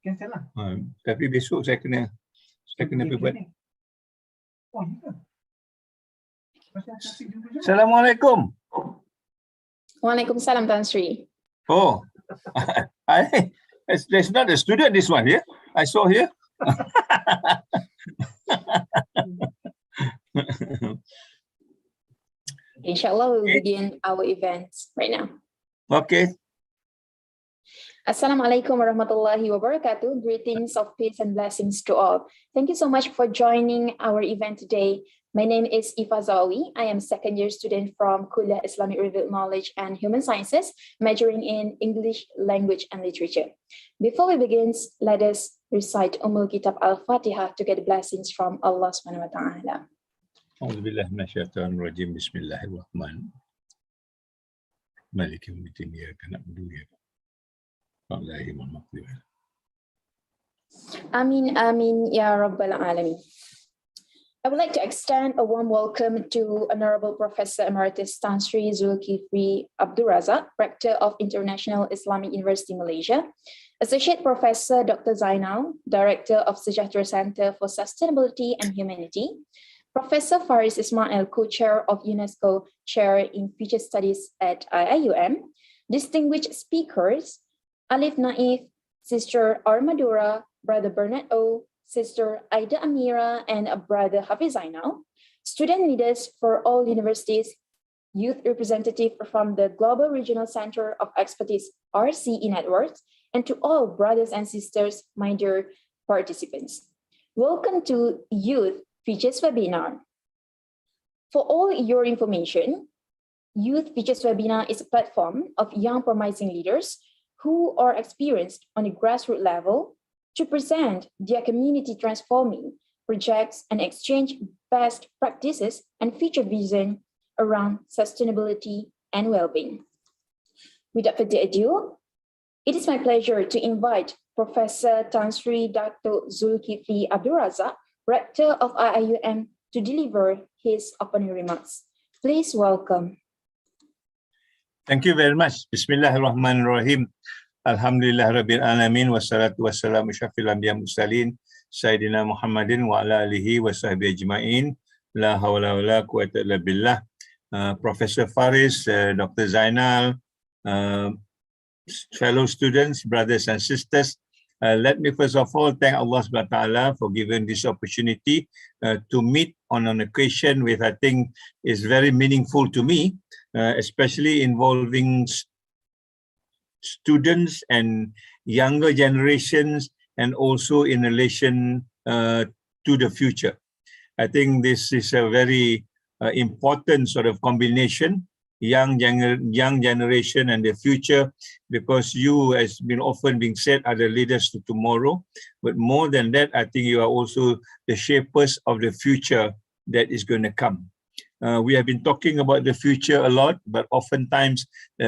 cancel lah. Tapi besok saya kena perbuat. Oh, ya. Assalamualaikum. Waalaikumsalam, Tan Sri. Oh, there's not a student this one here. I saw here. Inshallah, we'll begin our events right now. Okay. Assalamualaikum warahmatullahi wabarakatuh. Greetings of peace and blessings to all. Thank you so much for joining our event today. My name is Ifa Zawi. I am second-year student from Kuliah Islamic Revealed Knowledge and Human Sciences, majoring in English Language and Literature. Before we begin, let us recite Kitab Al-Fatihah to get blessings from Allah Subhanahu wa Taala. A'udzubillahi minasyaitonir rajim. Bismillahirrahmanirrahim. Maliki yaumiddin, iyyaka na'budu wa iyyaka nasta'in. Amin, amin, ya Rabbal Alamin. I would like to extend a warm welcome to Honorable Professor Emeritus Tan Sri Zulkifli Abdul Razak, Rector of International Islamic University Malaysia, Associate Professor Dr. Zainal, Director of Sejahtera Center for Sustainability and Humanity, Professor Faris Ismail, Co-Chair of Unesco, Chair in Future Studies at IIUM, distinguished speakers, Alif Naif, Sister Ari Madura, Brother Bernard O, Sister Aida Amira, and Brother Hafiz Zainal, student leaders for all universities, youth representative from the Global Regional Center of Expertise RCE Networks, and to all brothers and sisters, my dear participants. Welcome to Youth Features Webinar. For all your information, Youth Features Webinar is a platform of young promising leaders who are experienced on a grassroots level to present their community transforming projects and exchange best practices and future vision around sustainability and well-being. Without further ado, it is my pleasure to invite Professor Tan Sri Dr. Zulkifli Abdul Razak, Rector of IIUM, to deliver his opening remarks. Please welcome. Thank you very much. Bismillahirrahmanirrahim. Alhamdulillah Rabbil Alamin, wassalatu wassalamu syafil anbiya mursalin Sayyidina Muhammadin wa ala alihi wa sahbihi ajma'in. La hawla wa la quwwata illa billah. Professor Faris, Dr. Zainal, fellow students, brothers and sisters, let me first of all thank Allah subhanahu wa ta'ala for giving this opportunity to meet on an occasion which I think is very meaningful to me, especially involving students and younger generations, and also in relation to the future. I think this is a very important sort of combination, young generation and the future, because you, as been often being said, are the leaders to tomorrow. But more than that, I think you are also the shapers of the future that is going to come. We have been talking about the future a lot, but oftentimes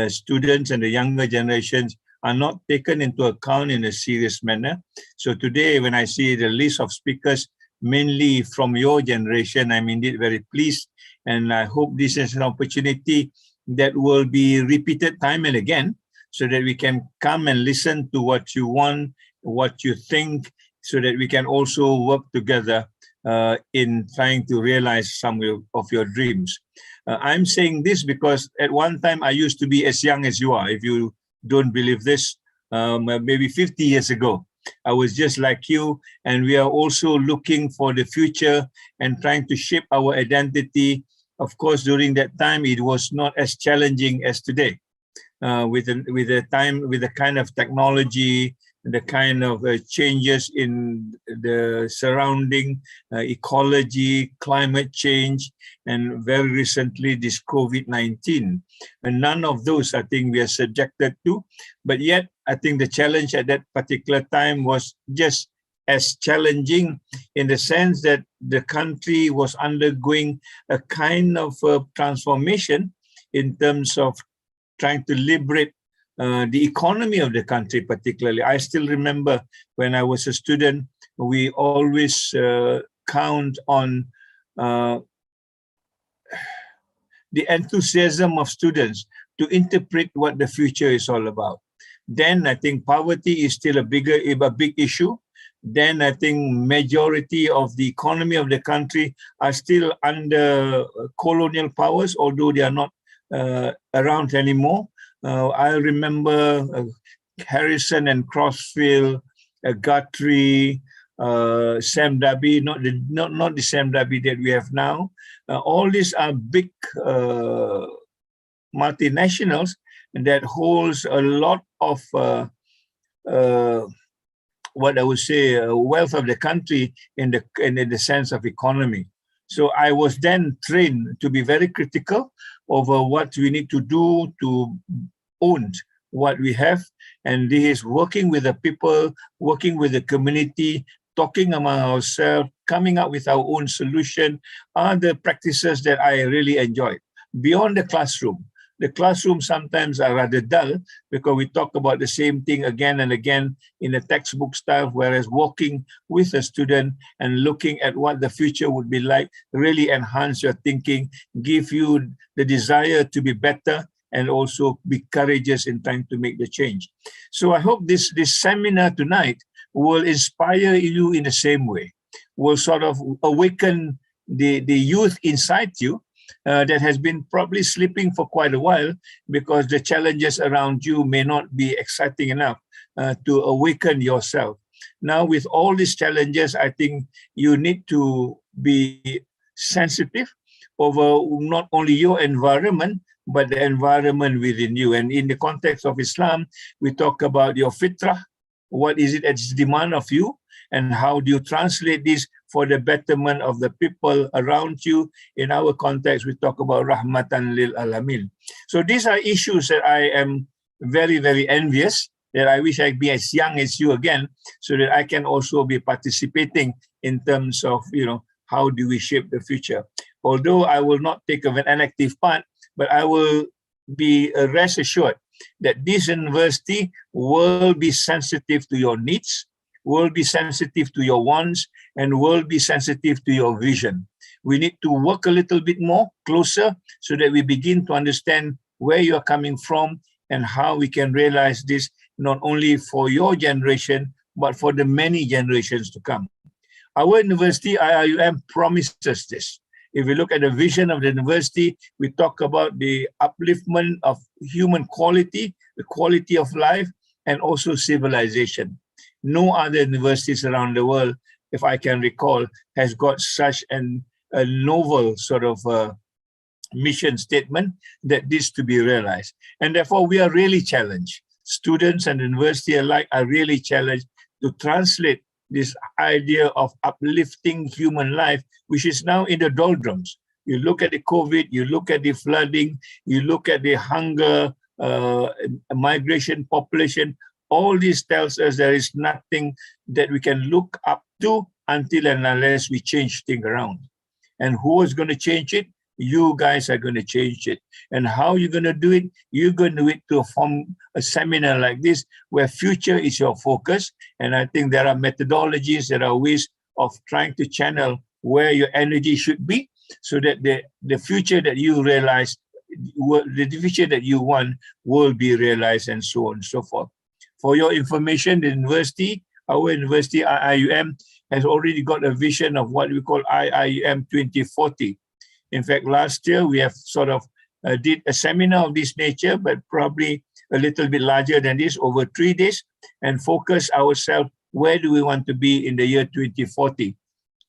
students and the younger generations are not taken into account in a serious manner. So today, when I see the list of speakers, mainly from your generation, I'm indeed very pleased. And I hope this is an opportunity that will be repeated time and again, so that we can come and listen to what you want, what you think, so that we can also work together in trying to realize some of your dreams. I'm saying this because at one time I used to be as young as you are. If you don't believe this, maybe 50 years ago, I was just like you, and we are also looking for the future and trying to shape our identity. Of course, during that time, it was not as challenging as today. With the kind of technology, the kind of changes in the surrounding ecology, climate change, and very recently this COVID-19. And none of those I think we are subjected to, but yet I think the challenge at that particular time was just as challenging, in the sense that the country was undergoing a kind of transformation in terms of trying to liberate the economy of the country particularly. I still remember when I was a student, we always count on the enthusiasm of students to interpret what the future is all about. Then I think poverty is still a big issue. Then I think majority of the economy of the country are still under colonial powers, although they are not around anymore. I remember Harrison and Crossfield, Guthrie, Sam Darby, not the Sam Darby that we have now. All these are big multinationals that holds a lot of what I would say wealth of the country in the sense of economy. So I was then trained to be very critical over what we need to do to own what we have, and this is working with the people, working with the community, talking among ourselves, coming up with our own solution are the practices that I really enjoyed. Beyond the classroom sometimes are rather dull because we talk about the same thing again and again in a textbook style, whereas walking with a student and looking at what the future would be like really enhance your thinking, give you the desire to be better, and also be courageous in trying to make the change. So I hope this seminar tonight will inspire you in the same way, will sort of awaken the youth inside you that has been probably sleeping for quite a while because the challenges around you may not be exciting enough to awaken yourself. Now, with all these challenges, I think you need to be sensitive over not only your environment, but the environment within you. And in the context of Islam, we talk about your fitrah. What is it that's demand of you? And how do you translate this for the betterment of the people around you? In our context, we talk about rahmatan lil alamin. So these are issues that I am very, very envious, that I wish I'd be as young as you again, so that I can also be participating in terms of, how do we shape the future? Although I will not take an active part, but I will be rest assured that this university will be sensitive to your needs, will be sensitive to your wants, and will be sensitive to your vision. We need to work a little bit more closer so that we begin to understand where you're coming from and how we can realize this not only for your generation, but for the many generations to come. Our university, IIUM, promises this. If we look at the vision of the university, we talk about the upliftment of human quality, the quality of life, and also civilization. No other universities around the world, if I can recall, has got such a novel sort of mission statement that needs to be realized. And therefore, we are really challenged. Students and university alike are really challenged to translate this idea of uplifting human life, which is now in the doldrums. You look at the COVID, you look at the flooding, you look at the hunger, migration, population, all this tells us there is nothing that we can look up to until and unless we change things around. And who is going to change it? You guys are going to change it. And how you're going to do it? You're going to do it to form a seminar like this where future is your focus. And I think there are methodologies, there are ways of trying to channel where your energy should be so that the future that you realize, the future that you want will be realized, and so on and so forth. For your information, the university, our university, IIUM, has already got a vision of what we call IIUM 2040. In fact, last year we have sort of did a seminar of this nature, but probably a little bit larger than this over 3 days, and focus ourselves, where do we want to be in the year 2040?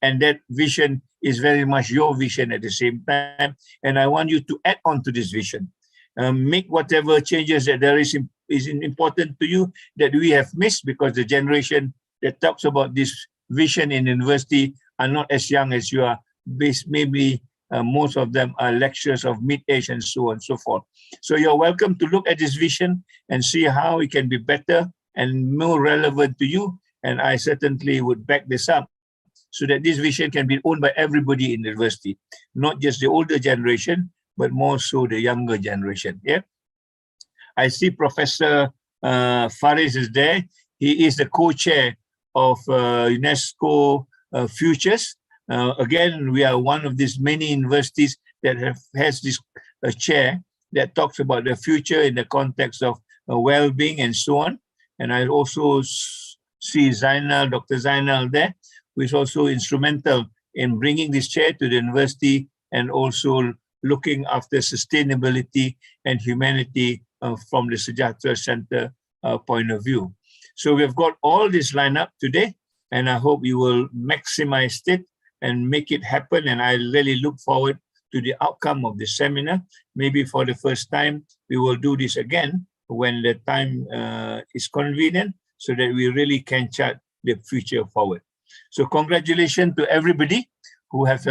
And that vision is very much your vision at the same time. And I want you to add on to this vision. Make whatever changes that there is important to you that we have missed, because the generation that talks about this vision in university are not as young as you are. Maybe most of them are lecturers of mid-age and so on and so forth. So you're welcome to look at this vision and see how it can be better and more relevant to you. And I certainly would back this up so that this vision can be owned by everybody in the university, not just the older generation, but more so the younger generation. Yeah, I see Professor Faris is there. He is the co-chair of UNESCO Futures. Again, we are one of these many universities that has this chair that talks about the future in the context of well-being and so on. And I also see Zainal, Dr. Zainal there, who is also instrumental in bringing this chair to the university and also looking after sustainability and humanity from the Sejahtera Center point of view. So we've got all this lined up today, and I hope you will maximize it and make it happen. And I really look forward to the outcome of the seminar. Maybe for the first time, we will do this again when the time is convenient, so that we really can chart the future forward. So congratulations to everybody who have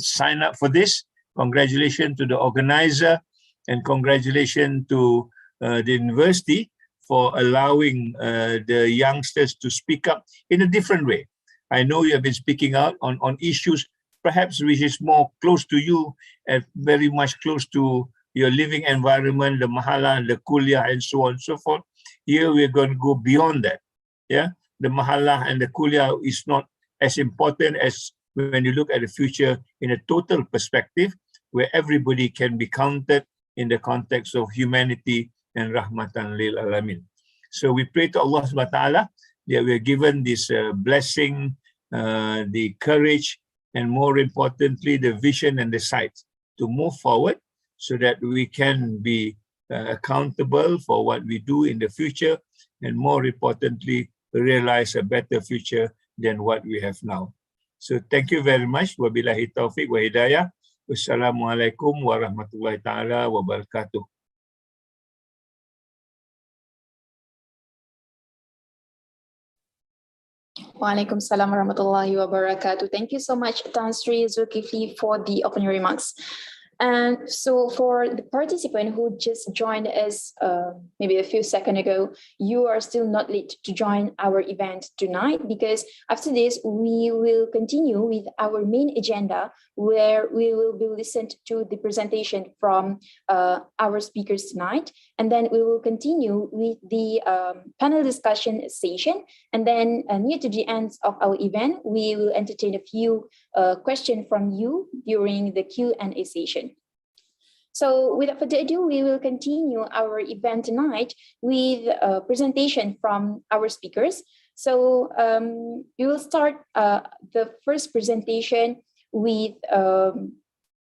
signed up for this. Congratulations to the organizer, and congratulations to the university for allowing the youngsters to speak up in a different way. I know you have been speaking out on issues perhaps which is more close to you and very much close to your living environment, the mahala, the kuliah, and so on and so forth. Here we're going to go beyond that. Yeah, the mahala and the kuliah is not as important as when you look at the future in a total perspective, where everybody can be counted in the context of humanity and rahmatan lil alamin. So we pray to Allah subhanahu wa ta'ala that we are given this blessing, the courage, and more importantly, the vision and the sight to move forward so that we can be accountable for what we do in the future, and more importantly, realize a better future than what we have now. So thank you very much. Wabillahi taufiq wa hidayah. Wassalamualaikum warahmatullahi ta'ala wabarakatuh. Waalaikum salam warahmatullahi wabarakatuh. Thank you so much, Tan Sri Zulkifli, for the opening remarks. And so for the participant who just joined us maybe a few seconds ago, you are still not late to join our event tonight, because after this, we will continue with our main agenda, where we will be listened to the presentation from our speakers tonight. And then we will continue with the panel discussion session. And then near to the end of our event, we will entertain a few questions from you during the Q&A session. So without further ado, we will continue our event tonight with a presentation from our speakers. So we will start the first presentation with,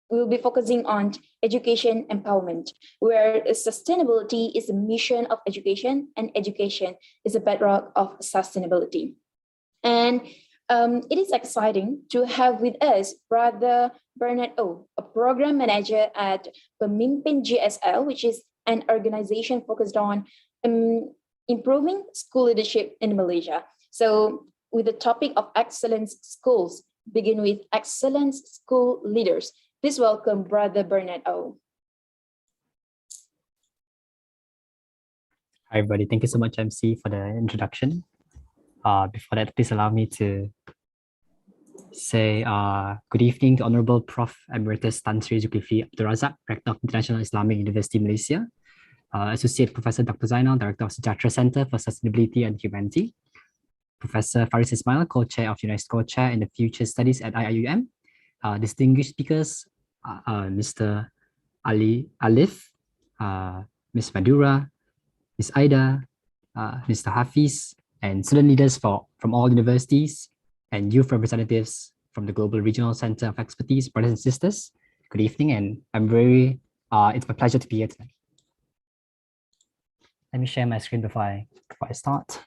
we'll be focusing on education empowerment, where sustainability is the mission of education and education is a bedrock of sustainability. And it is exciting to have with us Brother Bernard O, a program manager at Pemimpin GSL, which is an organization focused on improving school leadership in Malaysia. So with the topic of excellence schools, begin with excellence school leaders. Please welcome Brother Bernard O. Hi, everybody. Thank you so much, MC, for the introduction. Before that, please allow me to say good evening to Honorable Prof. Emeritus Tan Sri Zulkifli Abdul Razak, Rector of International Islamic University Malaysia, Associate Professor Dr. Zainal, Director of Sejahtera Center for Sustainability and Humanity, Professor Faris Ismail, Co-Chair of Unesco Chair in the Future Studies at IIUM, distinguished speakers, Mr. Ali Alif, Ms. Madura, Ms. Aida, Mr. Hafiz, and student leaders from all universities, and youth representatives from the Global Regional Center of Expertise, brothers and sisters. Good evening, and it's my pleasure to be here tonight. Let me share my screen before I start.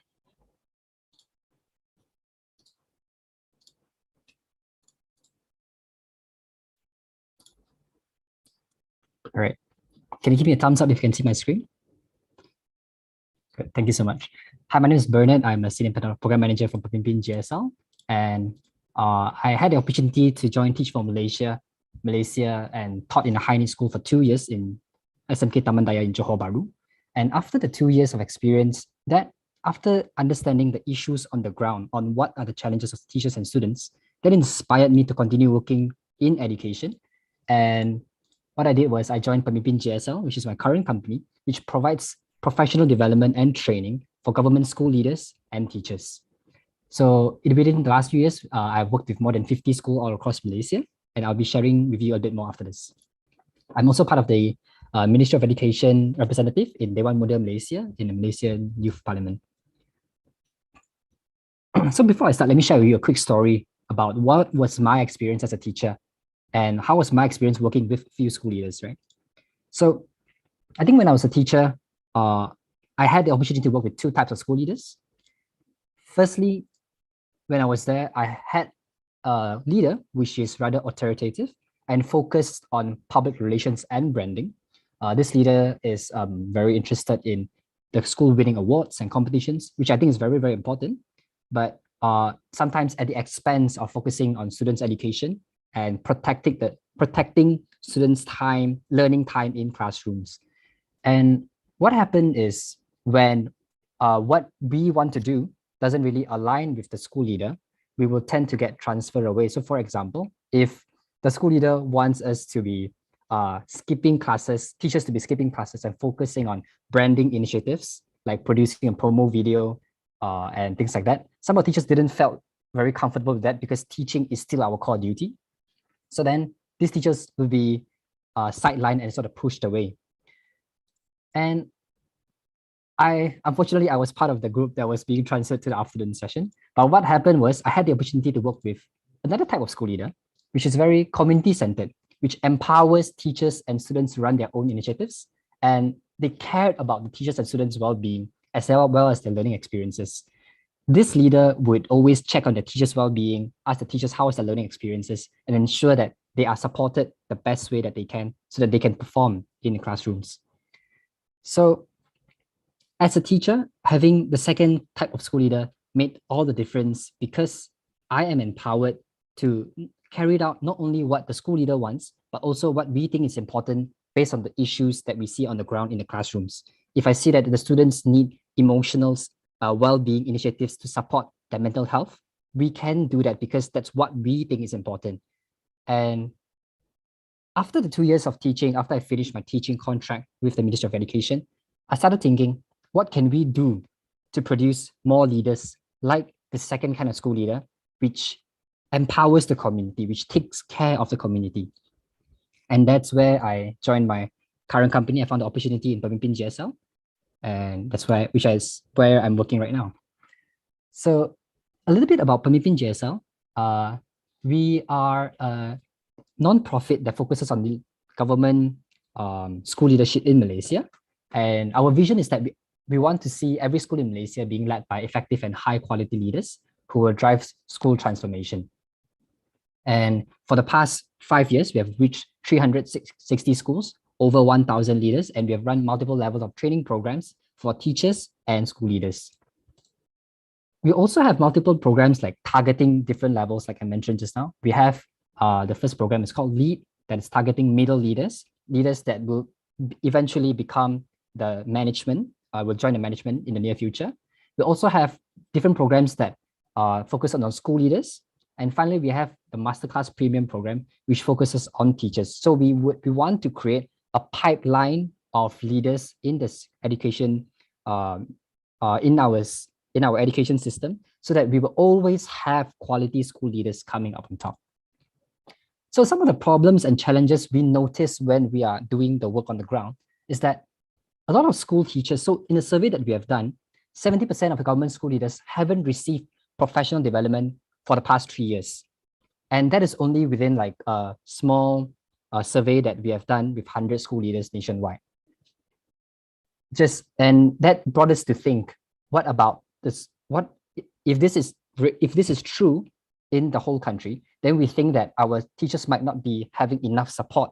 All right, can you give me a thumbs up if you can see my screen? Good, thank you so much. Hi, my name is Bernard. I'm a Senior Program Manager from Pemimpin GSL. And I had the opportunity to join Teach for Malaysia, and taught in a high need school for 2 years in SMK Taman Daya in Johor Bahru. And after the 2 years of experience, after understanding the issues on the ground, on what are the challenges of teachers and students, that inspired me to continue working in education. And what I did was I joined Pemimpin GSL, which is my current company, which provides professional development and training for government school leaders and teachers. So within the last few years, I've worked with more than 50 schools all across Malaysia, and I'll be sharing with you a bit more after this. I'm also part of the Ministry of Education representative in Dewan Muda Malaysia in the Malaysian Youth Parliament. So before I start, let me share with you a quick story about what was my experience as a teacher and how was my experience working with few school leaders, right? So I think when I was a teacher, I had the opportunity to work with two types of school leaders. Firstly, when I was there, I had a leader which is rather authoritative and focused on public relations and branding. This leader is very interested in the school winning awards and competitions, which I think is very, very important, but sometimes at the expense of focusing on students' education and protecting students' time, learning time in classrooms. And what happened is when what we want to do doesn't really align with the school leader, we will tend to get transferred away. So for example, if the school leader wants us to be skipping classes, teachers to be skipping classes and focusing on branding initiatives, like producing a promo video and things like that, some of the teachers didn't felt very comfortable with that because teaching is still our core duty. So then these teachers will be sidelined and sort of pushed away. And unfortunately, I was part of the group that was being transferred to the afternoon session. But what happened was I had the opportunity to work with another type of school leader, which is very community-centered, which empowers teachers and students to run their own initiatives. And they cared about the teachers and students' well-being as well as their learning experiences. This leader would always check on the teachers' well-being, ask the teachers how is their learning experiences, and ensure that they are supported the best way that they can so that they can perform in the classrooms. So as a teacher, having the second type of school leader made all the difference because I am empowered to carry out not only what the school leader wants, but also what we think is important based on the issues that we see on the ground in the classrooms. If I see that the students need emotional well-being initiatives to support their mental health, we can do that because that's what we think is important. And after the 2 years of teaching, after I finished my teaching contract with the Ministry of Education, I started thinking, what can we do to produce more leaders like the second kind of school leader, which empowers the community, which takes care of the community? And that's where I joined my current company. I found the opportunity in Pemimpin GSL, and that's where I'm working right now. So a little bit about Pemimpin GSL. We are a non-profit that focuses on the government school leadership in Malaysia. And our vision is that we want to see every school in Malaysia being led by effective and high quality leaders who will drive school transformation. And for the past 5 years, we have reached 360 schools, over 1,000 leaders, and we have run multiple levels of training programs for teachers and school leaders. We also have multiple programs like targeting different levels, like I mentioned just now. We have the first program is called LEAD, that is targeting middle leaders, leaders that will eventually become the management, will join the management in the near future. We also have different programs that focus on school leaders. And finally, we have the Masterclass Premium program, which focuses on teachers. So we want to create a pipeline of leaders in this education, in our education system, so that we will always have quality school leaders coming up on top. So some of the problems and challenges we notice when we are doing the work on the ground is that a lot of school teachers, so in a survey that we have done, 70% of the government school leaders haven't received professional development for the past 3 years. And that is only within like a small survey that we have done with 100 school leaders nationwide. And that brought us to think, what about this? What if this is true in the whole country? Then we think that our teachers might not be having enough support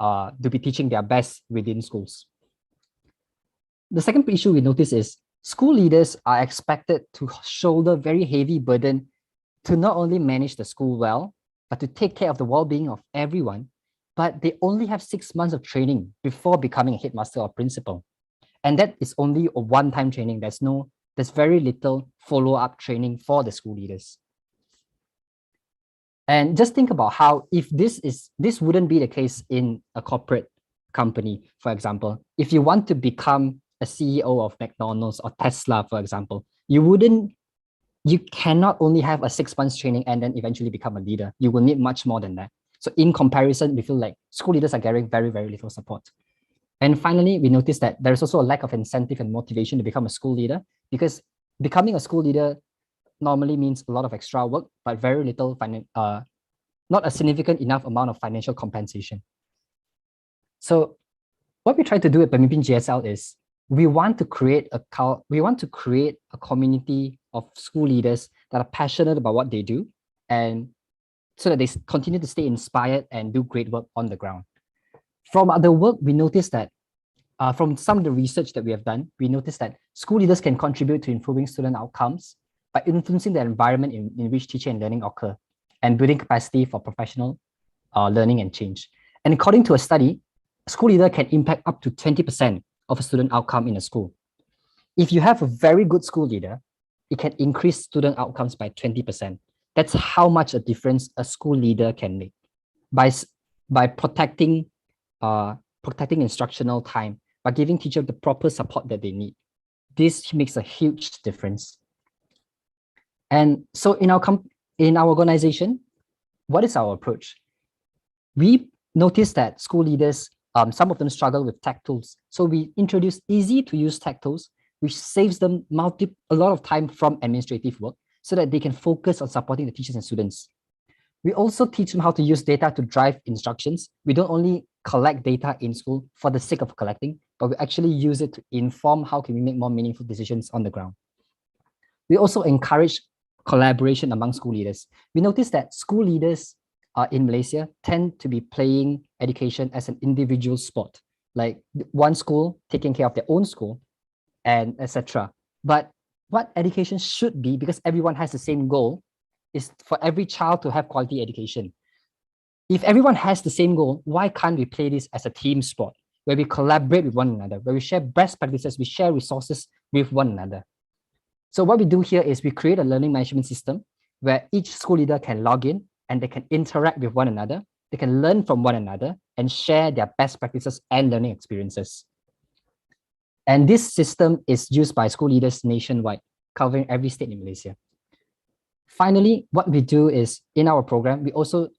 to be teaching their best within schools. The second issue we notice is school leaders are expected to shoulder very heavy burden to not only manage the school well, but to take care of the well-being of everyone. But they only have 6 months of training before becoming a headmaster or principal. And that is only a one-time training. There's very little follow-up training for the school leaders. And just think about how if this wouldn't be the case in a corporate company, for example. If you want to become a CEO of McDonald's or Tesla, for example, you cannot only have a 6 months training and then eventually become a leader. You will need much more than that. So in comparison, we feel like school leaders are getting very, very little support. And finally, we noticed that there's also a lack of incentive and motivation to become a school leader, because becoming a school leader normally means a lot of extra work, but very little, not a significant enough amount of financial compensation. So what we try to do at Pemimpin GSL is we want to create a community of school leaders that are passionate about what they do, and so that they continue to stay inspired and do great work on the ground. From the work, we noticed that from some of the research that we have done, we noticed that school leaders can contribute to improving student outcomes by influencing the environment in which teaching and learning occur, and building capacity for professional learning and change. And according to a study, a school leader can impact up to 20% of a student outcome in a school. If you have a very good school leader, it can increase student outcomes by 20%. That's how much a difference a school leader can make by protecting instructional time, by giving teachers the proper support that they need. This makes a huge difference. And so in our organization, what is our approach? We noticed that school leaders, some of them struggle with tech tools. So we introduce easy to use tech tools, which saves them a lot of time from administrative work, so that they can focus on supporting the teachers and students. We also teach them how to use data to drive instructions. We don't only collect data in school for the sake of collecting, but we actually use it to inform how can we make more meaningful decisions on the ground. We also encourage collaboration among school leaders. We noticed that school leaders in Malaysia tend to be playing education as an individual sport, like one school taking care of their own school and etc. But what education should be, because everyone has the same goal, is for every child to have quality education. If everyone has the same goal, why can't we play this as a team sport, where we collaborate with one another, where we share best practices, we share resources with one another? So what we do here is we create a learning management system where each school leader can log in and they can interact with one another, they can learn from one another and share their best practices and learning experiences. And this system is used by school leaders nationwide, covering every state in Malaysia. Finally, what we do is in our program, we also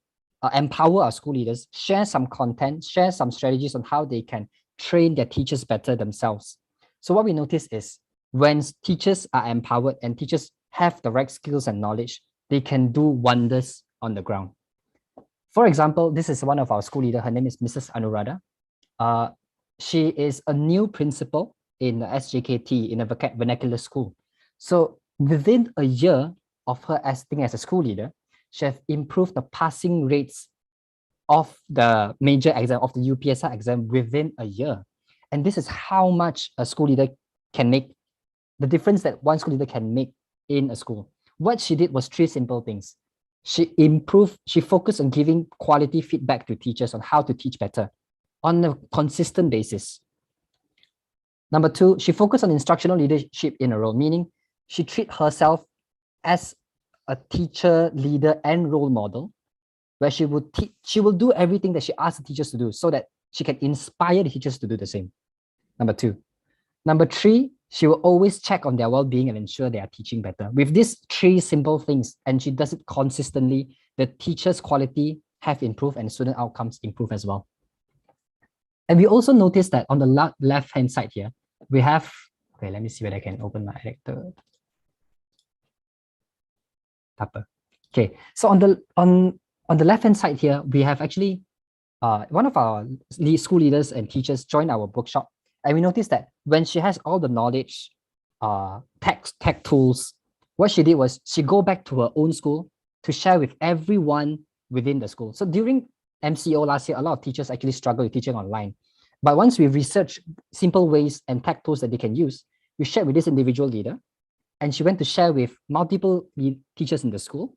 empower our school leaders, share some content, share some strategies on how they can train their teachers better themselves. So what we notice is when teachers are empowered and teachers have the right skills and knowledge, they can do wonders on the ground. For example, this is one of our school leaders. Her name is Mrs. Anuradha. She is a new principal in the SJKT in a vernacular school. So within a year of her acting as a school leader, she has improved the passing rates of the major exam, of the UPSR exam, within a year. And this is how much a school leader can make, the difference that one school leader can make in a school. What she did was 3 simple things. She focused on giving quality feedback to teachers on how to teach better on a consistent basis. Number 2, she focused on instructional leadership in a role, meaning she treated herself as a teacher, leader, and role model, where she will do everything that she asks the teachers to do so that she can inspire the teachers to do the same. Number 2. Number 3, she will always check on their well-being and ensure they are teaching better. With these 3 simple things, and she does it consistently, the teachers' quality have improved and student outcomes improve as well. And we also noticed that on the left-hand side here, we have, okay, let me see whether I can open my editor. Okay, so on the left-hand side here, we have actually one of our school leaders and teachers joined our workshop, and we noticed that when she has all the knowledge, tech tools, what she did was she go back to her own school to share with everyone within the school. So during MCO last year, a lot of teachers actually struggle with teaching online. But once we researched simple ways and tech tools that they can use, we shared with this individual leader, and she went to share with multiple teachers in the school.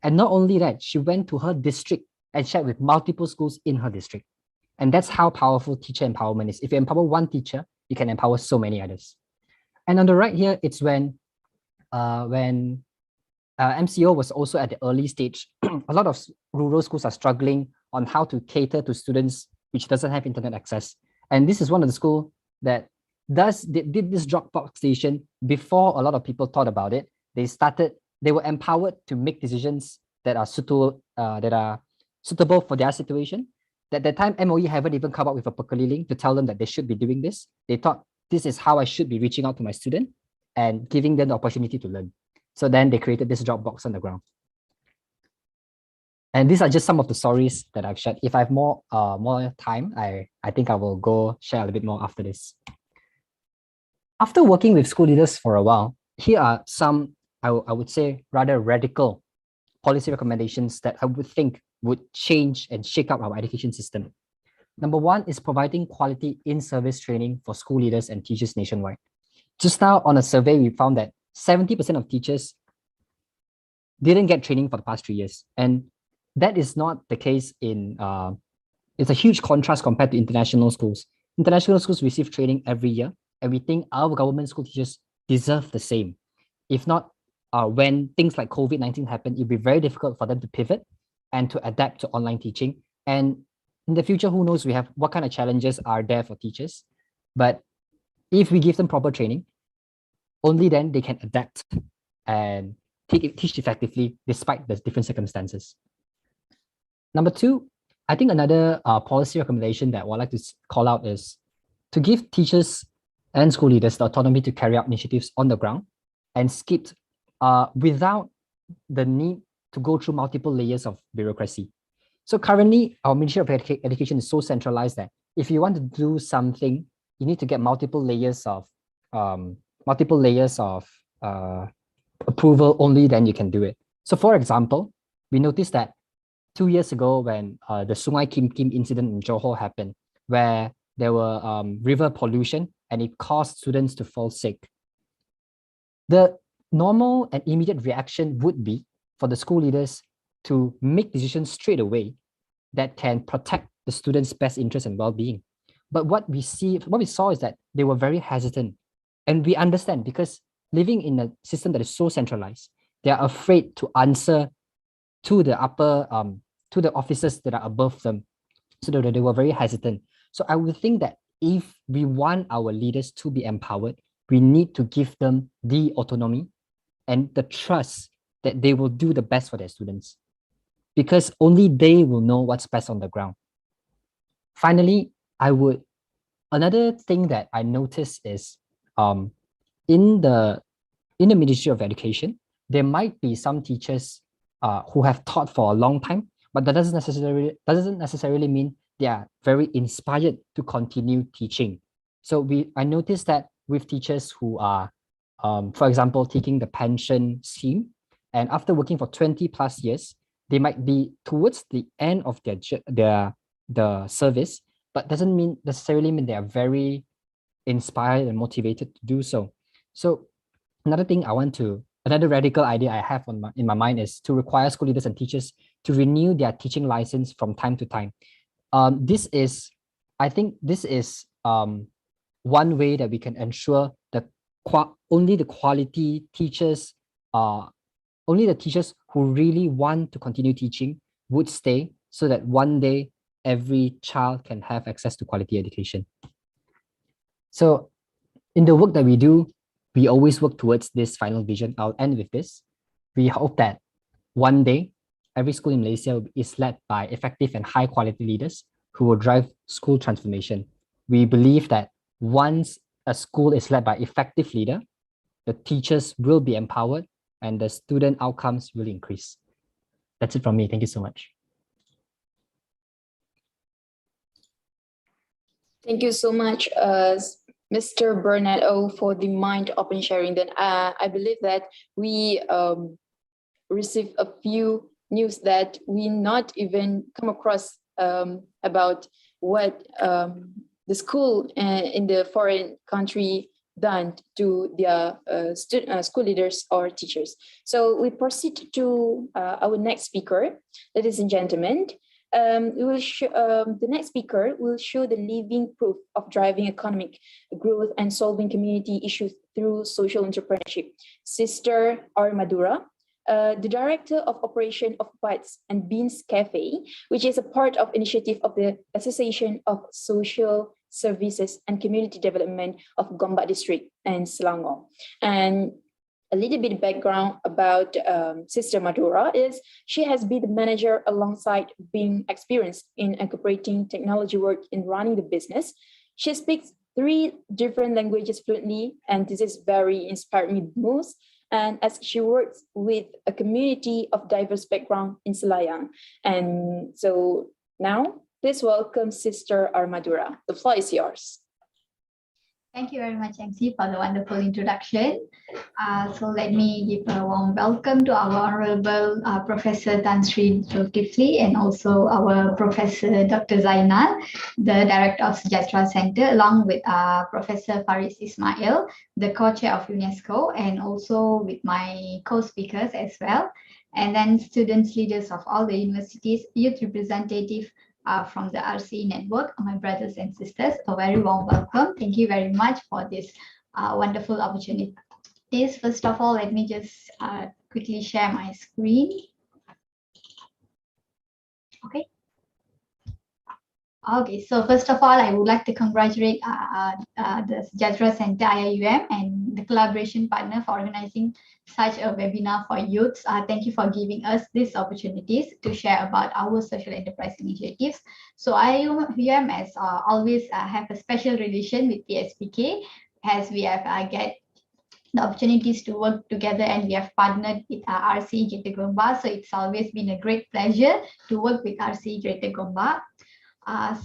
And not only that, she went to her district and shared with multiple schools in her district. And that's how powerful teacher empowerment is. If you empower one teacher, you can empower so many others. And on the right here, it's when MCO was also at the early stage. A lot of rural schools are struggling on how to cater to students which doesn't have internet access. And this is one of the schools that did this Dropbox station before a lot of people thought about it. They were empowered to make decisions that are suitable for their situation. At that time, MOE haven't even come up with a Perkele link to tell them that they should be doing this. They thought this is how I should be reaching out to my student and giving them the opportunity to learn. So then they created this Dropbox on the ground. And these are just some of the stories that I've shared. If I have more time, I think I will go share a little bit more after this. After working with school leaders for a while, here are some, I would say, rather radical policy recommendations that I would think would change and shake up our education system. Number one is providing quality in-service training for school leaders and teachers nationwide. Just now on a survey, we found that 70% of teachers didn't get training for the past 3 years. And that is not the case in, it's a huge contrast compared to international schools. International schools receive training every year, and we think our government school teachers deserve the same. If not, when things like COVID-19 happen, it'd be very difficult for them to pivot and to adapt to online teaching. And in the future, who knows what kind of challenges are there for teachers. But if we give them proper training, only then they can adapt and teach effectively despite the different circumstances. Number two, I think another policy recommendation that I would like to call out is to give teachers and school leaders the autonomy to carry out initiatives on the ground and skipped without the need to go through multiple layers of bureaucracy. So currently, our Ministry of Education is so centralized that if you want to do something, you need to get multiple layers of approval, only then you can do it. So for example, we noticed that 2 years ago when the Sungai Kim Kim incident in Johor happened, where there were river pollution and it caused students to fall sick. The normal and immediate reaction would be for the school leaders to make decisions straight away that can protect the students' best interest and well-being. But what we saw is that they were very hesitant. And we understand, because living in a system that is so centralized, they are afraid to answer to the to the officers that are above them. So they were very hesitant. So I would think that if we want our leaders to be empowered, we need to give them the autonomy and the trust that they will do the best for their students, because only they will know what's best on the ground. Finally, another thing that I noticed is in the Ministry of Education, there might be some teachers who have taught for a long time, but that doesn't necessarily mean they are very inspired to continue teaching. So I noticed that with teachers who are, for example, taking the pension scheme, and after working for 20+ years, they might be towards the end of the service, but doesn't necessarily mean they are very inspired and motivated to do so. So another radical idea I have in my mind is to require school leaders and teachers to renew their teaching license from time to time. I think this is one way that we can ensure that only the quality teachers, only the teachers who really want to continue teaching would stay, so that one day every child can have access to quality education. So in the work that we do, we always work towards this final vision. I'll end with this. We hope that one day, every school in Malaysia is led by effective and high quality leaders who will drive school transformation. We believe that once a school is led by effective leader, the teachers will be empowered and the student outcomes will increase. That's it from me. Thank you so much. Thank you so much, Mr. Bernard O, for the mind open sharing. Then I believe that we received a few news that we not even come across about what the school in the foreign country done to their school leaders or teachers. So we proceed to our next speaker, ladies and gentlemen. The next speaker will show the living proof of driving economic growth and solving community issues through social entrepreneurship. Sister Ari Madura, the director of operation of Bites and Beans Cafe, which is a part of initiative of the Association of Social Services and Community Development of Gombak District and Selangor. And A little bit of background about Sister Madura is she has been the manager alongside being experienced in incorporating technology work in running the business. She speaks 3 different languages fluently, and this is very inspired me most. And as she works with a community of diverse background in Selayang. And so now, please welcome Sister Ari Madura. The floor is yours. Thank you very much, MC, for the wonderful introduction. So let me give a warm welcome to our Honorable Professor Tan Sri Zulkifli and also our Professor Dr. Zainal, the Director of Sejahtera Center, along with Professor Faris Ismail, the Co-Chair of Unesco, and also with my co-speakers as well. And then students, leaders of all the universities, youth representative, from the RC network, my brothers and sisters, a very warm welcome. Thank you very much for this wonderful opportunity. First of all, let me just quickly share my screen. Okay. Okay, so first of all, I would like to congratulate the Sejahtera Center IIUM and the collaboration partner for organizing such a webinar for youths. Thank you for giving us these opportunities to share about our social enterprise initiatives. So IIUM as always have a special relation with PSPK as we have get the opportunities to work together and we have partnered with RC Greater Gombak. So it's always been a great pleasure to work with RC Greater Gombak.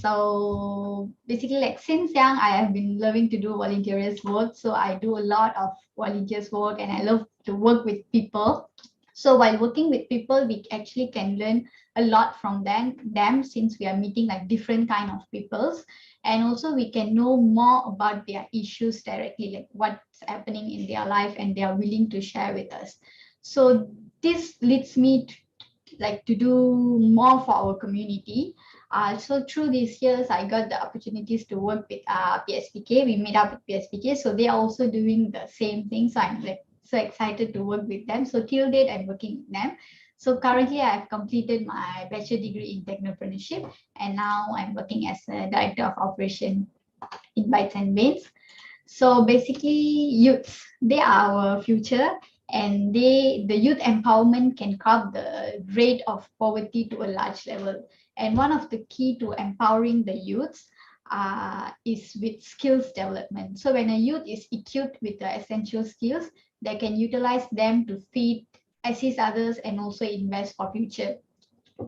So basically, like since young, I have been loving to do volunteers work. So I do a lot of volunteers work and I love to work with people. So while working with people, we actually can learn a lot from them since we are meeting like different kind of peoples. And also we can know more about their issues directly, like what's happening in their life and they are willing to share with us. So this leads me to do more for our community. So through these years, I got the opportunities to work with PSPK. We met up with PSPK, so they are also doing the same thing. So I'm so excited to work with them. So till date, I'm working with them. So currently, I have completed my bachelor degree in technopreneurship, and now I'm working as a director of operation in Bytes and Bins. So basically, youths, they are our future. And the youth empowerment can curb the rate of poverty to a large level. And one of the key to empowering the youths is with skills development. So when a youth is equipped with the essential skills, they can utilize them to feed, assist others, and also invest for future,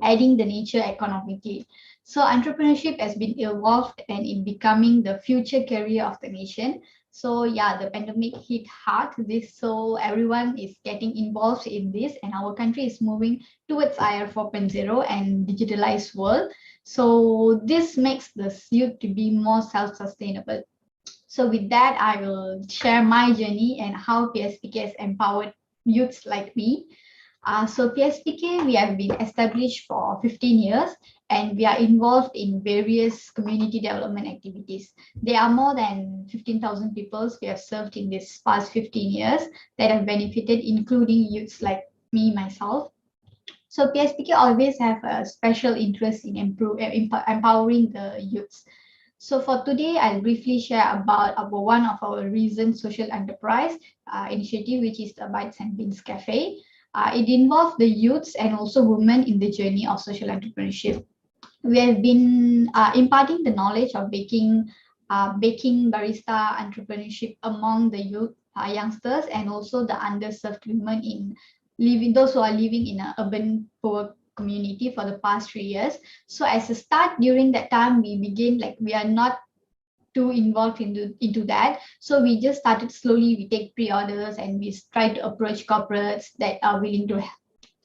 adding the nature economically. So entrepreneurship has been evolved and in becoming the future career of the nation. So yeah, the pandemic hit hard so everyone is getting involved in this and our country is moving towards IR 4.0 and digitalized world. So this makes the youth to be more self-sustainable. So with that, I will share my journey and how PSPK has empowered youths like me. So PSPK, we have been established for 15 years and we are involved in various community development activities. There are more than 15,000 people we have served in this past 15 years that have benefited, including youths like me, myself. So PSPK always have a special interest in empowering the youths. So for today, I'll briefly share about one of our recent social enterprise initiative, which is the Bytes and Bins Cafe. It involves the youths and also women in the journey of social entrepreneurship. We have been imparting the knowledge of baking barista entrepreneurship among the youth youngsters and also the underserved women those who are living in an urban poor community for the past 3 years. So as a start, during that time, we are not too involved into that. So we just started slowly. We take pre-orders and we try to approach corporates that are willing to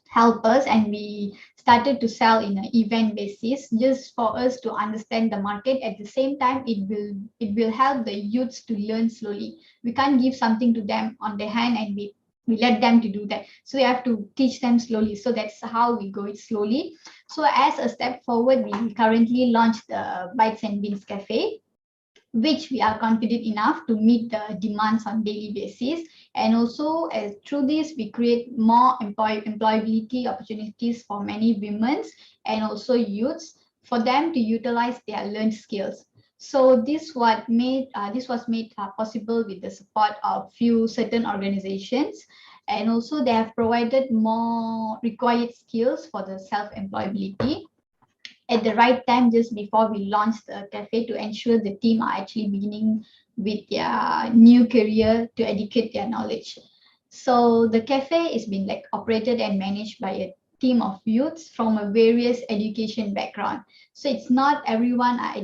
help us, and we started to sell in an event basis just for us to understand the market. At the same time, it will help the youths to learn slowly. We can't give something to them on their hand and we let them to do that. So we have to teach them slowly. So that's how we go it slowly. So as a step forward, we currently launched the Bytes and Bins Cafe, which we are confident enough to meet the demands on daily basis. And also through this, we create more employability opportunities for many women and also youths for them to utilize their learned skills. So this was made possible with the support of few certain organizations, and also they have provided more required skills for the self-employability at the right time just before we launched the cafe to ensure the team are actually beginning with their new career to educate their knowledge. So the cafe is being like operated and managed by a team of youths from a various education background. So it's not everyone are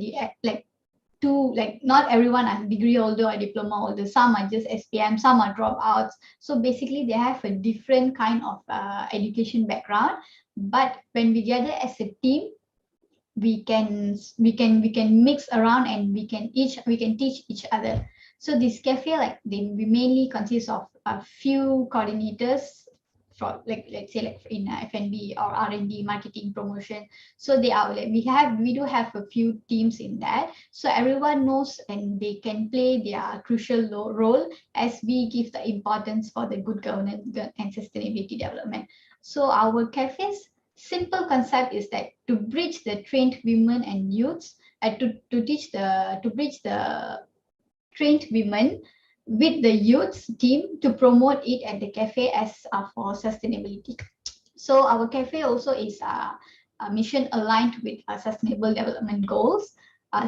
not everyone are degree holder or diploma holder. Some are just SPM, some are dropouts. So basically they have a different kind of education background. But when we gather as a team, we can mix around and we can teach each other. So this cafe, we mainly consist of a few coordinators for let's say in F&B or R&D, marketing, promotion. So they are we do have a few teams in that. So everyone knows and they can play their crucial role as we give the importance for the good governance and sustainability development. So our cafe's simple concept is that to bridge the trained women and youths, to bridge the trained women with the youth team to promote it at the cafe as for sustainability. So our cafe also is a mission aligned with sustainable development goals.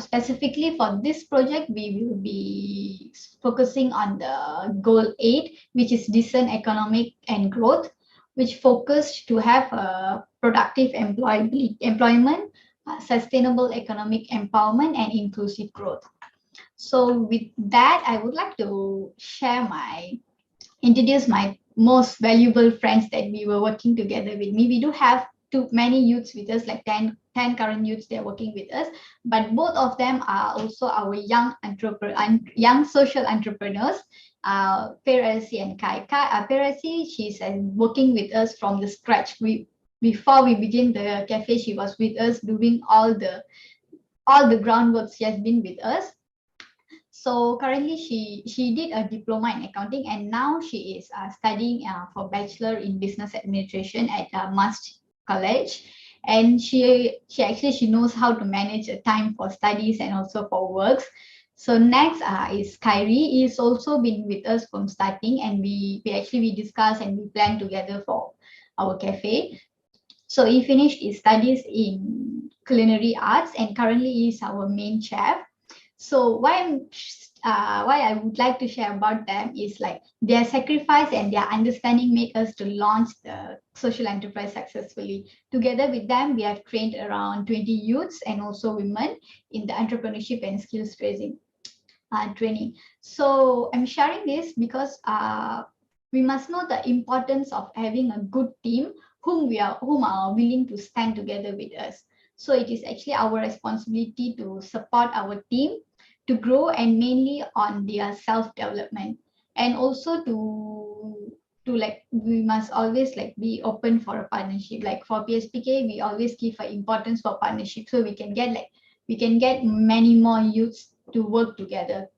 Specifically for this project, we will be focusing on the goal 8, which is decent economic and growth, which focus to have a productive employment, sustainable economic empowerment, and inclusive growth. So with that, I would like to introduce my most valuable friends that we were working together with me. We do have too many youths with us, like 10 current youths they're working with us, but both of them are also our young social entrepreneurs, Perasi and Kai. Perasi, she's working with us from the scratch. Before we begin the cafe, she was with us doing all the groundwork. She has been with us. So currently she did a diploma in accounting, and now she is studying for bachelor in business administration at Must College. And she knows how to manage time for studies and also for works. So next is Kyrie. He's also been with us from starting, and we discuss and we plan together for our cafe. So he finished his studies in culinary arts, and currently he is our main chef. So why I would like to share about them is like their sacrifice and their understanding make us to launch the social enterprise successfully. Together with them, we have trained around 20 youths and also women in the entrepreneurship and skills training. So I'm sharing this because we must know the importance of having a good team whom are willing to stand together with us. So it is actually our responsibility to support our team to grow, and mainly on their self-development, and also we must always be open for a partnership. Like for PSPK, we always give an importance for partnership, so we can get many more youths to work together.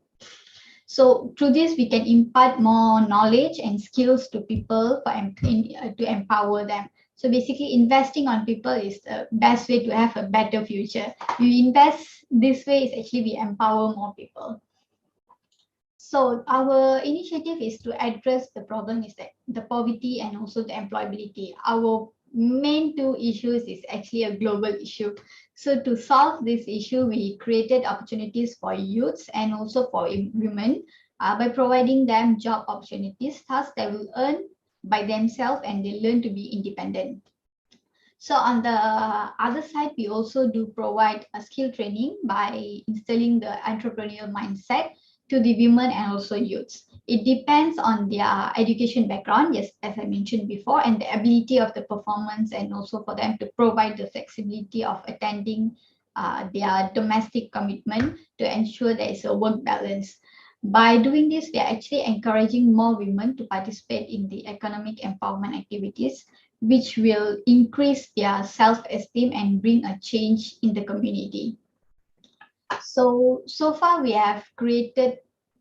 So through this, we can impart more knowledge and skills to people to empower them. So basically, investing on people is the best way to have a better future. You invest this way is actually we empower more people. So our initiative is to address the problem is that the poverty and also the employability. Our main two issues is actually a global issue. So to solve this issue, we created opportunities for youths and also for women by providing them job opportunities. Thus, they will earn by themselves and they learn to be independent. So on the other side, we also do provide a skill training by instilling the entrepreneurial mindset to the women and also youths. It depends on their education background, yes, as I mentioned before, and the ability of the performance, and also for them to provide the flexibility of attending their domestic commitment to ensure there is a work balance. By doing this, we are actually encouraging more women to participate in the economic empowerment activities, which will increase their self-esteem and bring a change in the community. So far we have created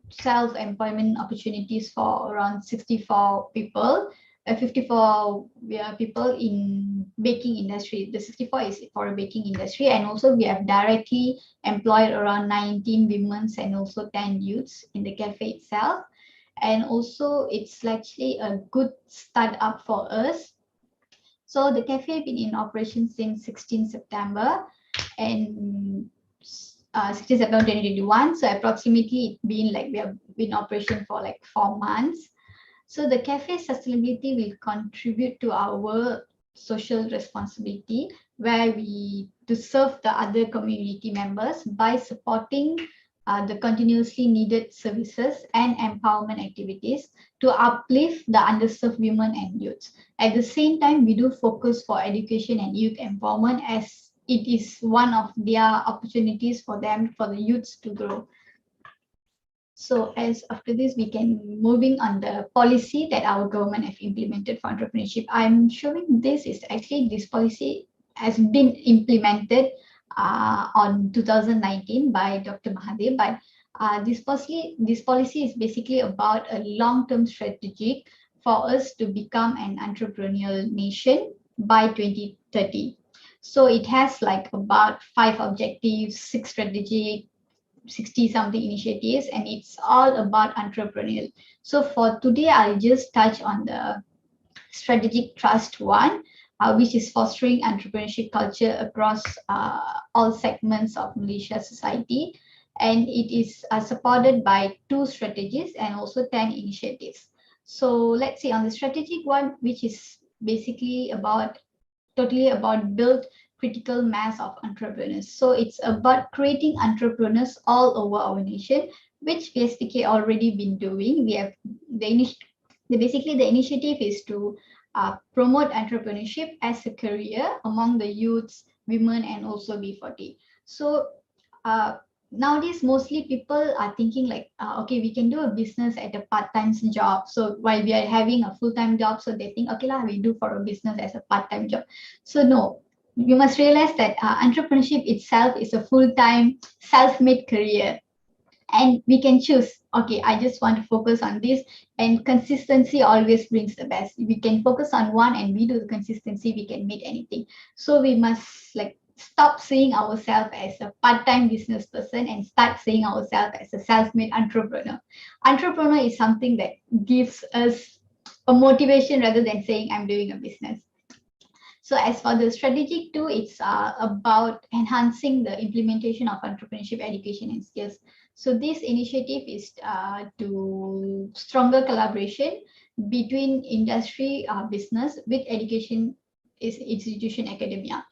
self-employment opportunities for around 64 people 54 we are people in baking industry. The 64 is for a baking industry, and also we have directly employed around 19 women and also 10 youths in the cafe itself. And also it's actually a good startup for us. So the cafe been in operation since 16 September and 16 September 2021. So approximately it been like we have been in operation for like 4 months. So the cafe sustainability will contribute to our social responsibility, where we to serve the other community members by supporting the continuously needed services and empowerment activities to uplift the underserved women and youths. At the same time, we do focus for education and youth empowerment, as it is one of their opportunities for them, for the youths to grow. So as after this, we can moving on the policy that our government have implemented for entrepreneurship. I'm showing this is actually this policy has been implemented on 2019 by Dr. Mahathir, but this policy is basically about a long-term strategy for us to become an entrepreneurial nation by 2030. So it has like about 5 objectives, 6 strategic, 60 something initiatives, and it's all about entrepreneurial. So for today, I'll just touch on the strategic trust one, which is fostering entrepreneurship culture across all segments of Malaysia society. And it is supported by 2 strategies and also 10 initiatives. So let's see on the strategic one, which is basically totally about build critical mass of entrepreneurs. So it's about creating entrepreneurs all over our nation, which VSPK already been doing. We have basically the initiative is to promote entrepreneurship as a career among the youths, women, and also B40. So nowadays, mostly people are thinking like, okay, we can do a business at a part-time job. So while we are having a full-time job, so they think, okay, we do for a business as a part-time job. So no, you must realize that entrepreneurship itself is a full-time self-made career. And we can choose, okay, I just want to focus on this, and consistency always brings the best. We can focus on one and we do the consistency, we can make anything. So we must like stop seeing ourselves as a part-time business person and start seeing ourselves as a self-made entrepreneur. Entrepreneur is something that gives us a motivation rather than saying I'm doing a business. So as for the strategic 2, it's about enhancing the implementation of entrepreneurship education and skills. So this initiative is to stronger collaboration between industry, business with education institution, academia.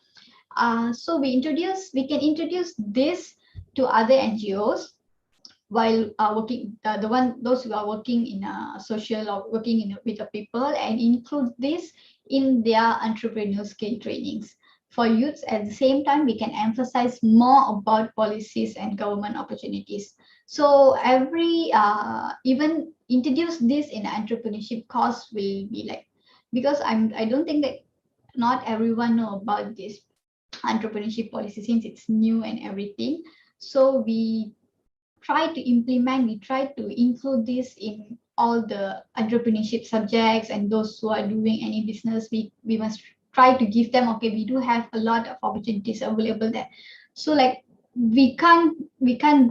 So we can introduce this to other NGOs while working, those who are working in social or working with the people, and include this in their entrepreneurial skill trainings. For youths, at the same time, we can emphasize more about policies and government opportunities. So every even introduce this in entrepreneurship course will be like, because I don't think that not everyone know about this entrepreneurship policy since it's new and everything. So we try to include this in all the entrepreneurship subjects, and those who are doing any business, we must try to give them, okay, we do have a lot of opportunities available there. So like we can't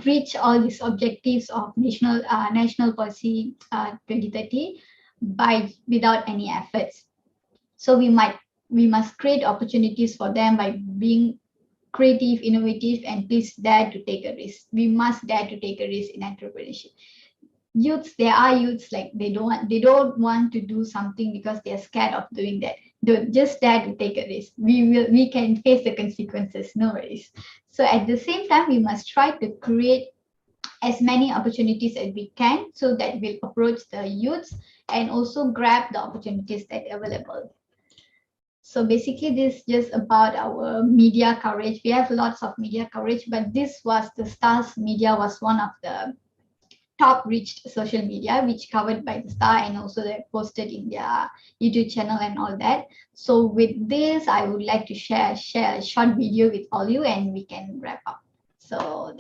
reach all these objectives of national policy 2030 without any efforts. So we must create opportunities for them by being creative, innovative, and please dare to take a risk. We must dare to take a risk in entrepreneurship. There are youths like they don't want to do something because they're scared of doing that. Don't just dare to take a risk. We can face the consequences, no worries. So at the same time, we must try to create as many opportunities as we can, so that we'll approach the youths and also grab the opportunities that are available. So basically, this is just about our media coverage. We have lots of media coverage, but this was the Stars Media was one of the top reached social media, which covered by the Star, and also they posted in their YouTube channel and all that. So with this, I would like to share a short video with all you, and we can wrap up. So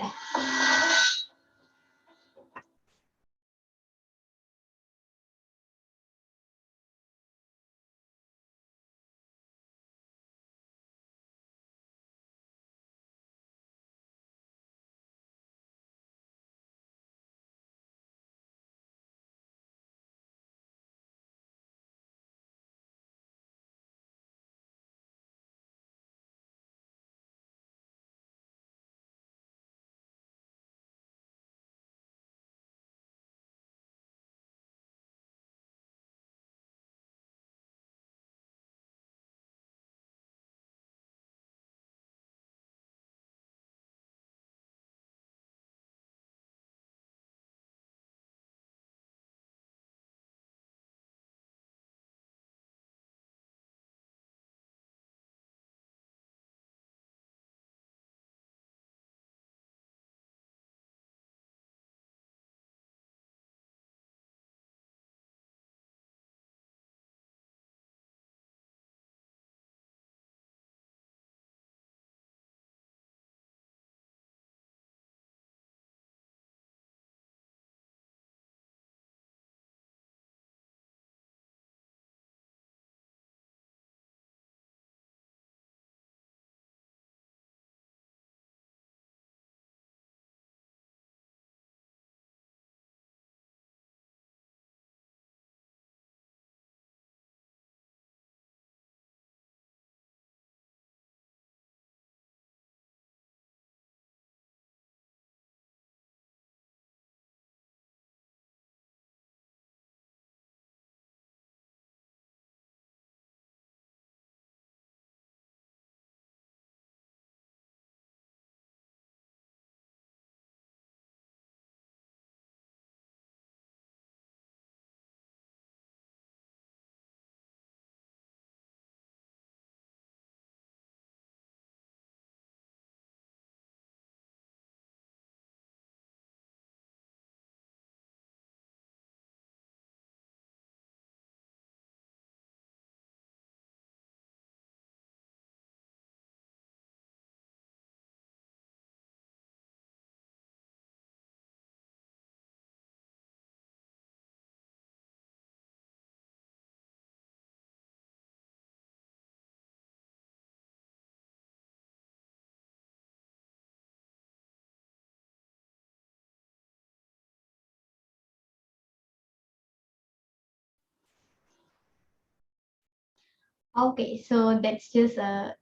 Okay, so that's just a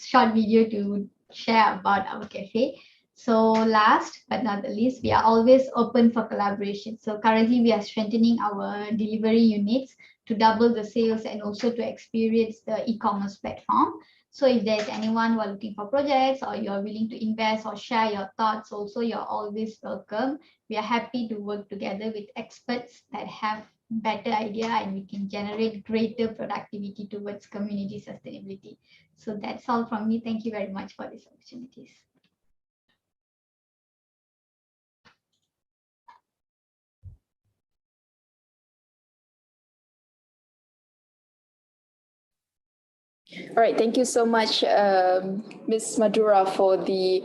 short video to share about our cafe. So last but not the least, we are always open for collaboration. So currently we are strengthening our delivery units to double the sales and also to experience the e-commerce platform. So if there's anyone who are looking for projects or you're willing to invest or share your thoughts, also you're always welcome. We are happy to work together with experts that have better idea and we can generate greater productivity towards community sustainability. So that's all from me. Thank you very much for these opportunities. All right, thank you so much, Ms. Madura, for the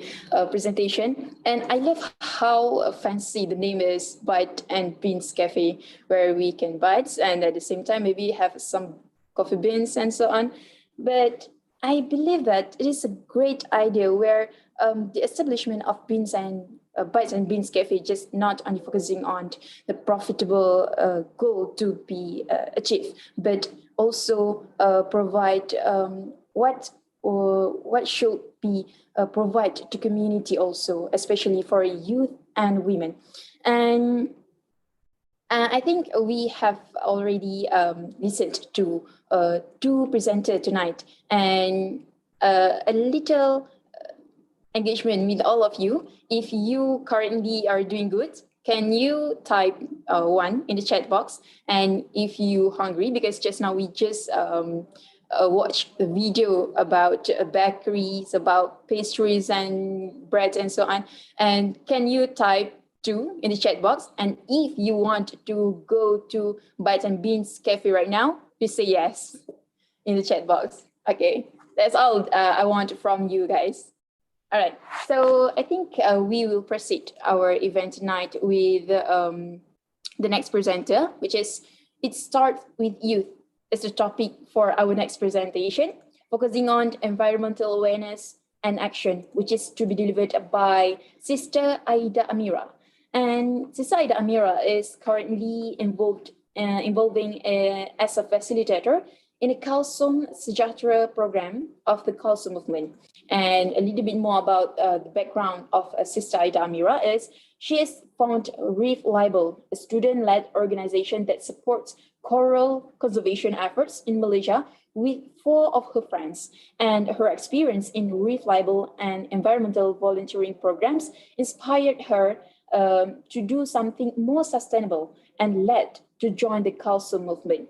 presentation. And I love how fancy the name is, Bite and Beans Cafe, where we can bite and at the same time maybe have some coffee beans and so on. But I believe that it is a great idea where the establishment of Beans and Bites and Beans Cafe just not only focusing on the profitable goal to be achieved, but also provide what should be provide to community also, especially for youth and women. And I think we have already listened to two presenters tonight, and a little engagement with all of you. If you currently are doing good, can you type 1 in the chat box? And if you hungry, because just now we just watched the video about bakeries, about pastries and breads and so on. And can you type 2 in the chat box? And if you want to go to Bites and Beans Cafe right now, please say yes in the chat box. Okay, that's all I want from you guys. All right, so I think we will proceed our event tonight with the next presenter, which is It Starts with Youth. Is the topic for our next presentation, focusing on environmental awareness and action, which is to be delivered by Sister Aida Amira. And Sister Aida Amira is currently involving as a facilitator in a Kalsum Sejahtera program of the Kalsum movement. And a little bit more about the background of Sister Aida Amira is she has founded Reef Libel, a student-led organization that supports coral conservation efforts in Malaysia with 4 of her friends. And her experience in Reef Libel and environmental volunteering programs inspired her to do something more sustainable and led to join the Kalsum movement.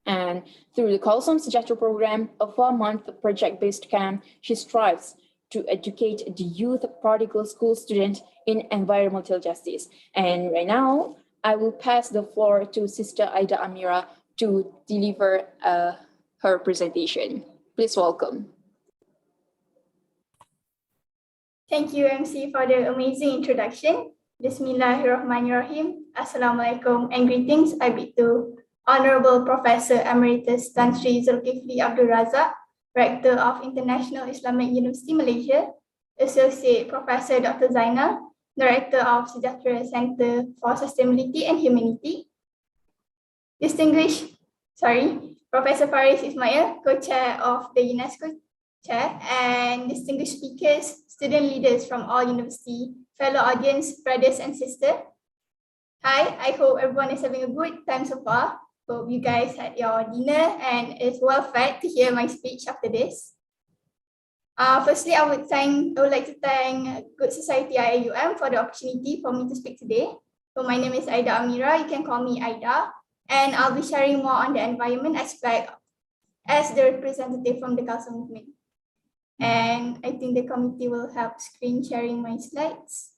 And through the Kalsum Sejahtera program, a 4-month project-based camp, she strives to educate the youth particle school student in environmental justice. And right now, I will pass the floor to Sister Aida Amira to deliver her presentation. Please welcome. Thank you, MC, for the amazing introduction. Bismillahirrahmanirrahim. Assalamualaikum and greetings. I bid to Honorable Professor Emeritus Tan Sri Zulkifli Abdul Razak, Rector of International Islamic University Malaysia, Associate Professor Dr. Zainal, Director of Sejahtera Center for Sustainability and Humanity, Professor Faris Ismail, Co-Chair of the Unesco Chair, and distinguished speakers, student leaders from all university, fellow audience, brothers and sisters. Hi, I hope everyone is having a good time so far. Hope you guys had your dinner and is well fed to hear my speech after this. Firstly, I would like to thank Good Society IAUM for the opportunity for me to speak today. So my name is Aida Amira. You can call me Aida, and I'll be sharing more on the environment aspect as the representative from the Kalsum movement. And I think the committee will help screen sharing my slides.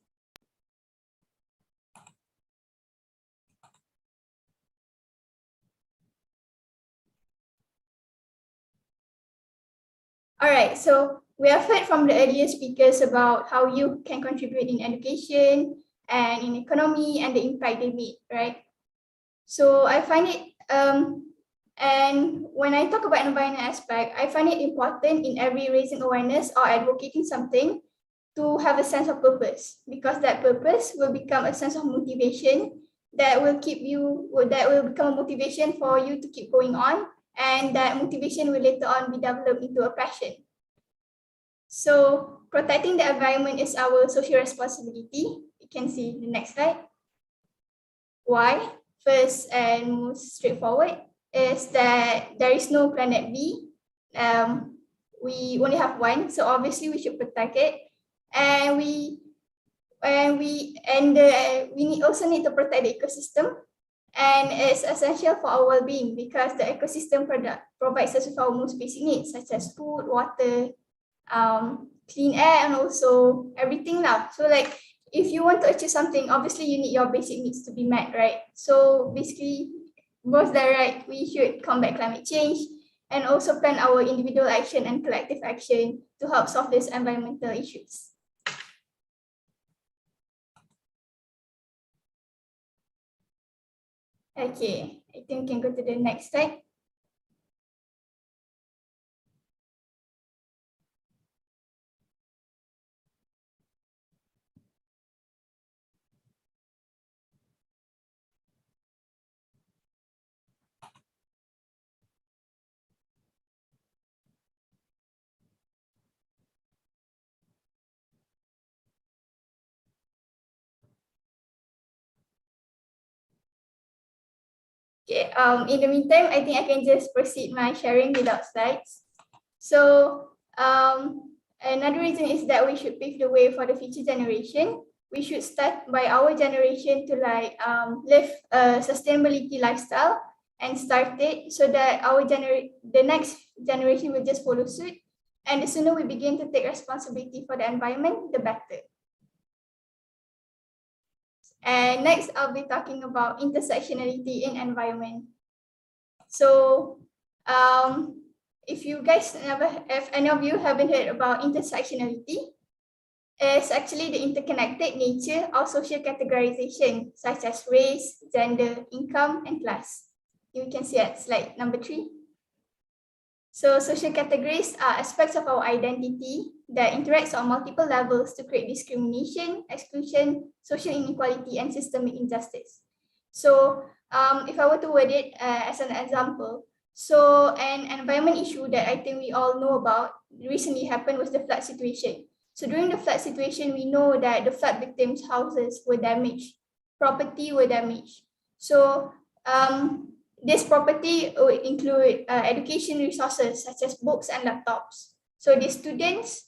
All right, so we have heard from the earlier speakers about how you can contribute in education and in economy and the impact they make, right? So I find it, and when I talk about environment aspect, I find it important in every raising awareness or advocating something to have a sense of purpose, because that purpose will become a sense of motivation that will become a motivation for you to keep going on and that motivation will later on be developed into a passion. So protecting the environment is our social responsibility. You can see the next slide. Why? First and most straightforward is that there is no planet B. We only have one, so obviously we should protect it, and we also need to protect the ecosystem, and it's essential for our well-being because the ecosystem provides us with our most basic needs such as food, water, clean air, and also everything now. So like if you want to achieve something, obviously you need your basic needs to be met, right? So basically, both direct, we should combat climate change and also plan our individual action and collective action to help solve these environmental issues. Okay, I think we can go to the next slide. Okay, in the meantime, I think I can just proceed my sharing without slides. So another reason is that we should pave the way for the future generation. We should start by our generation to live a sustainability lifestyle and start it so that the next generation will just follow suit. And the sooner we begin to take responsibility for the environment, the better. And next, I'll be talking about intersectionality in environment. So, if any of you haven't heard about intersectionality, it's actually the interconnected nature of social categorization, such as race, gender, income, and class. You can see at slide number 3. So social categories are aspects of our identity that interacts on multiple levels to create discrimination, exclusion, social inequality, and systemic injustice. So if I were to word it as an example, so an environment issue that I think we all know about recently happened was the flood situation. So during the flood situation, we know that the flood victims' houses were damaged, property were damaged. So this property would include education resources such as books and laptops. So the students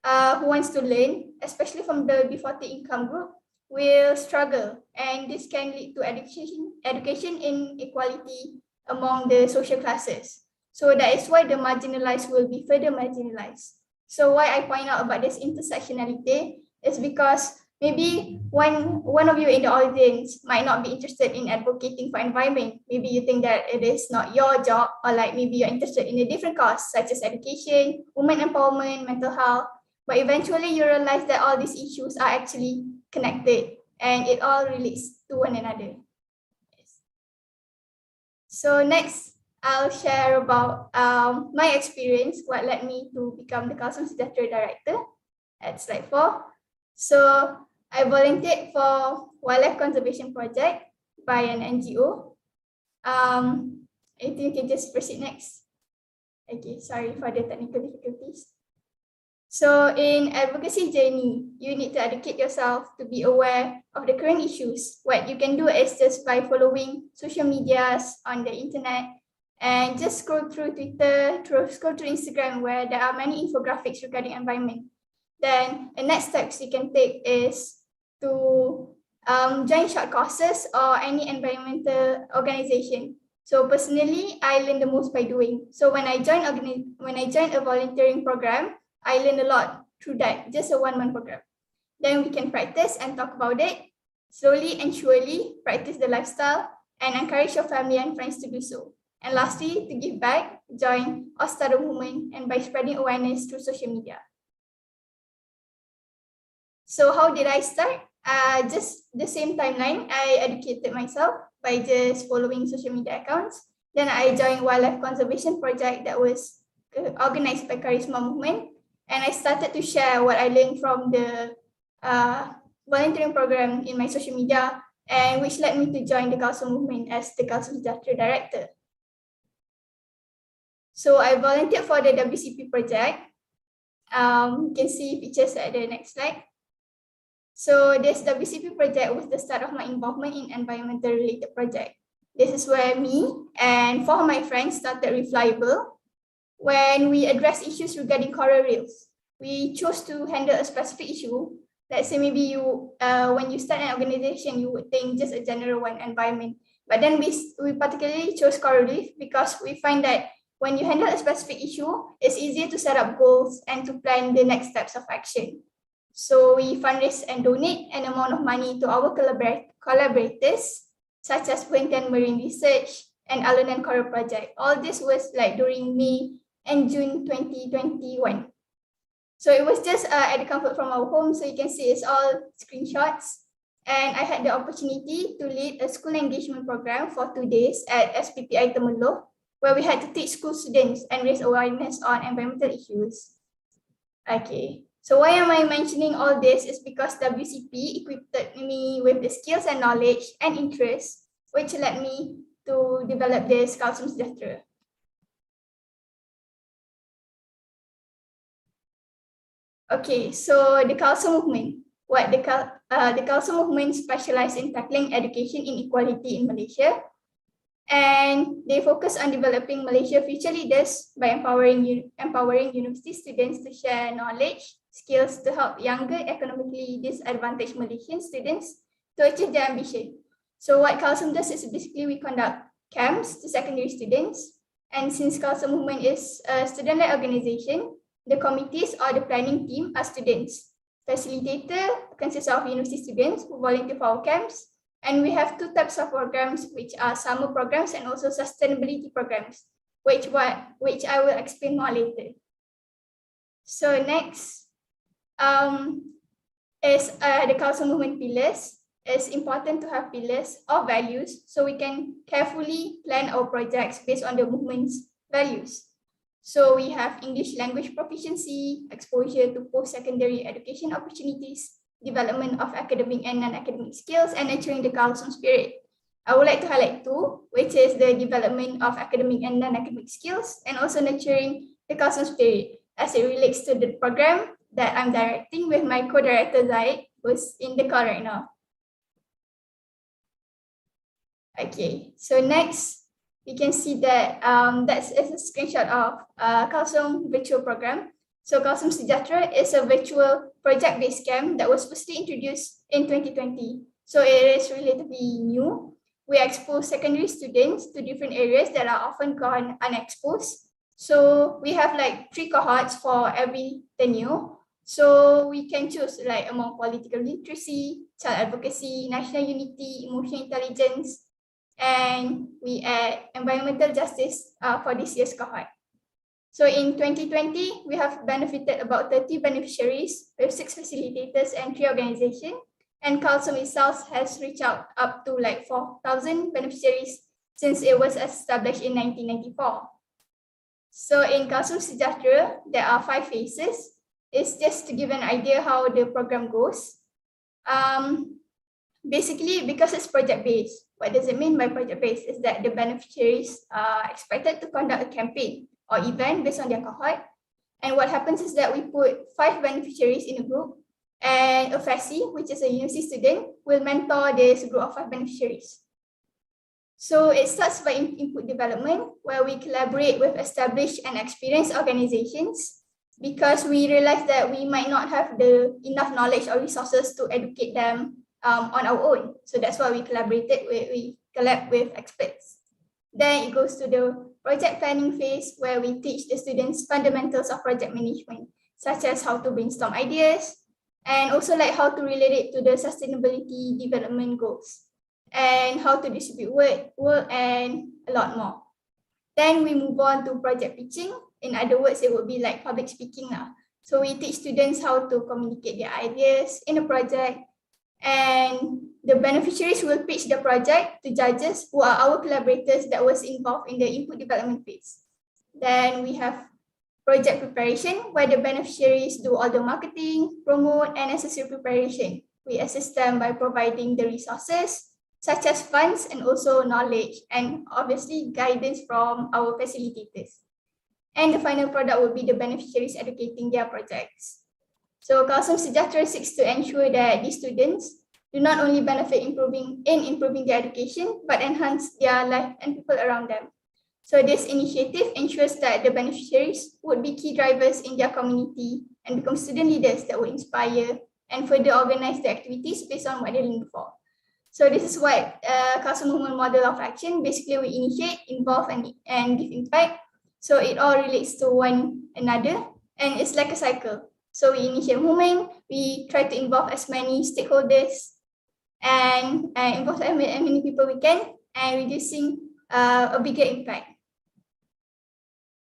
who wants to learn, especially from the B40 income group, will struggle, and this can lead to education inequality among the social classes. So that is why the marginalized will be further marginalized. So why I point out about this intersectionality is because maybe one of you in the audience might not be interested in advocating for environment. Maybe you think that it is not your job, or like maybe you're interested in a different cause such as education, women empowerment, mental health. But eventually you realize that all these issues are actually connected and it all relates to one another. So next, I'll share about my experience, what led me to become the Cultural Sejahtera Director at slide 4. So I volunteered for Wildlife Conservation Project by an NGO. I think you can just proceed next. Okay, sorry for the technical difficulties. So in Advocacy Journey, you need to educate yourself to be aware of the current issues. What you can do is just by following social medias on the internet and just scroll through Twitter, scroll through Instagram, where there are many infographics regarding environment. Then the next steps you can take is to join short courses or any environmental organization. So personally, I learned the most by doing. So when I joined a volunteering program, I learned a lot through that, just a 1-month program. Then we can practice and talk about it. Slowly and surely practice the lifestyle and encourage your family and friends to do so. And lastly, to give back, join or start a movement and by spreading awareness through social media. So how did I start? Just the same timeline. I educated myself by just following social media accounts. Then I joined Wildlife Conservation Project that was organized by Charisma Movement. And I started to share what I learned from the volunteering program in my social media, and which led me to join the Council Movement as the Council Sejahtera Director. So I volunteered for the WCP project. You can see pictures at the next slide. So this WCP project was the start of my involvement in environmental related project. This is where me and 4 of my friends started Reflyable. When we address issues regarding coral reefs, we chose to handle a specific issue. Let's say maybe you, when you start an organization, you would think just a general one, environment. But then we particularly chose coral reef because we find that when you handle a specific issue, it's easier to set up goals and to plan the next steps of action. So we fundraise and donate an amount of money to our collaborators, such as Quentin Marine Research and Alunan Coral Project. All this was like during May and June 2021. So it was just at the comfort from our home. So you can see it's all screenshots. And I had the opportunity to lead a school engagement program for 2 days at SPPI Temerloh, where we had to teach school students and raise awareness on environmental issues. Okay, so why am I mentioning all this is because WCP equipped me with the skills and knowledge and interests, which led me to develop this Kalsum Sejahtera. Okay, so the Kalsum movement. The Kalsum movement specializes in tackling education inequality in Malaysia, and they focus on developing Malaysia future leaders by empowering university students to share knowledge, skills to help younger economically disadvantaged Malaysian students to achieve their ambition. So what Kalsum does is basically we conduct camps to secondary students, and since Kalsum movement is a student-led organization, the committees or the planning team are students. Facilitator consists of university students who volunteer for our camps, and we have 2 types of programs, which are summer programs and also sustainability programs, which I will explain more later. So next is the Kalsum movement pillars. It's important to have pillars or values so we can carefully plan our projects based on the movement's values. So we have English language proficiency, exposure to post-secondary education opportunities, development of academic and non-academic skills, and nurturing the Kalsum spirit. I would like to highlight 2, which is the development of academic and non-academic skills, and also nurturing the Kalsum spirit as it relates to the program that I'm directing with my co-director Zaid, who's in the call right now. Okay, so next, we can see that that's a screenshot of Kalsum virtual program. So Kalsum Sejahtera is a virtual project-based camp that was firstly introduced in 2020. So it is relatively new. We expose secondary students to different areas that are often gone unexposed. So we have like 3 cohorts for every tenure. So we can choose like among political literacy, child advocacy, national unity, emotional intelligence, and we add environmental justice for this year's cohort. So in 2020, we have benefited about 30 beneficiaries with 6 facilitators and 3 organizations. And Kalsum itself has reached out up to like 4,000 beneficiaries since it was established in 1994. So in Kalsum Sejahtera, there are 5 phases. It's just to give an idea how the program goes. Basically, because it's project-based, what does it mean by project-based is that the beneficiaries are expected to conduct a campaign or event based on their cohort. And what happens is that we put 5 beneficiaries in a group, and a FASI, which is a university student, will mentor this group of 5 beneficiaries. So it starts by input development, where we collaborate with established and experienced organizations, because we realize that we might not have enough knowledge or resources to educate them on our own. So that's why we collab with experts. Then it goes to the project planning phase, where we teach the students fundamentals of project management, such as how to brainstorm ideas, and also like how to relate it to the sustainability development goals, and how to distribute work, and a lot more. Then we move on to project pitching. In other words, it would be like public speaking. So we teach students how to communicate their ideas in a project, and the beneficiaries will pitch the project to judges who are our collaborators that was involved in the input development phase. Then we have project preparation, where the beneficiaries do all the marketing, promote, and necessary preparation. We assist them by providing the resources, such as funds and also knowledge, and obviously guidance from our facilitators. and the final product will be the beneficiaries educating their projects. So Kalsum Sejahtera seeks to ensure that these students do not only benefit in improving their education, but enhance their life and people around them. So this initiative ensures that the beneficiaries would be key drivers in their community and become student leaders that will inspire and further organize the activities based on what they learned before. So this is what Kalsum Movement model of action. Basically, we initiate, involve, and give impact. So it all relates to one another, and it's like a cycle. So we initiate movement, we try to involve as many stakeholders and involve as many people we can, and reducing a bigger impact.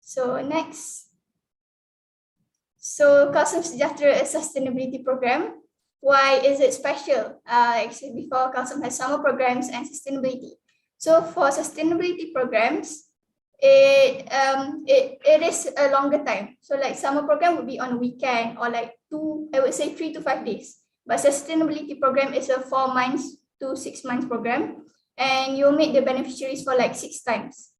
So next. So Kalsum Sejahtera is a sustainability program. Why is it special? Actually, before Kalsum has summer programs and sustainability. So for sustainability programs, it is a longer time. So like summer program would be on a weekend or like 3 to 5 days. But sustainability program is a 4 months to 6 months program, and you'll meet the beneficiaries for like 6 times.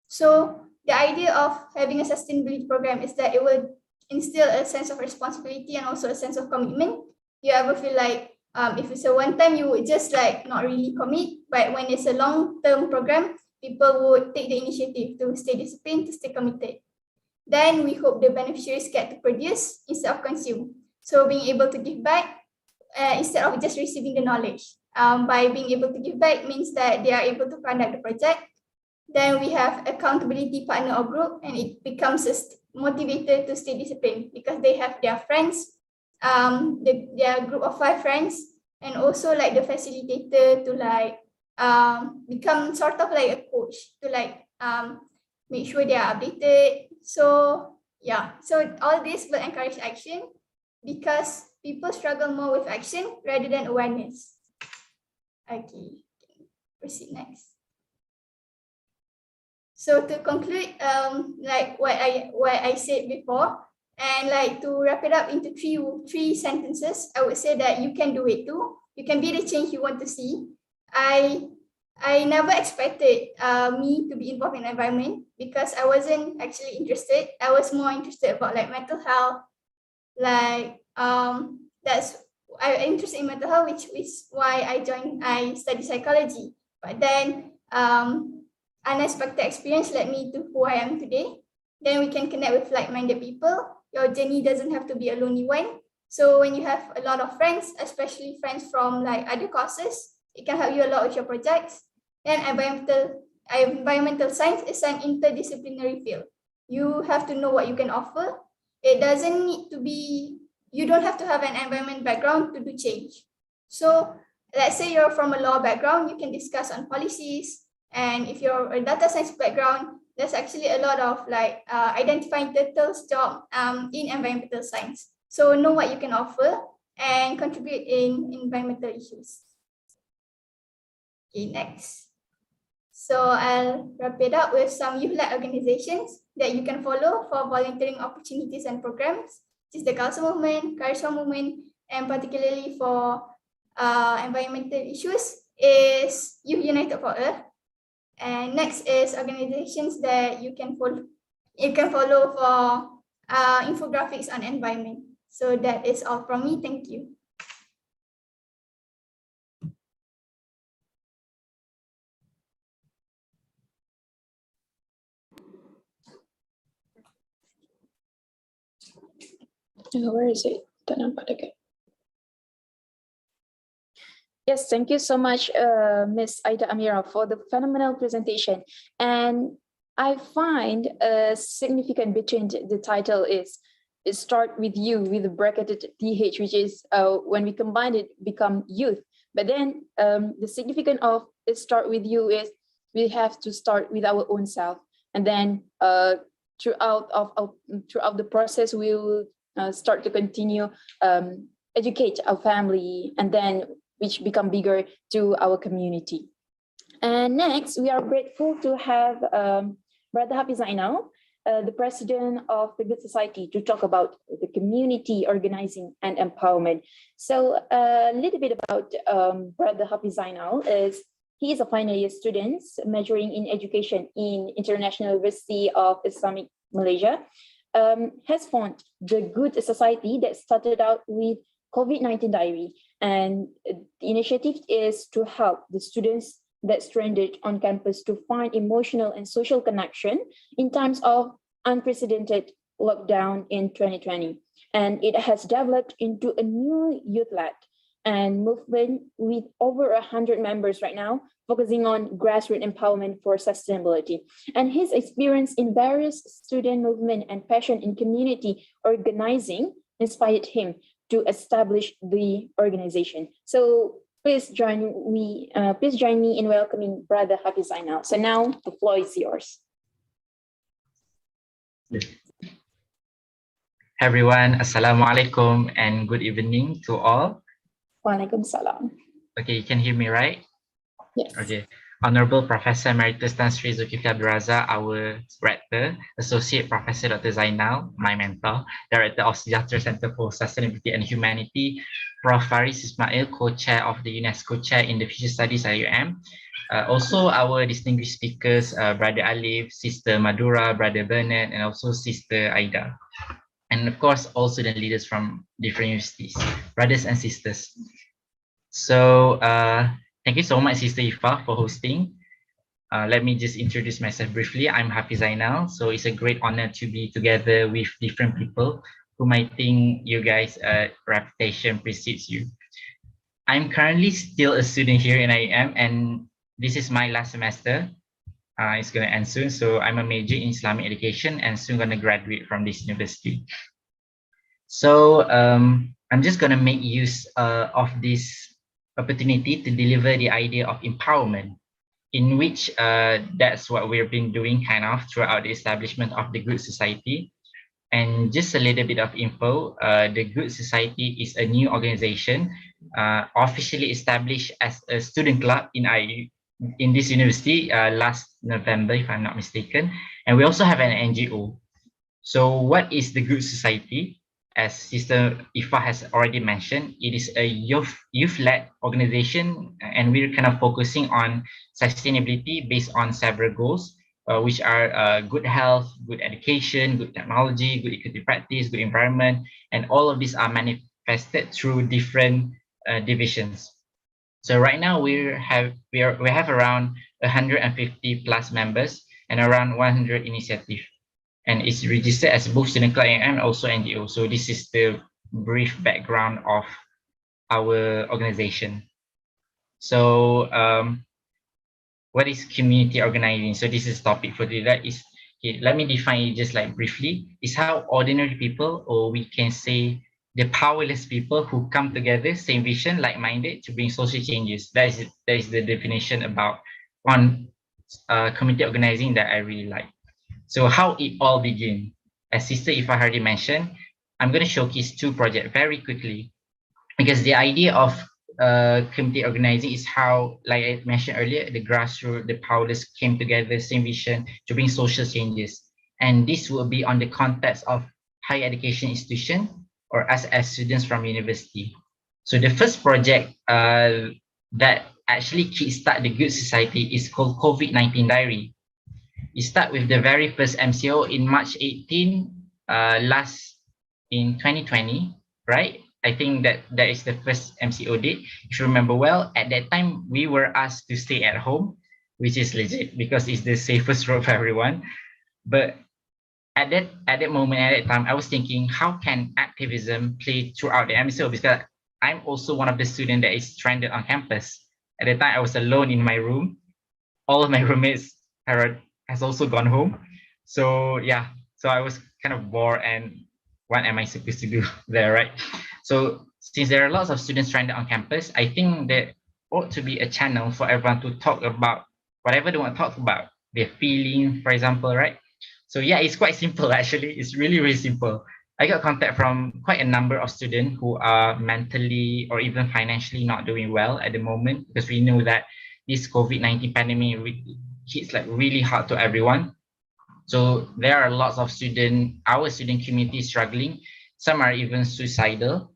So the idea of having a sustainability program is that it will instill a sense of responsibility and also a sense of commitment. You ever feel like if it's a one time, you would just like not really commit, but when it's a long-term program, people would take the initiative to stay disciplined, to stay committed. Then we hope the beneficiaries get to produce instead of consume. So being able to give back instead of just receiving the knowledge. By being able to give back means that they are able to conduct the project. Then we have accountability partner or group, and it becomes a motivator to stay disciplined because they have their friends, their group of 5 friends, and also like the facilitator to like become sort of like a coach to like make sure they are updated. So yeah, so all this will encourage action because people struggle more with action rather than awareness. Okay, proceed next. So to conclude, like what I said before, and like to wrap it up into three sentences, I would say that you can do it too. You can be the change you want to see. I never expected me to be involved in environment because I wasn't actually interested. I was more interested about like mental health, like I'm interested in mental health, which is why I studied psychology. But then unexpected experience led me to who I am today. Then we can connect with like-minded people. Your journey doesn't have to be a lonely one. So when you have a lot of friends, especially friends from like other courses, it can help you a lot with your projects. And environmental science is an interdisciplinary field. You have to know what you can offer. It doesn't need to be, you don't have to have an environment background to do change. So let's say you're from a law background, you can discuss on policies. And if you're a data science background, there's actually a lot of like identifying turtles job in environmental science. So know what you can offer and contribute in environmental issues. Okay, next. So I'll wrap it up with some youth-led organizations that you can follow for volunteering opportunities and programs. This is the Kalsum Movement, Karisma Movement, and particularly for environmental issues is Youth United for Earth. And next is organizations that you can follow. You can follow for infographics on environment. So that is all from me. Thank you. Where is it? Yes, thank you so much, Ms. Aida Amira, for the phenomenal presentation. And I find significant between the title is Start With You with the bracketed TH, which is when we combine it, become youth. But then the significance of Start With You is we have to start with our own self. And then throughout the process, we will start to continue educate our family, and then which become bigger to our community. And next, we are grateful to have Brother Hafiz Zainal, the president of the Good Society, to talk about the community organizing and empowerment. So a little bit about Brother Hafiz Zainal is he is a final year student majoring in education in International University of Islamic Malaysia, has formed the Good Society that started out with COVID-19 diary. And the initiative is to help the students that stranded on campus to find emotional and social connection in times of unprecedented lockdown in 2020. And it has developed into a new youth-led and movement with over 100 members right now, focusing on grassroots empowerment for sustainability. And his experience in various student movement and passion in community organizing inspired him to establish the organization. So please join me in welcoming Brother Hafiz Zainal. So now the floor is yours. Everyone, Assalamualaikum and good evening to all. Waalaikumsalam. Okay, you can hear me, right? Yes. Okay. Honorable Professor Emeritus Tan Sri Zulkifli Abdul Razak, our Rector, Associate Professor Dr. Zainal, my mentor, Director of Sejahtera Center for Sustainability and Humanity, Prof. Faris Ismail, Co-Chair of the Unesco Chair in the Future Studies IUM. Also our distinguished speakers, Brother Alif, Sister Madura, Brother Bernard, and also Sister Aida. And of course, all student leaders from different universities, brothers and sisters. So thank you so much, Sister Ifa, for hosting. Let me just introduce myself briefly. I'm Hafiz Zainal. So it's a great honor to be together with different people whom I think you guys' reputation precedes you. I'm currently still a student here in IEM, and this is my last semester. It's going to end soon. So I'm a major in Islamic education and soon going to graduate from this university. So I'm just going to make use of this opportunity to deliver the idea of empowerment, in which that's what we've been doing kind of throughout the establishment of the Good Society. And just a little bit of info, the Good Society is a new organization officially established as a student club in this university last November, if I'm not mistaken. And we also have an NGO. So what is the Good Society? As Sister Ifa has already mentioned, it is a youth-led organization, and we're kind of focusing on sustainability based on several goals, which are good health, good education, good technology, good equity practice, good environment, and all of these are manifested through different divisions. So right now we have around 150 plus members and around 100 initiatives, and it's registered as both student club and also NGO. So this is the brief background of our organization. So what is community organizing? So this is topic for today. Okay, let me define it just like briefly. It's how ordinary people, or we can say the powerless people who come together, same vision, like-minded, to bring social changes. That is the definition about one community organizing that I really like. So how it all began, as Sister Ifa already mentioned, I'm going to showcase two projects very quickly, because the idea of community organizing is how, like I mentioned earlier, the grassroots, the powerless came together, same vision, to bring social changes. And this will be on the context of higher education institution, or us as students from university. So the first project that actually kickstart the Good Society is called COVID-19 Diary. It start with the very first MCO in March 18, last in 2020, right? I think that is the first MCO date. If you remember well, at that time, we were asked to stay at home, which is legit because it's the safest road for everyone. But at that moment, at that time, I was thinking, how can activism play throughout the MCO? Because I'm also one of the students that is stranded on campus. At the time, I was alone in my room. All of my roommates has also gone home. So yeah, so I was kind of bored, and what am I supposed to do there, right? So since there are lots of students stranded on campus, I think there ought to be a channel for everyone to talk about whatever they want to talk about, their feeling, for example, right? So yeah, it's quite simple actually. It's really, really simple. I got contact from quite a number of students who are mentally or even financially not doing well at the moment, because we know that this COVID-19 pandemic hits like really hard to everyone. So there are lots of our student community struggling. Some are even suicidal.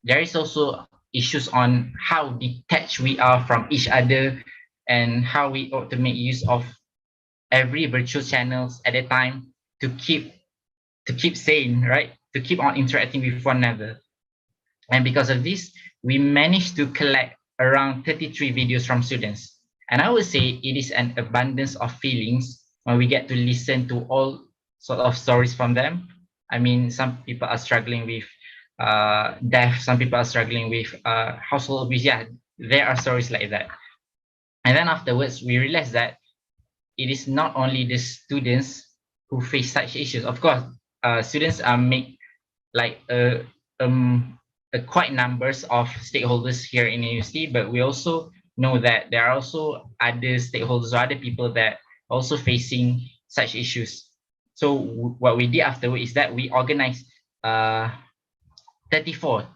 There is also issues on how detached we are from each other and how we ought to make use of every virtual channels at a time to keep sane, right? To keep on interacting with one another. And because of this, we managed to collect around 33 videos from students. And I would say it is an abundance of feelings when we get to listen to all sort of stories from them. I mean, some people are struggling with death, some people are struggling with household abuse. Yeah, there are stories like that. And then afterwards, we realized that it is not only the students who face such issues. Of course, students make like quite numbers of stakeholders here in the university, but we also know that there are also other stakeholders or other people that are also facing such issues. So what we did afterward is that we organized 34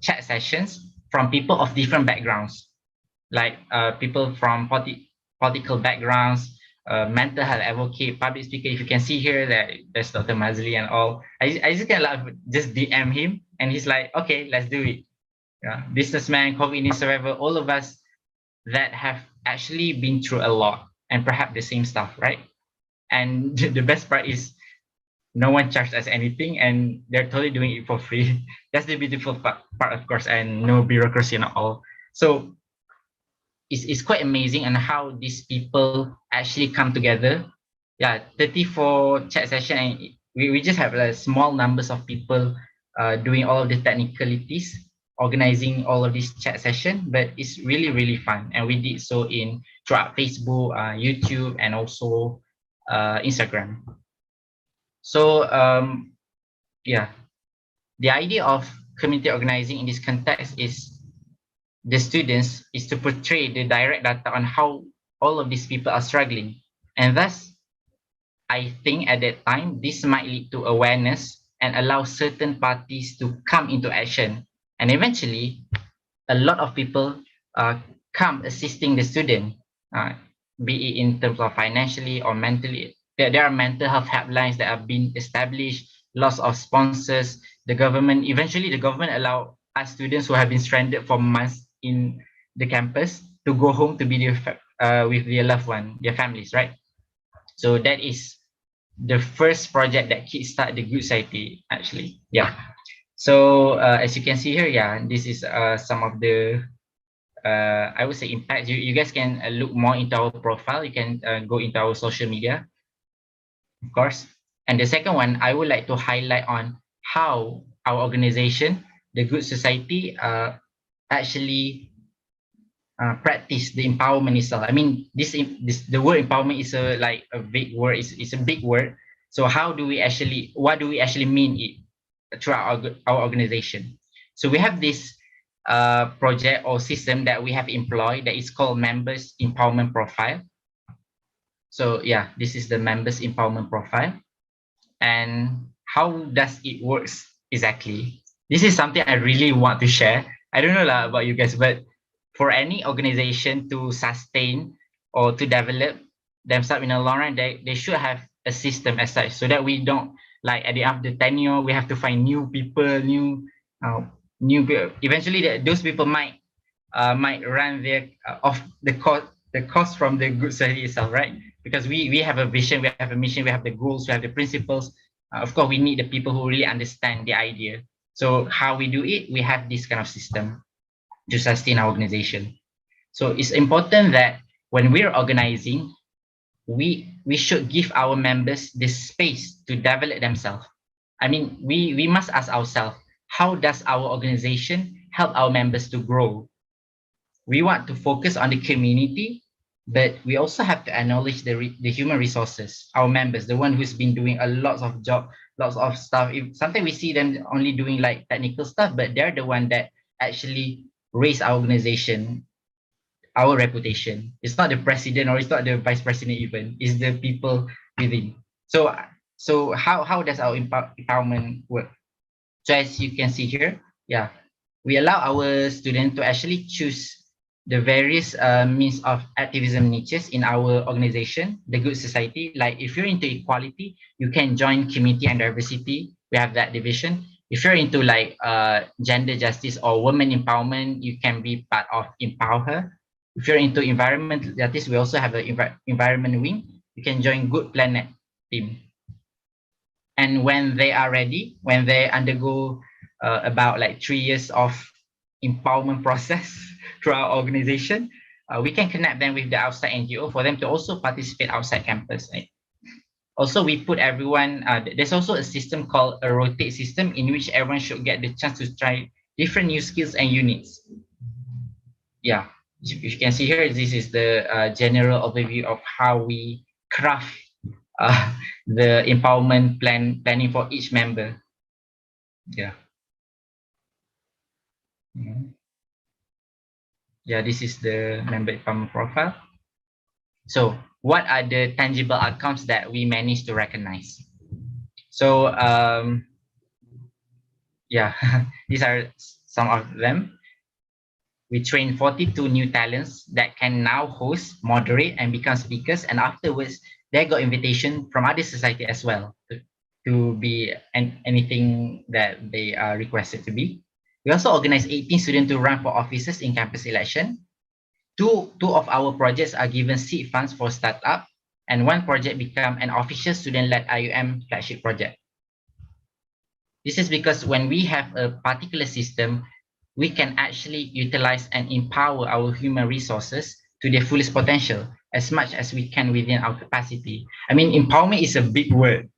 chat sessions from people of different backgrounds, like people from political backgrounds, mental health advocate, public speaker. If you can see here, that there's Dr. Mazli and all. I just can just DM him, and he's like, okay, let's do it. Yeah, businessman, COVID survivor, all of us that have actually been through a lot and perhaps the same stuff, right? And the best part is no one charged us anything, and they're totally doing it for free. That's the beautiful part, of course, and no bureaucracy and all. So it's quite amazing and how these people actually come together. Yeah, 34 chat session, and we just have like small numbers of people doing all of the technicalities, organizing all of this chat session, but it's really, really fun. And we did so throughout Facebook, YouTube, and also Instagram. So yeah, the idea of community organizing in this context is the students is to portray the direct data on how all of these people are struggling. And thus, I think at that time, this might lead to awareness and allow certain parties to come into action. And eventually, a lot of people come assisting the student, be it in terms of financially or mentally. There are mental health helplines that have been established, loss of sponsors. Eventually the government allow us students who have been stranded for months in the campus to go home to be with their loved one, their families, right? So that is the first project that kickstart the good society, actually. Yeah. So as you can see here, yeah, this is some of the I would say impact. You guys can look more into our profile. You can go into our social media, of course. And the second one, I would like to highlight on how our organization, the Good Society, actually practice the empowerment itself. I mean, the word empowerment is a big word. It's a big word. So what do we actually mean it throughout our organization? So we have this project or system that we have employed that is called Members Empowerment Profile. So yeah, this is the Members Empowerment Profile. And how does it works exactly? This is something I really want to share. I don't know about you guys, but for any organization to sustain or to develop themselves in the long run, they should have a system as such, so that we don't, like at the end of the tenure, we have to find new people, new people. Eventually those people might run their off the cost from the good society itself, right? Because we have a vision, we have a mission, we have the goals, we have the principles. Of course, we need the people who really understand the idea. So how we do it, we have this kind of system to sustain our organization. So it's important that when we're organizing, we should give our members the space to develop themselves. I mean, we must ask ourselves, how does our organization help our members to grow? We want to focus on the community, but we also have to acknowledge the human resources, our members, the one who's been doing a lot of job, lots of stuff. Sometimes we see them only doing like technical stuff, but they're the one that actually raise our organization, our reputation. It's not the president or it's not the vice president even, it's the people within. So how does our empowerment work? So as you can see here, yeah, we allow our students to actually choose the various means of activism niches in our organization, the Good Society. Like if you're into equality, you can join community and diversity. We have that division. If you're into like gender justice or women empowerment, you can be part of Empower Her. If you're into environment justice, we also have the environment wing. You can join Good Planet team. And when they are ready, when they undergo about like 3 years of empowerment process through our organization, we can connect them with the outside NGO for them to also participate outside campus. Right? Also, we put everyone, there's also a system called a rotate system in which everyone should get the chance to try different new skills and units. Yeah, you can see here, this is the general overview of how we craft the empowerment planning for each member. Yeah. Yeah, this is the member empowerment profile. So what are the tangible outcomes that we managed to recognize? So yeah, these are some of them. We trained 42 new talents that can now host, moderate, and become speakers. And afterwards, they got invitation from other society as well to be anything that they are requested to be. We also organized 18 students to run for offices in campus election. Two of our projects are given seed funds for startup, and one project become an official student-led IUM flagship project. This is because when we have a particular system, we can actually utilize and empower our human resources to their fullest potential as much as we can within our capacity. I mean, empowerment is a big word,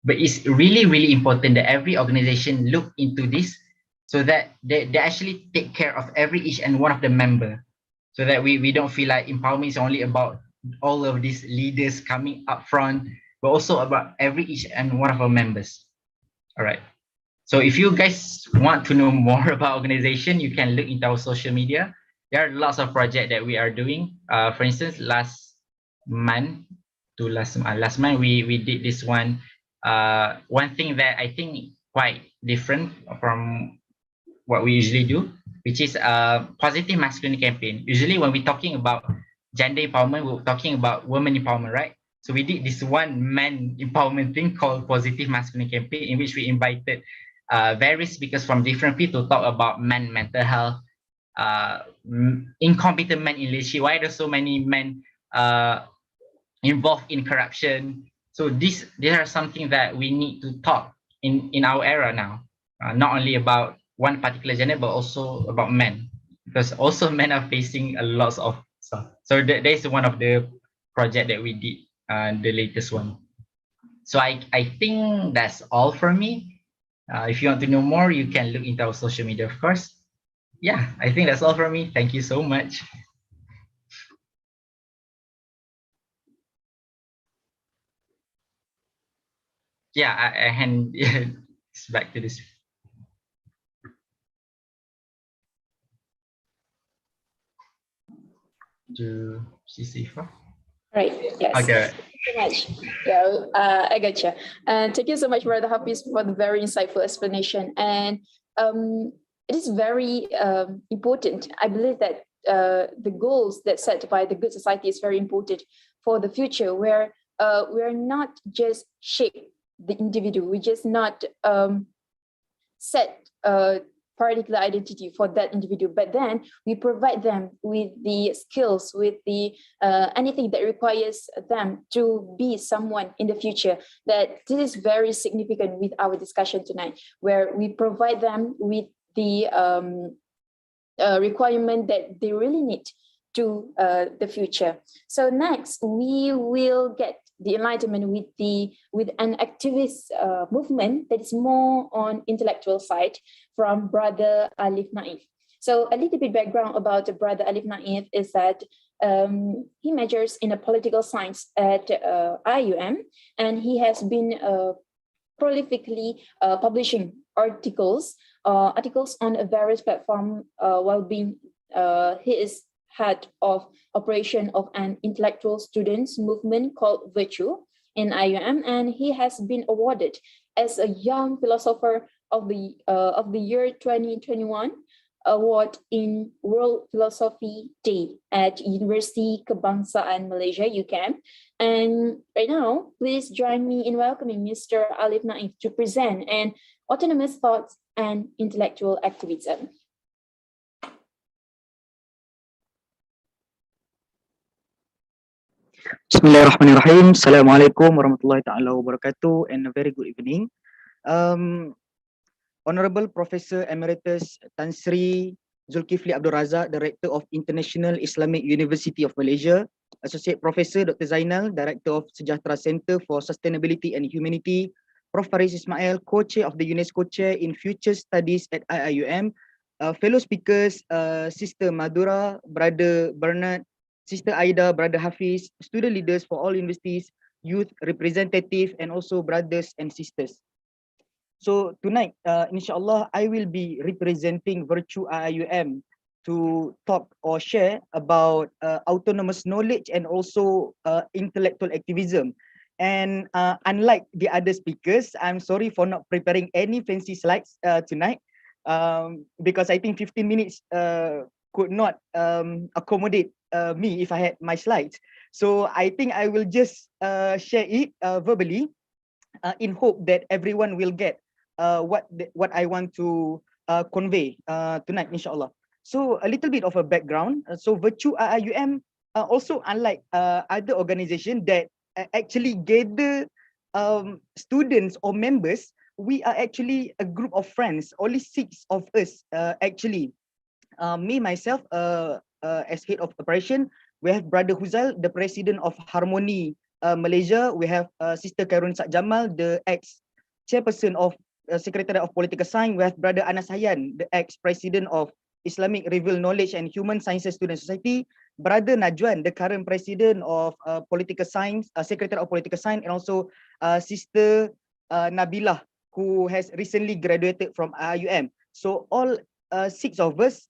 but it's really, really important that every organization look into this so that they actually take care of each and one of the member, so that we don't feel like empowerment is only about all of these leaders coming up front, but also about each and one of our members. All right. So if you guys want to know more about organization, you can look into our social media. There are lots of projects that we are doing. For instance, last month we did this one. One thing that I think quite different from what we usually do, which is a positive masculinity campaign. Usually when we're talking about gender empowerment, we're talking about women empowerment, right? So we did this one man empowerment thing called positive masculinity campaign, in which we invited various speakers from different fields to talk about men mental health, incompetent men in leadership. Why are there so many men involved in corruption? So these are something that we need to talk in our era now, not only about one particular gender, but also about men, because also men are facing a lot of stuff. So that is one of the project that we did, the latest one. So I think that's all for me. If you want to know more, you can look into our social media, of course. Yeah, I think that's all for me. Thank you so much. Yeah, I hand back to this. To Sifa. Right. Yes. Okay. Thank you so much. Yeah, I gotcha. And thank you so much, Brother Hafiz, for the very insightful explanation. And it is very important. I believe that the goals that set by the good society is very important for the future, where we are not just shape the individual, we just not set particular identity for that individual, but then we provide them with the skills, with the anything that requires them to be someone in the future. That this is very significant with our discussion tonight, where we provide them with the requirement that they really need to the future. So next, we will get the enlightenment with an activist movement that is more on intellectual side from Brother Alif Naif. So a little bit background about Brother Alif Naif is that he majors in a political science at IUM, and he has been prolifically publishing articles on a various platform while being he is head of operation of an intellectual students movement called Virtue in IUM, and he has been awarded as a young philosopher of the year 2021 award in World Philosophy Day at University Kebangsaan Malaysia, UCAM. And right now, please join me in welcoming Mr. Alif Naif to present an autonomous thoughts and intellectual activism. Bismillahirrahmanirrahim. Assalamualaikum warahmatullahi taala wabarakatuh, and a very good evening. Honorable Professor Emeritus Tan Sri Zulkifli Abdul Razak, Director of International Islamic University of Malaysia, Associate Professor Dr. Zainal, Director of Sejahtera Center for Sustainability and Humanity, Prof. Faris Ismail, Co-Chair of the Unesco Chair in Future Studies at IIUM, fellow speakers, Sister Madura, Brother Bernard, Sister Aida, Brother Hafiz, student leaders for all universities, youth representative, and also brothers and sisters. So tonight, inshallah, I will be representing Virtue IIUM to talk or share about autonomous knowledge and also intellectual activism. And unlike the other speakers, I'm sorry for not preparing any fancy slides tonight, because I think 15 minutes could not accommodate me if I had my slides. So I think I will just share it verbally in hope that everyone will get what I want to convey tonight, inshallah. So a little bit of a background. So Virtue IIUM, also unlike other organizations that actually gather students or members, we are actually a group of friends, only 6 of us actually. Me, myself, as head of operation, we have Brother Huzail, the president of Harmony Malaysia. We have Sister Karun Sak Jamal, the ex-chairperson of Secretariat of Political Science. We have Brother Anas Hayyan, the ex-president of Islamic Reveal Knowledge and Human Sciences Student Society. Brother Najwan, the current president of Political Science, Secretariat of Political Science, and also Sister Nabilah, who has recently graduated from IIUM. So all 6 of us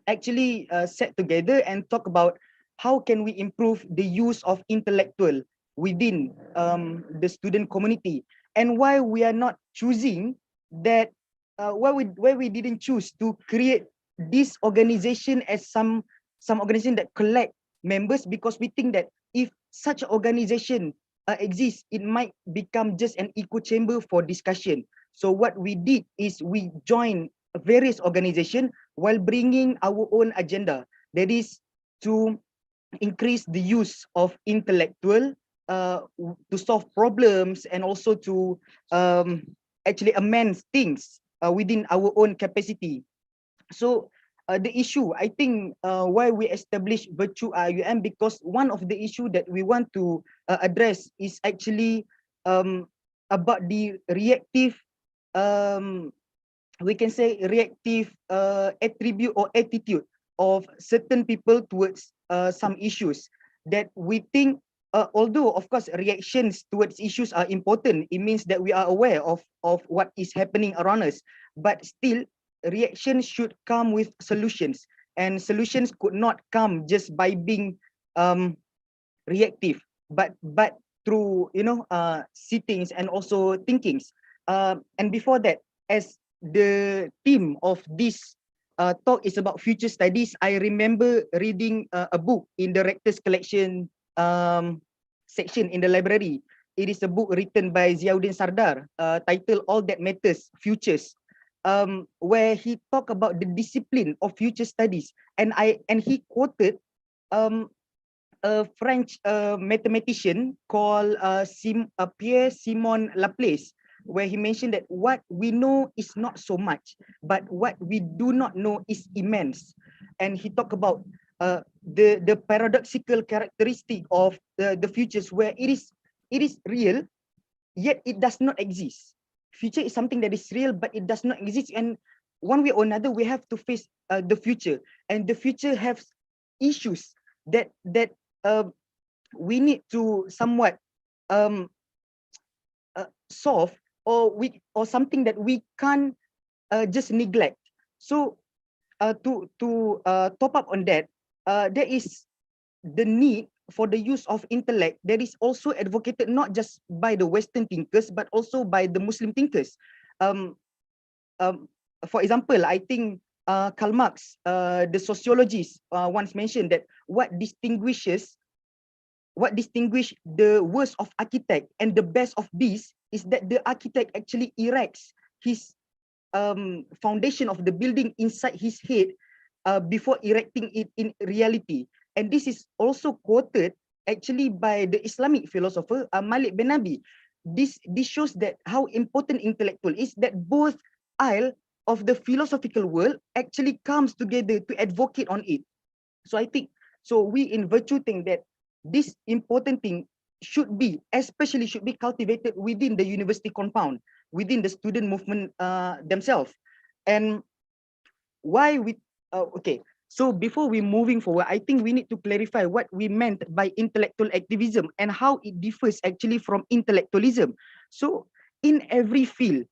actually sat together and talk about how can we improve the use of intellectual within the student community, and why we are not choosing that, why we didn't choose to create this organization as some organization that collect members, because we think that if such an organization exists, it might become just an echo chamber for discussion. So what we did is we joined various organizations while bringing our own agenda, that is to increase the use of intellectual to solve problems, and also to actually amend things within our own capacity. So the issue, I think, why we established Virtue IIUM, because one of the issue that we want to address is actually about the reactive, we can say reactive attribute or attitude of certain people towards some issues that we think, although of course reactions towards issues are important, it means that we are aware of what is happening around us, but still reactions should come with solutions, and solutions could not come just by being reactive, but through, you know, sittings and also thinkings. And before that, as the theme of this talk is about future studies, I remember reading a book in the Rector's Collection section in the library. It is a book written by Ziauddin Sardar, titled All That Matters, Futures, where he talked about the discipline of future studies. And he quoted a French mathematician called Pierre-Simon Laplace, where he mentioned that what we know is not so much, but what we do not know is immense. And he talked about the paradoxical characteristic of the futures, where it is real, yet it does not exist. Future is something that is real, but it does not exist. And one way or another, we have to face the future, and the future has issues that we need to somewhat solve, or something that we can't just neglect. So to top up on that, there is the need for the use of intellect that is also advocated not just by the Western thinkers, but also by the Muslim thinkers. For example, I think Karl Marx, the sociologist, once mentioned that what distinguished the worst of architect and the best of beasts is that the architect actually erects his foundation of the building inside his head before erecting it in reality. And this is also quoted actually by the Islamic philosopher Malik bin Nabi. This shows that how important intellectual is, that both aisle of the philosophical world actually comes together to advocate on it. So I think, so we in Virtue think that this important thing should be cultivated within the university compound, within the student movement themselves. And why we, okay, so before we moving forward, I think we need to clarify what we meant by intellectual activism and how it differs actually from intellectualism. So in every field,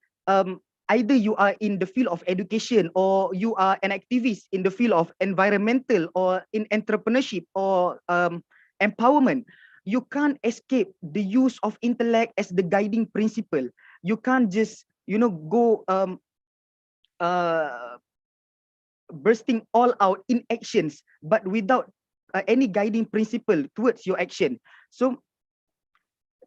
either you are in the field of education or you are an activist in the field of environmental or in entrepreneurship or empowerment, you can't escape the use of intellect as the guiding principle. You can't just, you know, go bursting all out in actions, but without any guiding principle towards your action. So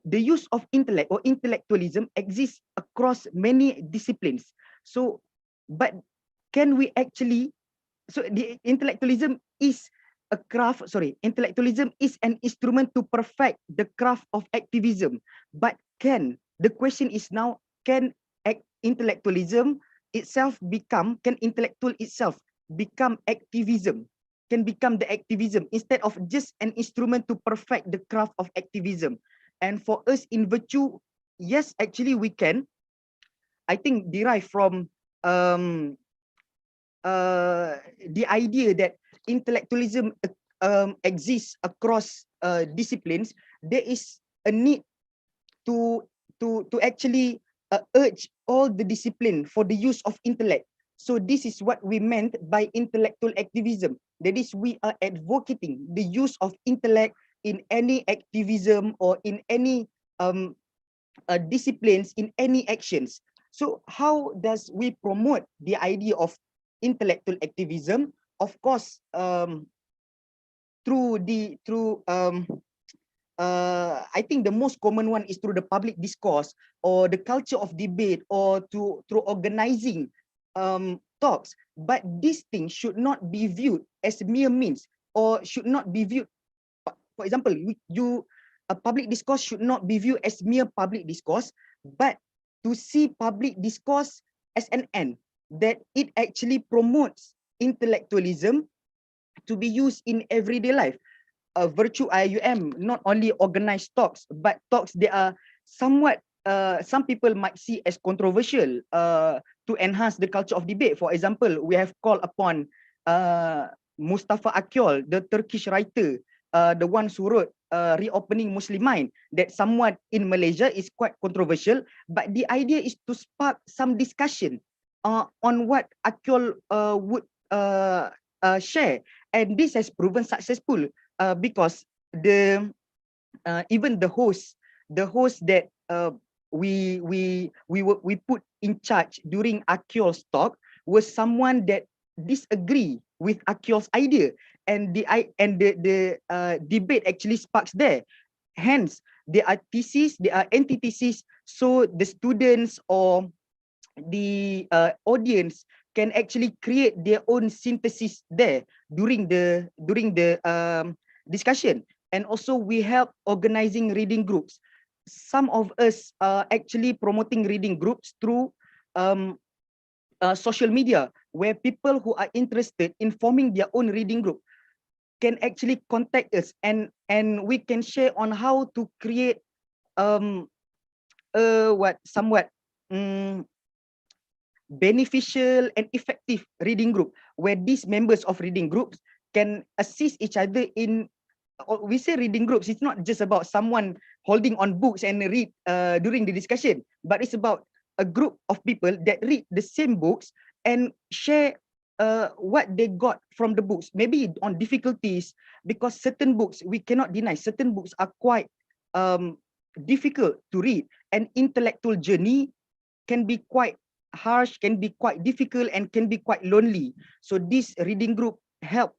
the use of intellect or intellectualism exists across many disciplines. So, but can we actually, so the intellectualism is a craft, intellectualism is an instrument to perfect the craft of activism. But the question is now, can intellectualism itself become, can intellectual itself become activism, can become the activism instead of just an instrument to perfect the craft of activism? And for us in Virtue, yes, actually we can, I think, derive from the idea that intellectualism exists across disciplines. There is a need to actually urge all the discipline for the use of intellect. So this is what we meant by intellectual activism. That is, we are advocating the use of intellect in any activism or in any disciplines, in any actions. So how does we promote the idea of intellectual activism? Of course, I think the most common one is through the public discourse or the culture of debate, or through organizing talks. But this thing should not be viewed as mere means, or should not be viewed, for example, a public discourse should not be viewed as mere public discourse, but to see public discourse as an end, that it actually promotes intellectualism to be used in everyday life. Virtue IUM not only organize talks, but talks that are somewhat, some people might see as controversial to enhance the culture of debate. For example, we have called upon Mustafa Akyol, the Turkish writer, the one who wrote Reopening Muslim Mind, that somewhat in Malaysia is quite controversial, but the idea is to spark some discussion on what Akyol would share, and this has proven successful because the even the host that we put in charge during Akyol's talk was someone that disagree with Akyol's idea, and the debate actually sparks there. Hence, there are theses, there are antitheses, so the students or the audience can actually create their own synthesis there during the discussion. And also we help organizing reading groups. Some of us are actually promoting reading groups through social media, where people who are interested in forming their own reading group can actually contact us, and we can share on how to create somewhat beneficial and effective reading group, where these members of reading groups can assist each other in, we say reading groups, it's not just about someone holding on books and read during the discussion, but it's about a group of people that read the same books and share what they got from the books, maybe on difficulties, because certain books, we cannot deny, certain books are quite difficult to read, and intellectual journey can be quite harsh, can be quite difficult, and can be quite lonely. So this reading group help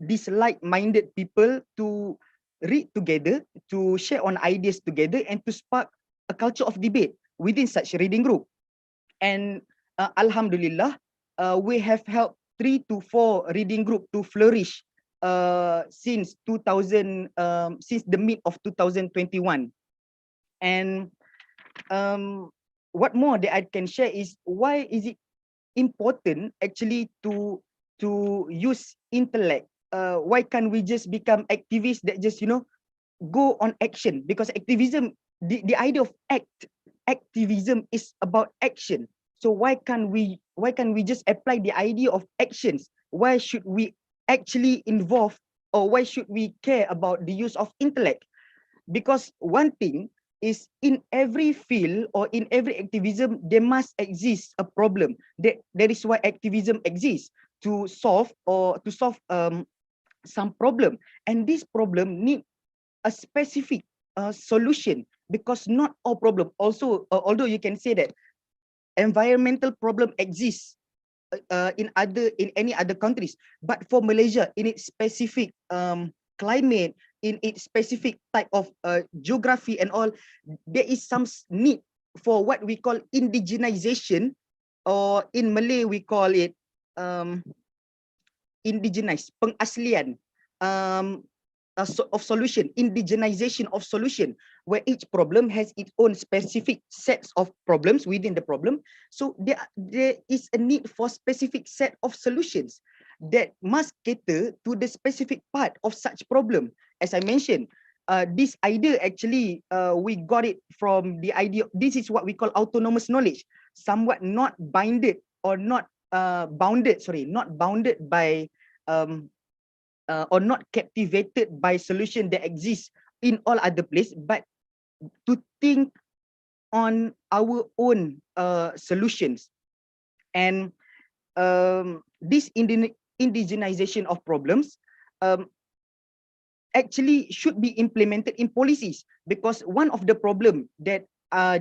these like-minded people to read together, to share on ideas together, and to spark a culture of debate within such reading group. And Alhamdulillah, we have helped 3 to 4 reading group to flourish since since the mid of 2021. And what more that I can share is why is it important actually to use intellect? Why can't we just become activists that just go on action? Because activism, the idea of activism is about action. So why can't we just apply the idea of actions? Why should we actually involve, or why should we care about the use of intellect? Because one thing is, in every field or in every activism, there must exist a problem. That is why activism exists, to solve some problem, and this problem need a specific solution, because not all problem also, although you can say that environmental problem exists in any other countries, but for Malaysia, in its specific climate, in its specific type of geography and all, there is some need for what we call indigenization, or in Malay we call it indigenize, pengaslian of solution, indigenization of solution, where each problem has its own specific sets of problems within the problem. So there is a need for specific set of solutions that must cater to the specific part of such problem. As I mentioned, this idea actually we got it from the idea. This is what we call autonomous knowledge, somewhat not bounded or not bounded by or not captivated by solution that exists in all other places, but to think on our own solutions. And this indigenization of problems actually should be implemented in policies, because one of the problem that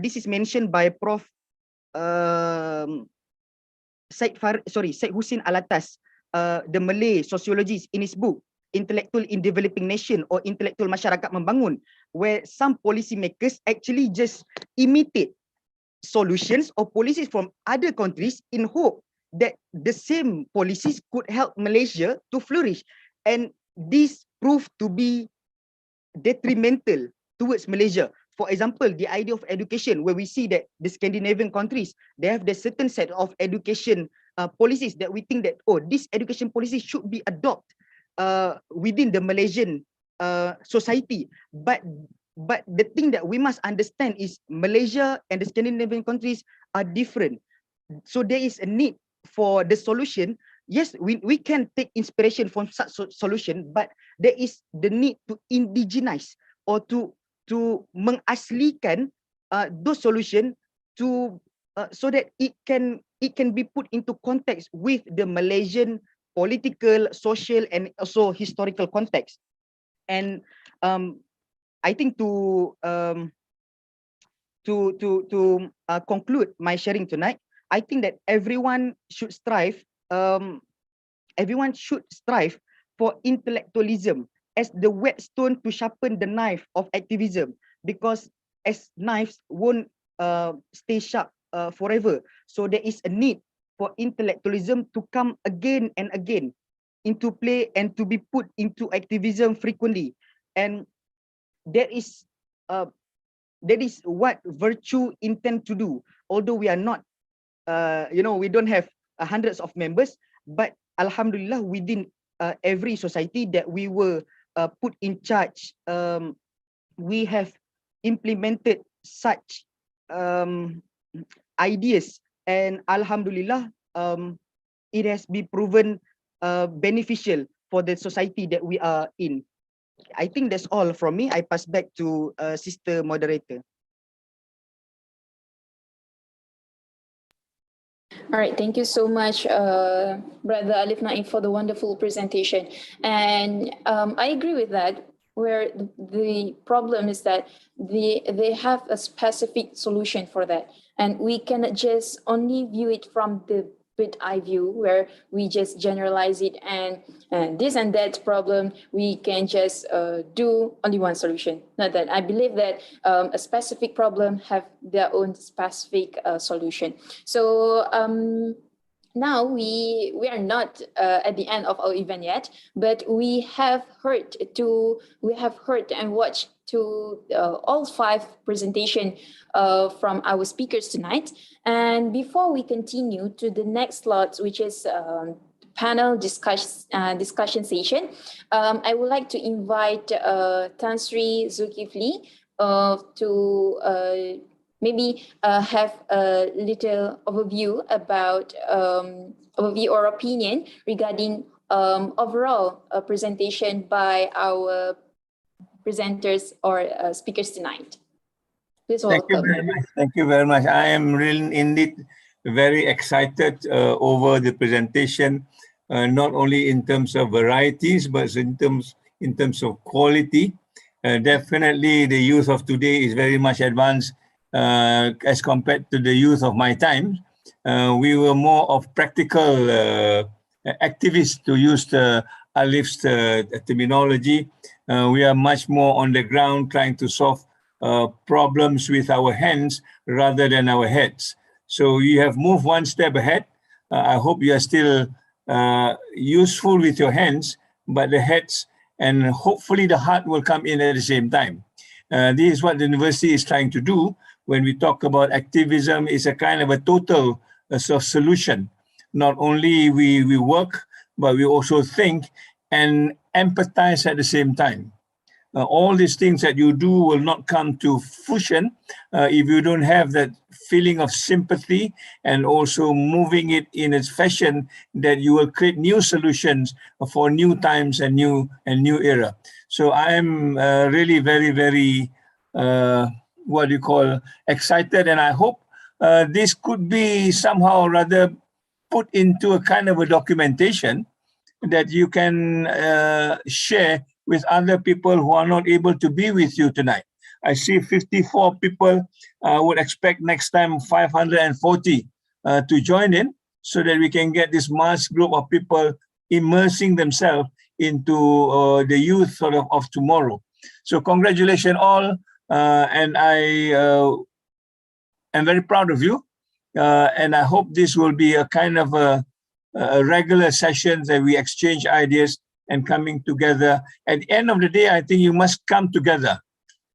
this is mentioned by Prof. Syed Hussein Alatas, the Malay sociologist, in his book Intellectual in Developing Nation, or Intelektual Masyarakat Membangun, where some policymakers actually just imitate solutions or policies from other countries in hope that the same policies could help Malaysia to flourish, and this proved to be detrimental towards Malaysia. For example, the idea of education, where we see that the Scandinavian countries, they have the certain set of education policies that we think that, oh, this education policy should be adopted within the Malaysian society. But the thing that we must understand is Malaysia and the Scandinavian countries are different. So there is a need for the solution. Yes, we can take inspiration from such solution, but there is the need to indigenize, or to mengaslikan those solution to so that it can be put into context with the Malaysian political, social, and also historical context. And I think to conclude my sharing tonight, I think that everyone should strive for intellectualism as the whetstone to sharpen the knife of activism, because as knives won't stay sharp forever. So there is a need for intellectualism to come again and again into play and to be put into activism frequently. And that is what virtue intend to do. Although we are not, we don't have hundreds of members, but Alhamdulillah, within every society that we were put in charge, we have implemented such ideas, and Alhamdulillah, it has been proven beneficial for the society that we are in. I think that's all from me. I pass back to Sister Moderator. All right, thank you so much, Brother Alif Naim, for the wonderful presentation. And I agree with that, where the problem is that they have a specific solution for that. And we cannot just only view it from the bird's-eye view, where we just generalize it, and this and that problem, we can just do only one solution. Not that. I believe that a specific problem have their own specific solution. So now we are not at the end of our event yet, but we have heard and watched to all 5 presentation from our speakers tonight. And before we continue to the next slot, which is panel discussion session, I would like to invite Tan Sri Zulkifli to maybe have a little overview about overview or opinion regarding overall presentation by our presenters or speakers tonight. Please welcome. Thank you very much. Thank you very much. I am really indeed very excited over the presentation, not only in terms of varieties, but in terms of quality. Definitely, the youth of today is very much advanced as compared to the youth of my time. We were more of practical activists, to use Alif's terminology. We are much more on the ground trying to solve problems with our hands rather than our heads. So you have moved one step ahead. I hope you are still useful with your hands, but the heads and hopefully the heart will come in at the same time. This is what the university is trying to do. When we talk about activism, it's a kind of a total solution. Not only we work, but we also think and empathize at the same time. All these things that you do will not come to fruition if you don't have that feeling of sympathy and also moving it in a fashion that you will create new solutions for new times and new era. So I am really very, very excited, and I hope this could be somehow rather put into a kind of a documentation that you can share with other people who are not able to be with you tonight. I see 54 people. I would expect next time 540 to join in, so that we can get this mass group of people immersing themselves into the youth of tomorrow. So congratulations all, and I am very proud of you, and I hope this will be a kind of a regular session that we exchange ideas and coming together. At the end of the day, I think you must come together.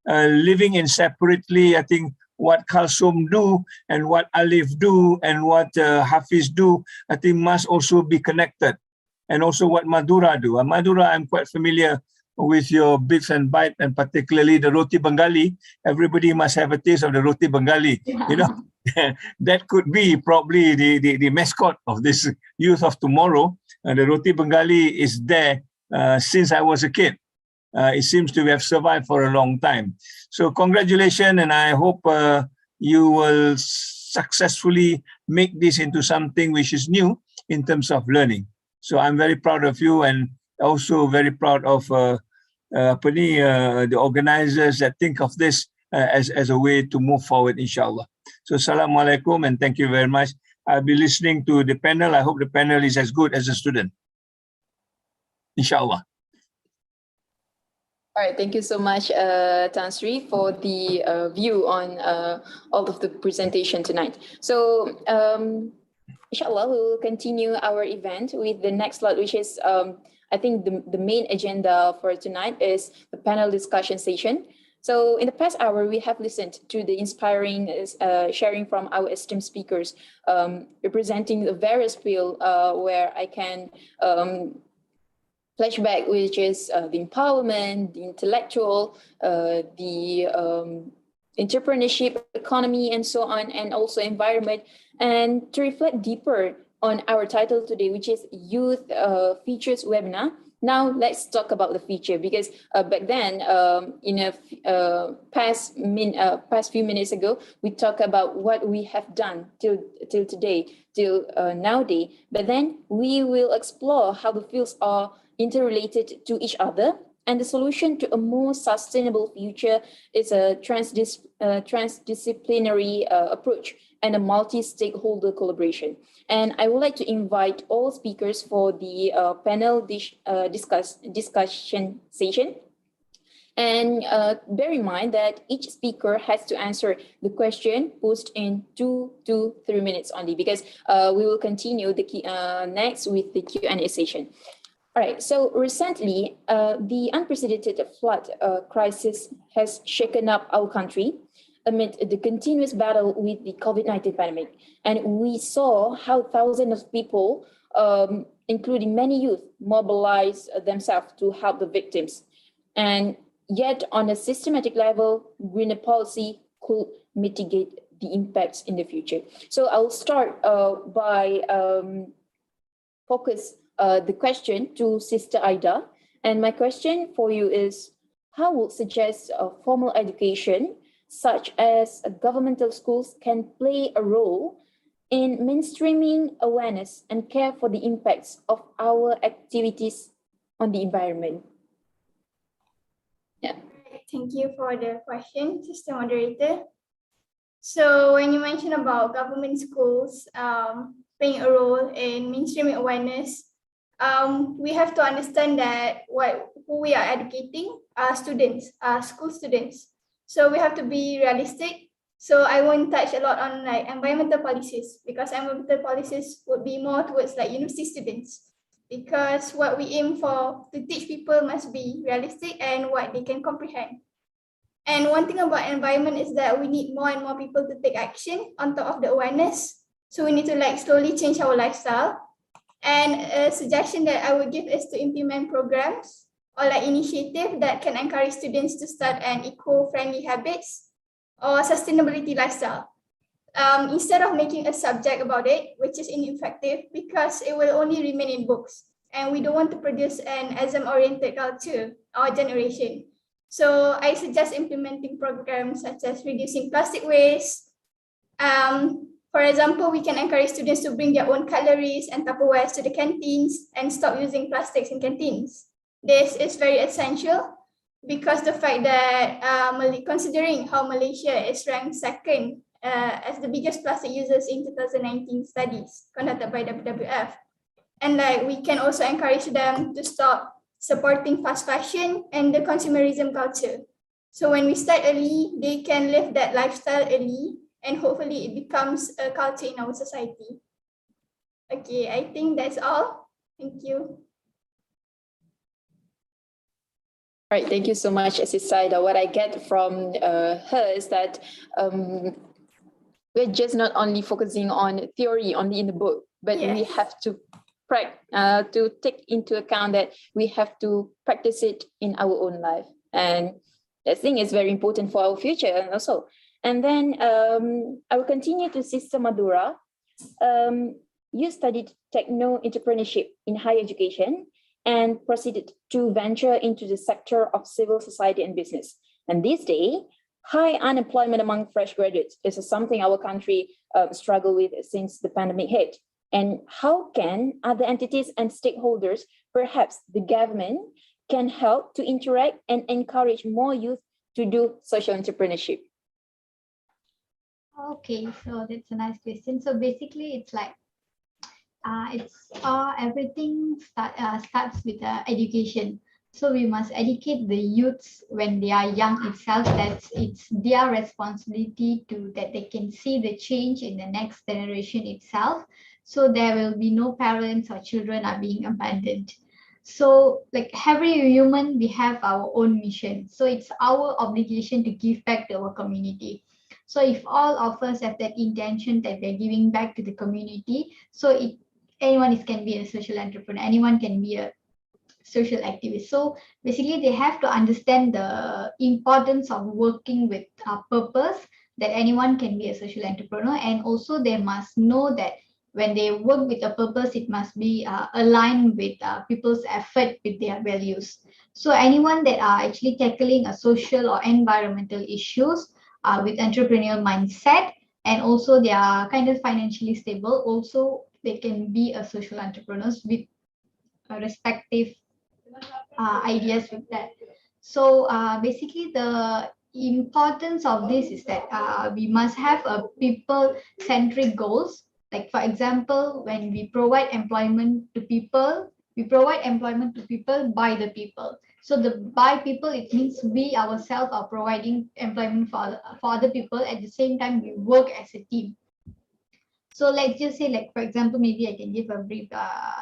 Living in separately, I think what Kalsum do and what Alif do and what Hafiz do, I think must also be connected. And also what Madura do. Madura, I'm quite familiar with your bits and bytes, and particularly the roti Bengali. Everybody must have a taste of the roti Bengali. Yeah. You know, that could be probably the mascot of this youth of tomorrow. The roti Bengali is there since I was a kid. It seems to have survived for a long time. So congratulations, and I hope you will successfully make this into something which is new in terms of learning. So I'm very proud of you, and also very proud of the organizers that think of this as a way to move forward, inshallah. So Assalamualaikum, and thank you very much. I'll be listening to the panel. I hope the panel is as good as a student, inshallah. All right, thank you so much, Tan Sri, for the view on all of the presentation tonight. So, inshallah, we will continue our event with the next slot, which is, I think the main agenda for tonight is the panel discussion session. So in the past hour, we have listened to the inspiring sharing from our esteemed speakers, representing the various fields where I can flashback, which is the empowerment, the intellectual, the entrepreneurship, economy, and so on, and also environment. And to reflect deeper on our title today, which is Youth Features Webinar. Now let's talk about the feature, because back then, in a past few minutes ago, we talked about what we have done till today, till nowadays. But then we will explore how the fields are interrelated to each other, and the solution to a more sustainable future is a transdisciplinary approach and a multi-stakeholder collaboration. And I would like to invite all speakers for the panel discussion session. And bear in mind that each speaker has to answer the question posed in 2 to 3 minutes only, because we will continue the next with the Q&A session. All right, so recently, the unprecedented flood crisis has shaken up our country amid the continuous battle with the COVID-19 pandemic. And we saw how thousands of people, including many youth, mobilize themselves to help the victims. And yet, on a systematic level, greener policy could mitigate the impacts in the future. So I'll start by focus the question to Sister Ida. And my question for you is, how would suggest formal education, such as governmental schools, can play a role in mainstreaming awareness and care for the impacts of our activities on the environment? Yeah. Thank you for the question, Sister Moderator. So when you mention about government schools playing a role in mainstreaming awareness, we have to understand that who we are educating are students, school students. So we have to be realistic. So I won't touch a lot on like environmental policies, because environmental policies would be more towards like university students, because what we aim for to teach people must be realistic and what they can comprehend. And one thing about environment is that we need more and more people to take action on top of the awareness. So we need to like slowly change our lifestyle. And a suggestion that I would give is to implement programs or like initiative that can encourage students to start an eco-friendly habits or sustainability lifestyle. Instead of making a subject about it, which is ineffective because it will only remain in books. And we don't want to produce an exam-oriented culture or generation. So I suggest implementing programs such as reducing plastic waste. For example, we can encourage students to bring their own cutleries and Tupperwares to the canteens and stop using plastics in canteens. This is very essential because the fact that considering how Malaysia is ranked second as the biggest plastic users in 2019 studies conducted by WWF. And like we can also encourage them to stop supporting fast fashion and the consumerism culture. So when we start early, they can live that lifestyle early, and hopefully it becomes a culture in our society. Okay, I think that's all. Thank you. All right, thank you so much, Sister Ida. What I get from her is that we're just not only focusing on theory only in the book, but we have to take into account that we have to practice it in our own life. And I think it's very important for our future and also. And then I will continue to Sister Madura. You studied techno-entrepreneurship in higher education and proceeded to venture into the sector of civil society and business. And these days, high unemployment among fresh graduates is something our country struggled with since the pandemic hit. And how can other entities and stakeholders, perhaps the government, can help to interact and encourage more youth to do social entrepreneurship? Okay, so that's a nice question. So basically, it's like everything starts with education. So we must educate the youths when they are young itself, that it's their responsibility that they can see the change in the next generation itself. So there will be no parents or children are being abandoned. So like every human, we have our own mission. So it's our obligation to give back to our community. So if all of us have that intention that we're giving back to the community, so anyone can be a social entrepreneur, anyone can be a social activist. So basically they have to understand the importance of working with a purpose, that anyone can be a social entrepreneur. And also they must know that when they work with a purpose, it must be aligned with people's effort with their values. So anyone that are actually tackling a social or environmental issues with entrepreneurial mindset, and also they are kind of financially stable, also they can be a social entrepreneurs with respective ideas with that. So basically the importance of this is that we must have a people-centric goals. Like for example, when we provide employment to people, we provide employment to people by the people. So the by people, it means we ourselves are providing employment for other people. At the same time, we work as a team. So let's just say, like, for example, maybe I can give a brief,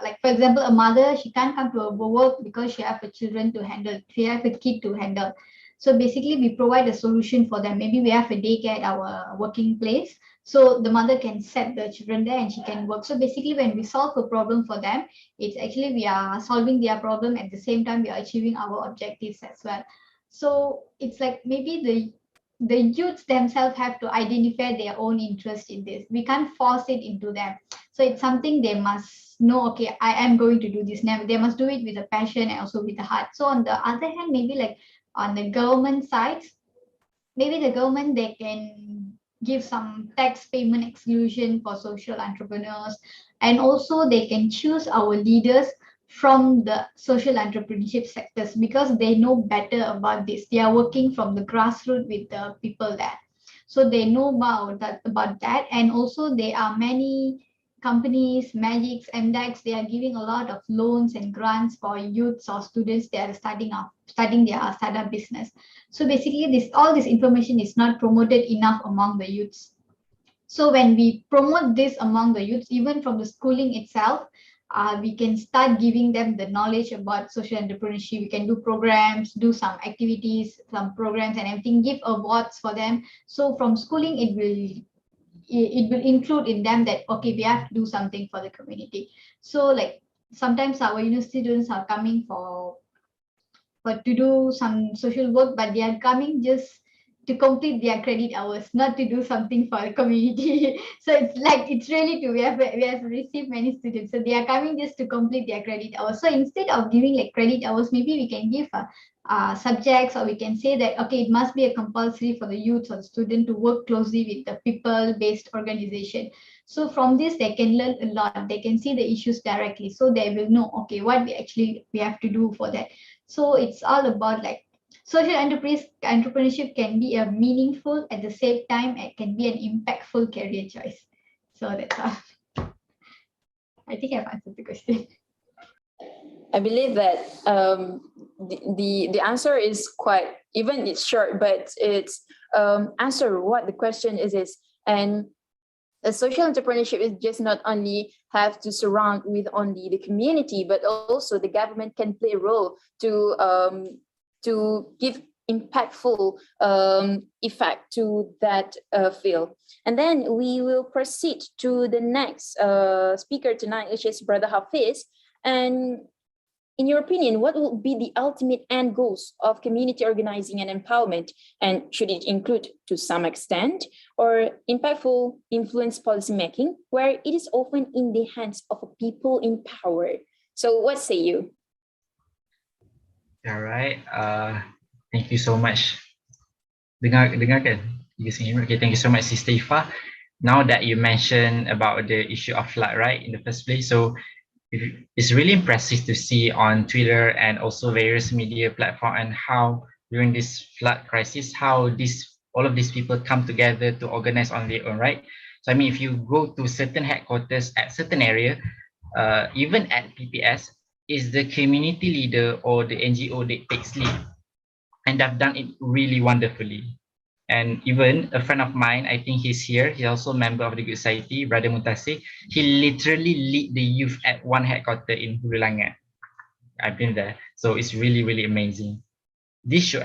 like, for example, a mother, she can't come to her work because she have a children to handle, she have a kid to handle. So basically, we provide a solution for them. Maybe we have a daycare at our working place. So the mother can set the children there and she can work. So basically, when we solve a problem for them, it's actually we are solving their problem. At the same time, we are achieving our objectives as well. So it's like maybe the youths themselves have to identify their own interest in this. We can't force it into them. So it's something they must know, okay, I am going to do this now. They must do it with a passion and also with the heart. So on the other hand, maybe like on the government side, maybe the government, they can give some tax payment exclusion for social entrepreneurs. And also they can choose our leaders from the social entrepreneurship sectors because they know better about this. They are working from the grassroots with the people there. So they know about that. And also there are many companies, Magics, MDEX, they are giving a lot of loans and grants for youths or students that are studying their startup business. So basically all this information is not promoted enough among the youths. So when we promote this among the youths, even from the schooling itself, we can start giving them the knowledge about social entrepreneurship. We can do programs, do some activities, some programs and everything, give awards for them. So from schooling, it will include in them that, okay, we have to do something for the community. So like sometimes our university students are coming to do some social work, but they are coming just to complete their credit hours, not to do something for the community. So it's really we have received many students. So they are coming just to complete their credit hours. So instead of giving like credit hours, maybe we can give subjects, or we can say that, okay, it must be a compulsory for the youth or the student to work closely with the people-based organization. So from this, they can learn a lot. They can see the issues directly. So they will know, okay, what we have to do for that. So it's all about like social entrepreneurship can be a meaningful, at the same time, it can be an impactful career choice. So that's all. I think I've answered the question. I believe that the answer is quite, even it's short, but it's answer what the question is. And a social entrepreneurship is just not only have to surround with only the community, but also the government can play a role to give impactful effect to that field. And then we will proceed to the next speaker tonight, which is Brother Hafiz. And in your opinion, what will be the ultimate end goals of community organizing and empowerment? And should it include, to some extent, or impactful influence policymaking, where it is often in the hands of people in power? So what say you? All right. Thank you so much. Dengar kan? Okay, thank you so much, Sister Ifa. Now that you mentioned about the issue of flood, right, in the first place, so it's really impressive to see on Twitter and also various media platforms and how during this flood crisis, how all of these people come together to organize on their own, right? So I mean, if you go to certain headquarters at certain area, even at PPS, is the community leader or the NGO that takes lead, and they've done it really wonderfully. And even a friend of mine, I think he's here, he's also a member of the Good Society, Brother Mutasik. He literally lead the youth at one headquarter in Hulu Langat. I've been there, so it's really, really amazing. This should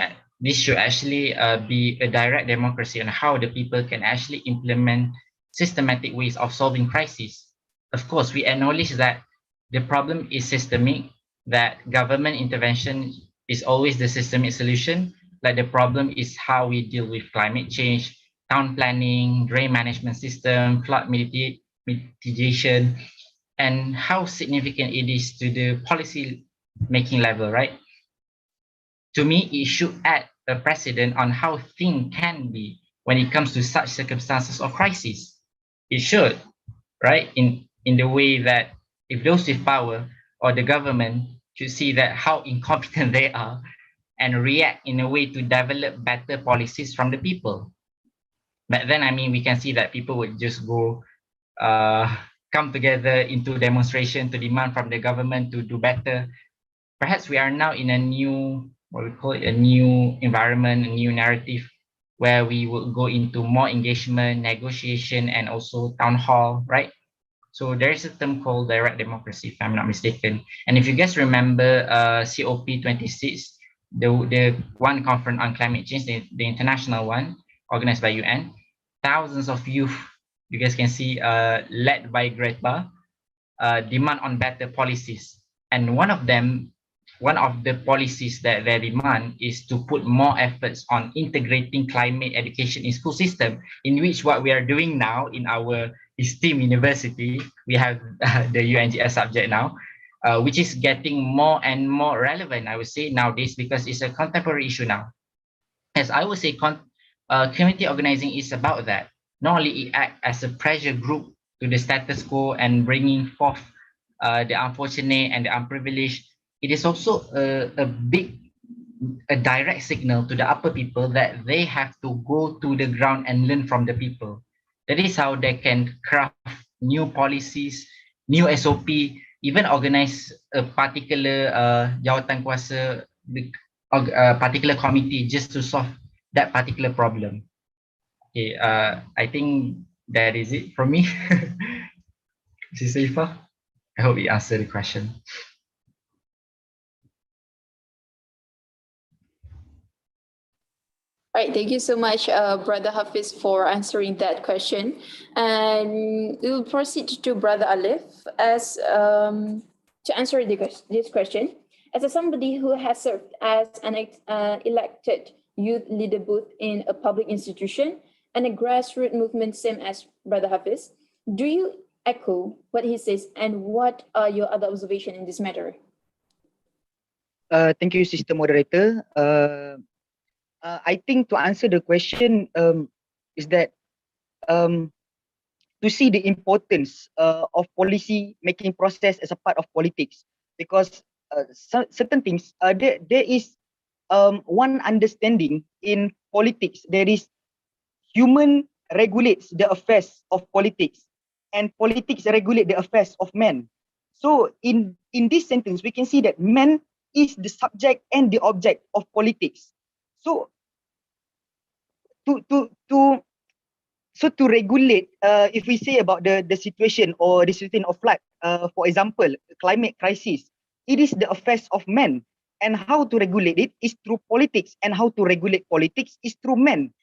actually be a direct democracy on how the people can actually implement systematic ways of solving crises. Of course, we acknowledge that the problem is systemic, that government intervention is always the systemic solution. Like the problem is how we deal with climate change, town planning, drain management system, flood mitigation, and how significant it is to the policy making level, right? To me, it should add a precedent on how things can be when it comes to such circumstances of crisis. It should, right? In the way that if those with power or the government should see that how incompetent they are and react in a way to develop better policies from the people. But then, I mean, we can see that people would just go come together into demonstration to demand from the government to do better. perhaps we are now in a new, what we call it, a new environment, a new narrative, where we will go into more engagement, negotiation, and also town hall, right? So there is a term called direct democracy, if I'm not mistaken. And if you guys remember COP26, the one conference on climate change, the international one organized by UN, thousands of youth, you guys can see, led by Greta, demand on better policies. And one of the policies that they demand is to put more efforts on integrating climate education in school system, in which what we are doing now in our STEAM university, we have the UNGS subject now, which is getting more and more relevant, I would say, nowadays, because it's a contemporary issue now. As I would say, community organizing is about that. Not only it act as a pressure group to the status quo and bringing forth the unfortunate and the unprivileged, it is also a direct signal to the upper people that they have to go to the ground and learn from the people. That is how they can craft new policies, new SOP, even organize a particular jawatan kuasa, a particular committee just to solve that particular problem. Okay, I think that is it from me. Mrs. Saifah, I hope you answered the question. All right, thank you so much, Brother Hafiz, for answering that question. And we will proceed to Brother Alif as to answer this question. As somebody who has served as an elected youth leader both in a public institution and a grassroots movement, same as Brother Hafiz, do you echo what he says, and what are your other observations in this matter? Thank you, Sister Moderator. I think to answer the question is that to see the importance of policy making process as a part of politics, because certain things, there is one understanding in politics. There is human regulates the affairs of politics, and politics regulate the affairs of men. So in this sentence, we can see that man is the subject and the object of politics. So to regulate, if we say about the situation or the situation of flood, for example, climate crisis, it is the affairs of men, and how to regulate it is through politics, and how to regulate politics is through men.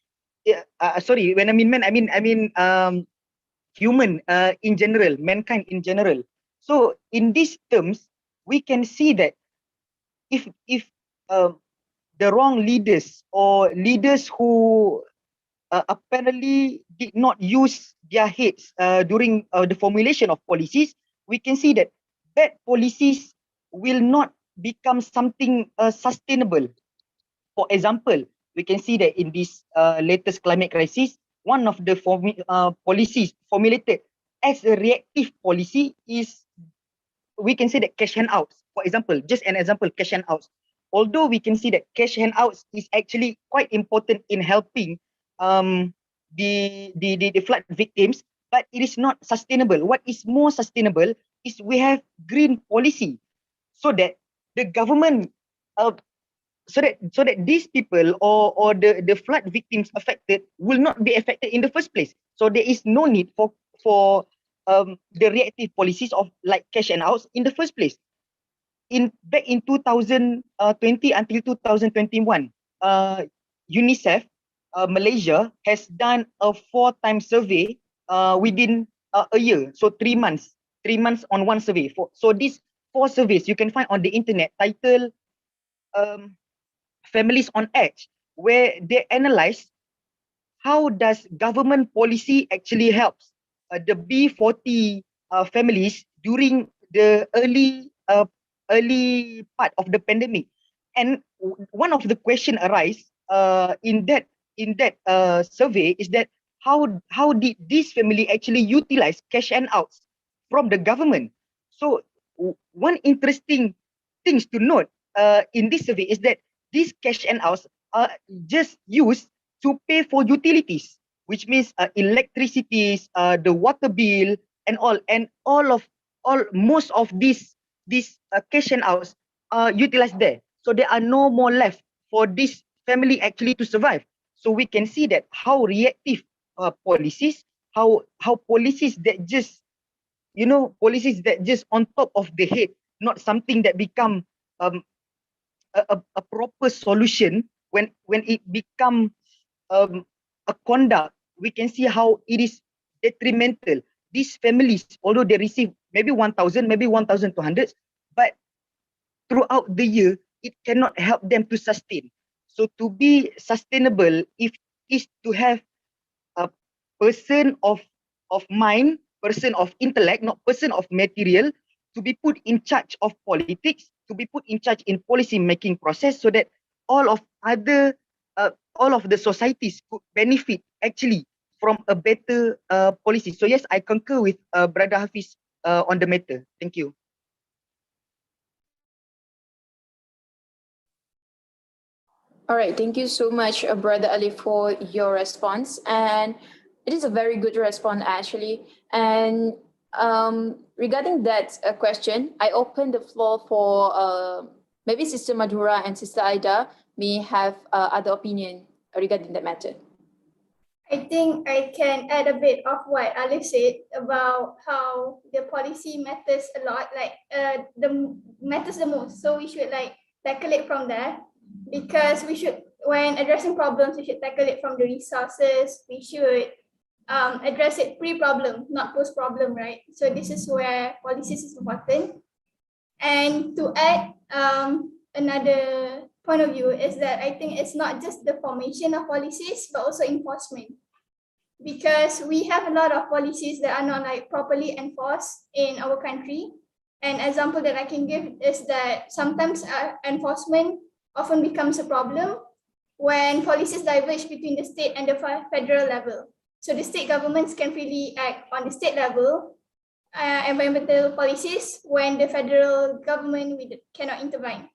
Sorry, when I mean men, I mean human in general, mankind in general. So in these terms, we can see that if the wrong leaders or leaders who apparently did not use their heads during the formulation of policies, we can see that bad policies will not become something sustainable. For example, we can see that in this latest climate crisis, one of the policies formulated as a reactive policy is, we can say that cash handouts. For example, just an example, cash handouts. Although we can see that cash handouts is actually quite important in helping the flood victims, but it is not sustainable. What is more sustainable is we have green policy, so that the government, so that these people or the flood victims affected will not be affected in the first place. So there is no need for the reactive policies of like cash handouts in the first place. Back in 2020 until 2021, UNICEF Malaysia has done a 4-time survey within a year. So 3 months on one survey. So these 4 surveys you can find on the internet, titled Families on Edge, where they analyze how does government policy actually helps the B40 families during the early part of the pandemic. And one of the question arise in that survey is that how did this family actually utilize cash handouts from the government? So one interesting things to note in this survey is that these cash handouts are just used to pay for utilities, which means electricity, the water bill, and most of these cash handouts utilized there. So there are no more left for this family actually to survive. So we can see that how reactive policies, how policies that just, policies that just on top of the head, not something that become a proper solution when it become a conduct. We can see how it is detrimental. These families, although they receive maybe 1,000, maybe 1,200, but throughout the year, it cannot help them to sustain. So to be sustainable, if is to have a person of mind, person of intellect, not person of material, to be put in charge of politics, to be put in charge in policy making process, so that all of the societies could benefit actually from a better policy. So yes, I concur with Brother Hafiz on the matter. Thank you. All right, thank you so much, Brother Ali, for your response. And it is a very good response, actually. And regarding that question, I open the floor for maybe Sister Madura and Sister Aida may have other opinion regarding that matter. I think I can add a bit of what Alif said about how the policy matters a lot, like matters the most. So we should like tackle it from there, because we should, when addressing problems, we should tackle it from the resources. We should address it pre-problem, not post-problem, right? So this is where policies is important. And to add another point of view is that I think it's not just the formation of policies, but also enforcement. Because we have a lot of policies that are not like properly enforced in our country. An example that I can give is that sometimes enforcement often becomes a problem when policies diverge between the state and the federal level. So the state governments can really act on the state level, environmental policies, when the federal government cannot intervene.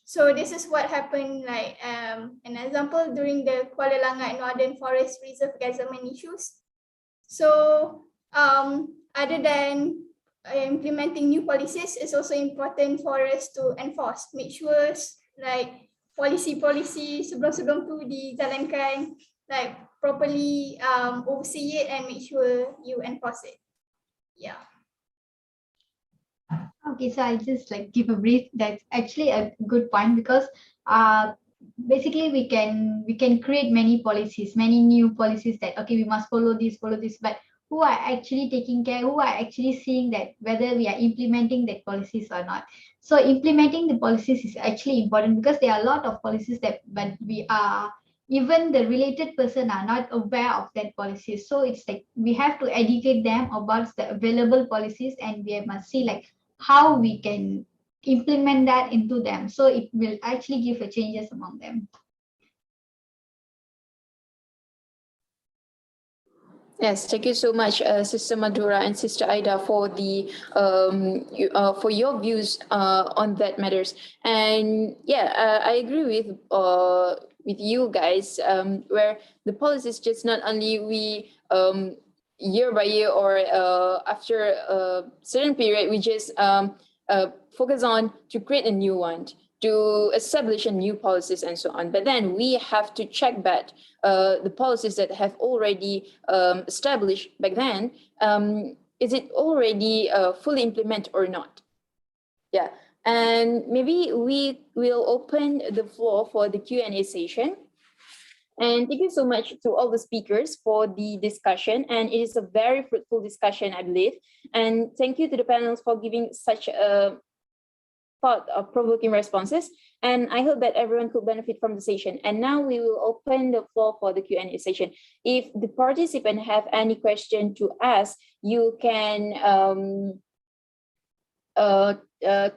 So this is what happened, like an example during the Kuala Langat Northern Forest Reserve gazettement issues. So other than implementing new policies, it's also important for us to enforce, make sure like policy sebelum tu dijalankan, like properly oversee it and make sure you enforce it. Yeah. Okay, so I'll just like give a brief. That's actually a good point, because basically we can create many policies, many new policies that, okay, we must follow this, but who are actually taking care, who are actually seeing that whether we are implementing that policies or not. So implementing the policies is actually important, because there are a lot of policies that, but even the related person are not aware of that policy. So it's like we have to educate them about the available policies, and we must see like how we can implement that into them. So it will actually give a changes among them. Yes, thank you so much, Sister Madura and Sister Aida, for the for your views on that matters. And yeah, I agree with you guys, where the policies just not only we year by year or after a certain period, we just focus on to create a new one, to establish a new policies and so on. But then we have to check back the policies that have already established back then. Is it already fully implemented or not? Yeah, and maybe we will open the floor for the Q&A session. And thank you so much to all the speakers for the discussion. And it is a very fruitful discussion, I believe. And thank you to the panels for giving such a thought-provoking responses. And I hope that everyone could benefit from the session. And now we will open the floor for the Q&A session. If the participant have any question to ask, you can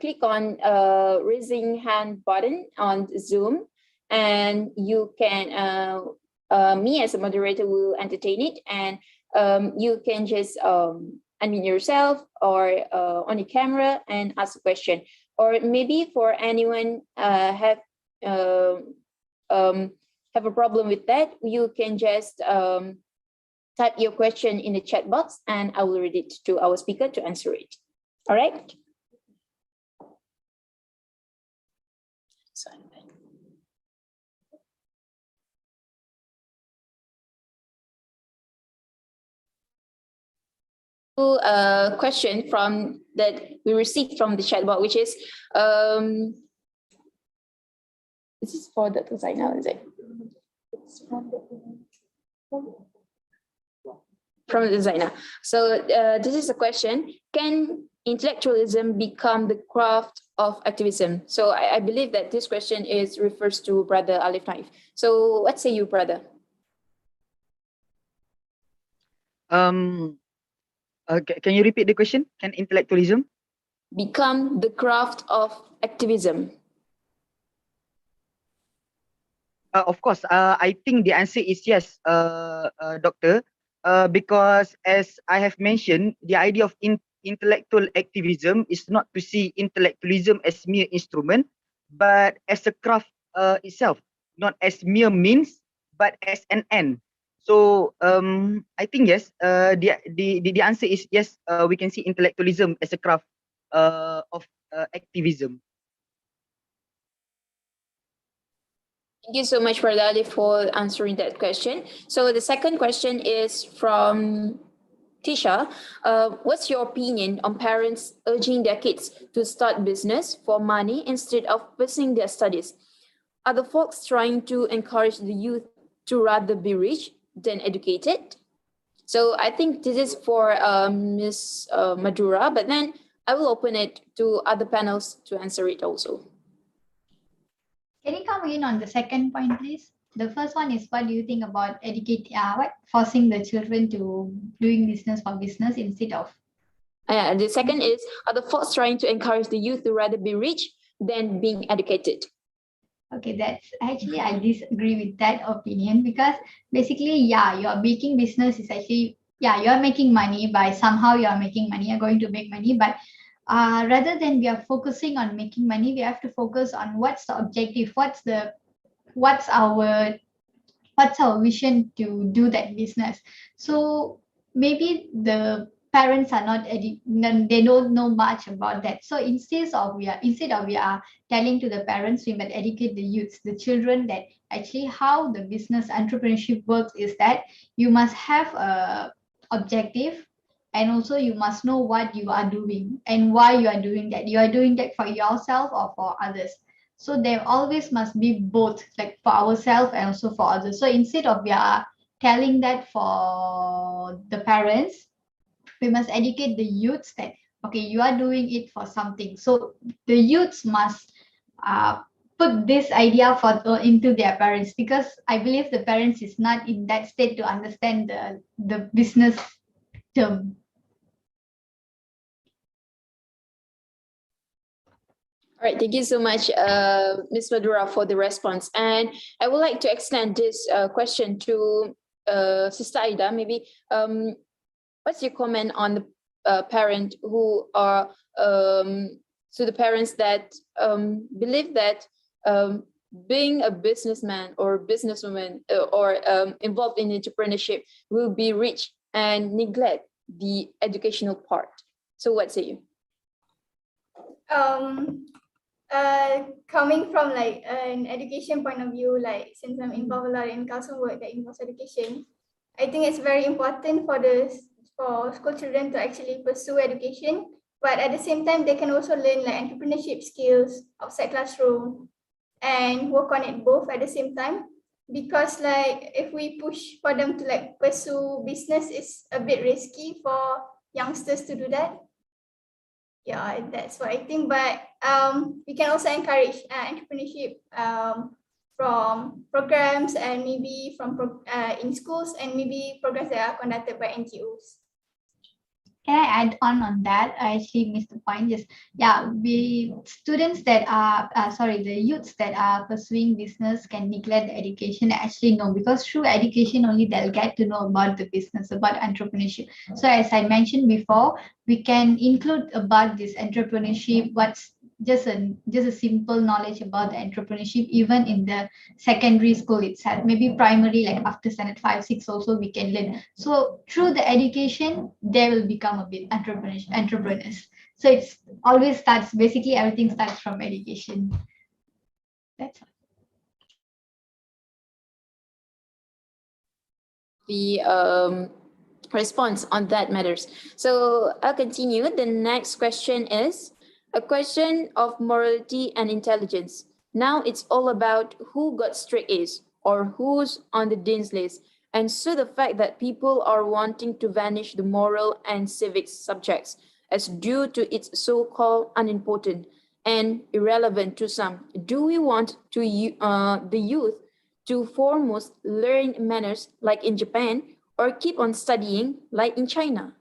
click on raising hand button on Zoom. And you can, me as a moderator will entertain it, and you can just unmute yourself or on your camera and ask a question. Or maybe for anyone have a problem with that, you can just type your question in the chat box, and I will read it to our speaker to answer it. All right. a question from that we received from the chat box, which is this is for the designer, is it? It's from the designer. So this is a question: can intellectualism become the craft of activism? So I believe that this question refers to Brother Alif Naif. So what say you, brother? Can you repeat the question? Can intellectualism become the craft of activism? Of course, I think the answer is yes, Doctor, because as I have mentioned, the idea of intellectual activism is not to see intellectualism as mere instrument, but as a craft itself, not as mere means, but as an end. So I think yes, the answer is yes. We can see intellectualism as a craft of activism. Thank you so much, Brother Ali, for answering that question. So the second question is from Tisha. What's your opinion on parents urging their kids to start business for money instead of pursuing their studies? Are the folks trying to encourage the youth to rather be rich than educated? So I think this is for Ms. Madura, but then I will open it to other panels to answer it also. Can you come in on the second point, please? The first one is, what do you think about forcing the children to doing business for business instead of? The second is, are the folks trying to encourage the youth to rather be rich than being educated? Okay, that's actually, I disagree with that opinion, because basically, yeah, you're making business is actually, yeah, you're making money by somehow you're making money, you're going to make money, but rather than we are focusing on making money, we have to focus on what's the objective, what's our vision to do that business. So maybe the parents are not they don't know much about that. So instead of we are telling to the parents, we must educate the youths, the children, that actually how the business entrepreneurship works is that you must have a objective, and also you must know what you are doing and why you are doing that. You are doing that for yourself or for others. So there always must be both, like for ourselves and also for others. So instead of we are telling that for the parents, we must educate the youths that, okay, you are doing it for something. So the youths must put this idea into their parents, because I believe the parents is not in that state to understand the business term. All right, thank you so much, Ms. Madura, for the response. And I would like to extend this question to Sister Aida. Maybe what's your comment on the parent who are, to the parents that believe that being a businessman or businesswoman or involved in entrepreneurship will be rich and neglect the educational part? So what say you? Coming from like an education point of view, like since I'm involved a lot in council work that involves education, I think it's very important for school children to actually pursue education, but at the same time they can also learn like entrepreneurship skills outside classroom and work on it both at the same time. Because like if we push for them to like pursue business, it's a bit risky for youngsters to do that. Yeah, that's what I think. But we can also encourage entrepreneurship from programs and maybe from in schools, and maybe programs that are conducted by NGOs. Can I add on that? I actually missed the point. Just the youths that are pursuing business can neglect the education. Actually, no, because through education only they'll get to know about the business, about entrepreneurship. So as I mentioned before, we can include about this entrepreneurship, what's just a simple knowledge about the entrepreneurship, even in the secondary school itself, maybe primary, like after standard 5, 6 also we can learn. So through the education, they will become a bit entrepreneurs. So it's always starts, basically everything starts from education. That's all. response on that matters. So I'll continue. The next question is a question of morality and intelligence. Now it's all about who got straight A's or who's on the dean's list. And so the fact that people are wanting to vanish the moral and civics subjects as due to its so-called unimportant and irrelevant to some. Do we want to the youth to foremost learn manners like in Japan or keep on studying like in China?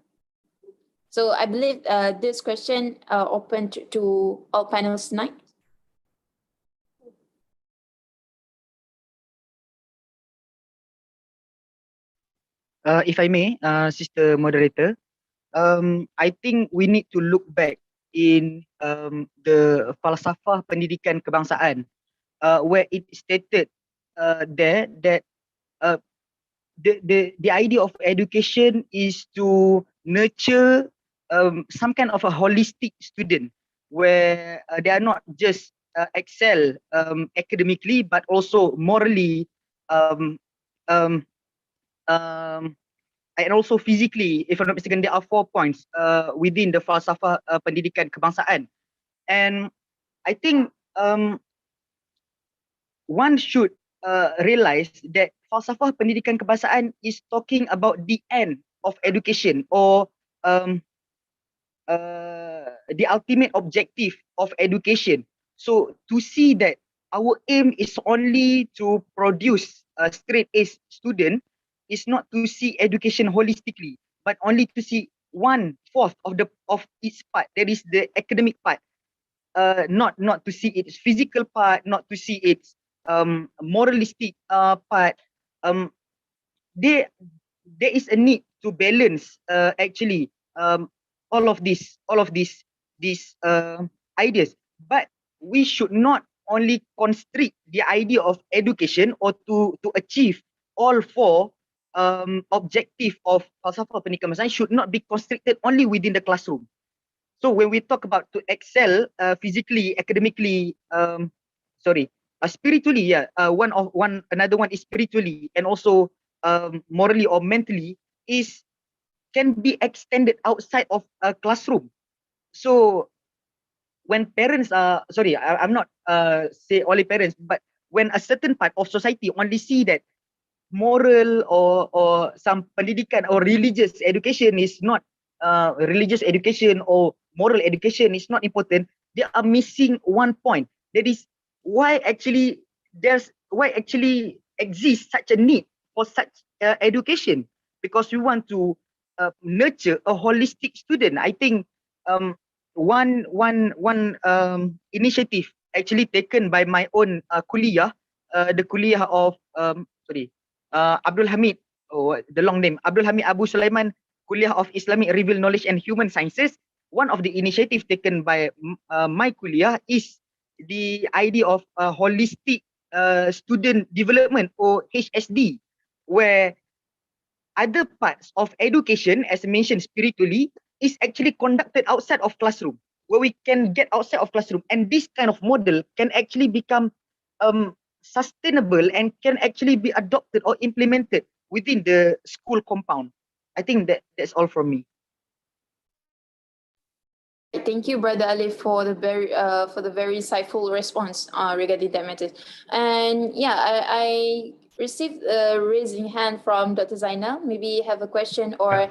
So I believe this question open to all panelists tonight. If I may, Sister Moderator, I think we need to look back in the falsafah pendidikan kebangsaan, where it stated there that the idea of education is to nurture some kind of a holistic student, where they are not just excel academically, but also morally, and also physically. If I'm not mistaken, there are 4 points within the falsafah pendidikan kebangsaan. And I think one should realize that falsafah pendidikan kebangsaan is talking about the end of education, or the ultimate objective of education. So to see that our aim is only to produce a straight A student is not to see education holistically, but only to see 1/4 of its part, that is the academic part. Not to see its physical part, not to see its moralistic part. There is a need to balance actually all of these ideas, but we should not only constrict the idea of education or to achieve all 4 objective of falsafah pendidikan kebangsaan should not be constricted only within the classroom. So when we talk about to excel physically, academically, spiritually, another one is spiritually, and also morally or mentally, can be extended outside of a classroom. So when parents are, I'm not say only parents, but when a certain part of society only see that moral or some pendidikan or religious education is not religious education or moral education is not important, they are missing one point. That is why actually exists such a need for such education, because we want to nurture a holistic student. I think one initiative actually taken by my own kuliah, the kuliah of Abdul Hamid, the long name, Abdul Hamid Abu Sulaiman, Kuliah of Islamic Revealed Knowledge and Human Sciences. One of the initiatives taken by my kuliah is the idea of holistic student development, or HSD, where other parts of education, as mentioned spiritually, is actually conducted outside of classroom, where we can get outside of classroom, and this kind of model can actually become sustainable and can actually be adopted or implemented within the school compound. I think that's all from me. Thank you, Brother Ali, for the very insightful response regarding that matter. And yeah, I received a raising hand from Dr. Zainal. Maybe you have a question or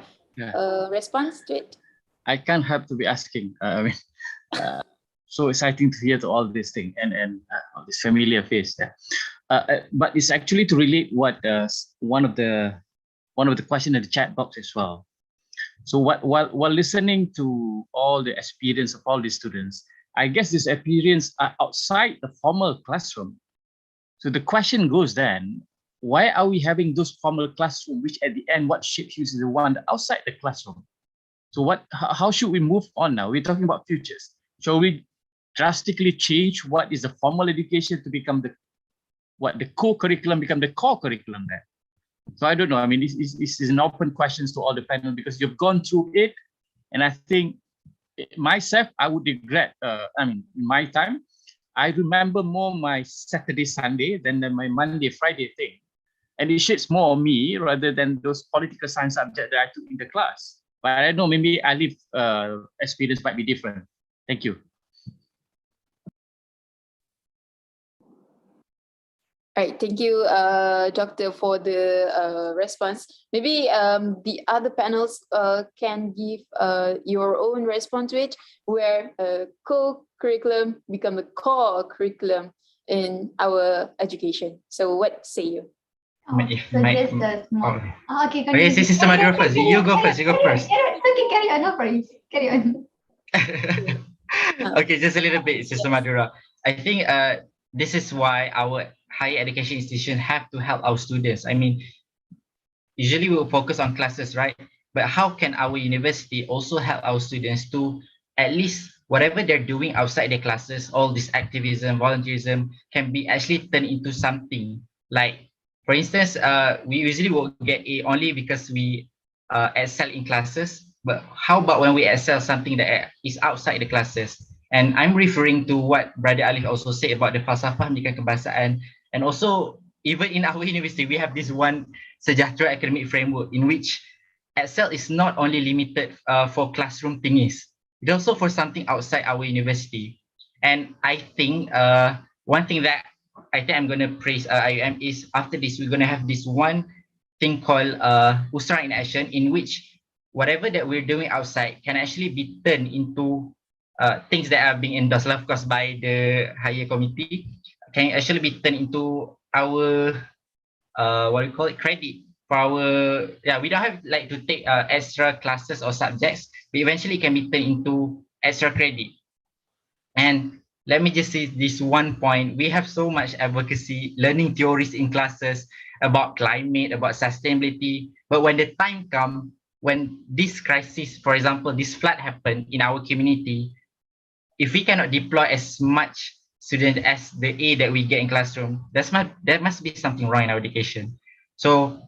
response to it. I can't help to be asking. So exciting to hear to all this thing and all this familiar face. But it's actually to relate what one of the question in the chat box as well. So while listening to all the experience of all these students, I guess this experience are outside the formal classroom. So the question goes then, why are we having those formal classroom, which at the end, what shapes you is the one outside the classroom? So how should we move on now? We're talking about futures. Shall we drastically change what is the formal education to become the co-curriculum become the core curriculum then? So I don't know. I mean, this is an open question to all the panel, because you've gone through it, and I think myself, I would regret. In my time, I remember more my Saturday, Sunday than my Monday, Friday thing. and it shades more on me rather than those political science subjects that I took in the class. But I don't know, maybe Alif experience might be different. Thank you. All right, thank you, Doctor, for the response. Maybe the other panels can give your own response to it, where co-curriculum become a core curriculum in our education. So what say you? Okay, Okay, Sister Madura first. You go first. Okay, carry on. No worries. Carry on. Okay, just a little bit, Sister Madura. I think this is why our higher education institution have to help our students. I mean, usually we will focus on classes, right? But how can our university also help our students to at least whatever they're doing outside their classes, all this activism, volunteerism can be actually turned into something. Like, for instance, we usually will get A only because we excel in classes. But how about when we excel something that is outside the classes? And I'm referring to what Brother Alif also said about the falsafah pendidikan kebahasaan. And also, even in our university, we have this one sejahtera academic framework in which excel is not only limited for classroom thingies. It's also for something outside our university. And I think one thing that I think I'm going to praise IUM is after this, we're going to have this one thing called Usra in Action, in which whatever that we're doing outside can actually be turned into things that are being endorsed, of course, by the higher committee, can actually be turned into our what do you call it, credit for our, we don't have like to take extra classes or subjects, but eventually it can be turned into extra credit. And let me just say this one point, we have so much advocacy, learning theories in classes about climate, about sustainability, but when the time comes, when this crisis, for example, this flood happened in our community, if we cannot deploy as much students as the A that we get in classroom, there must be something wrong in our education. So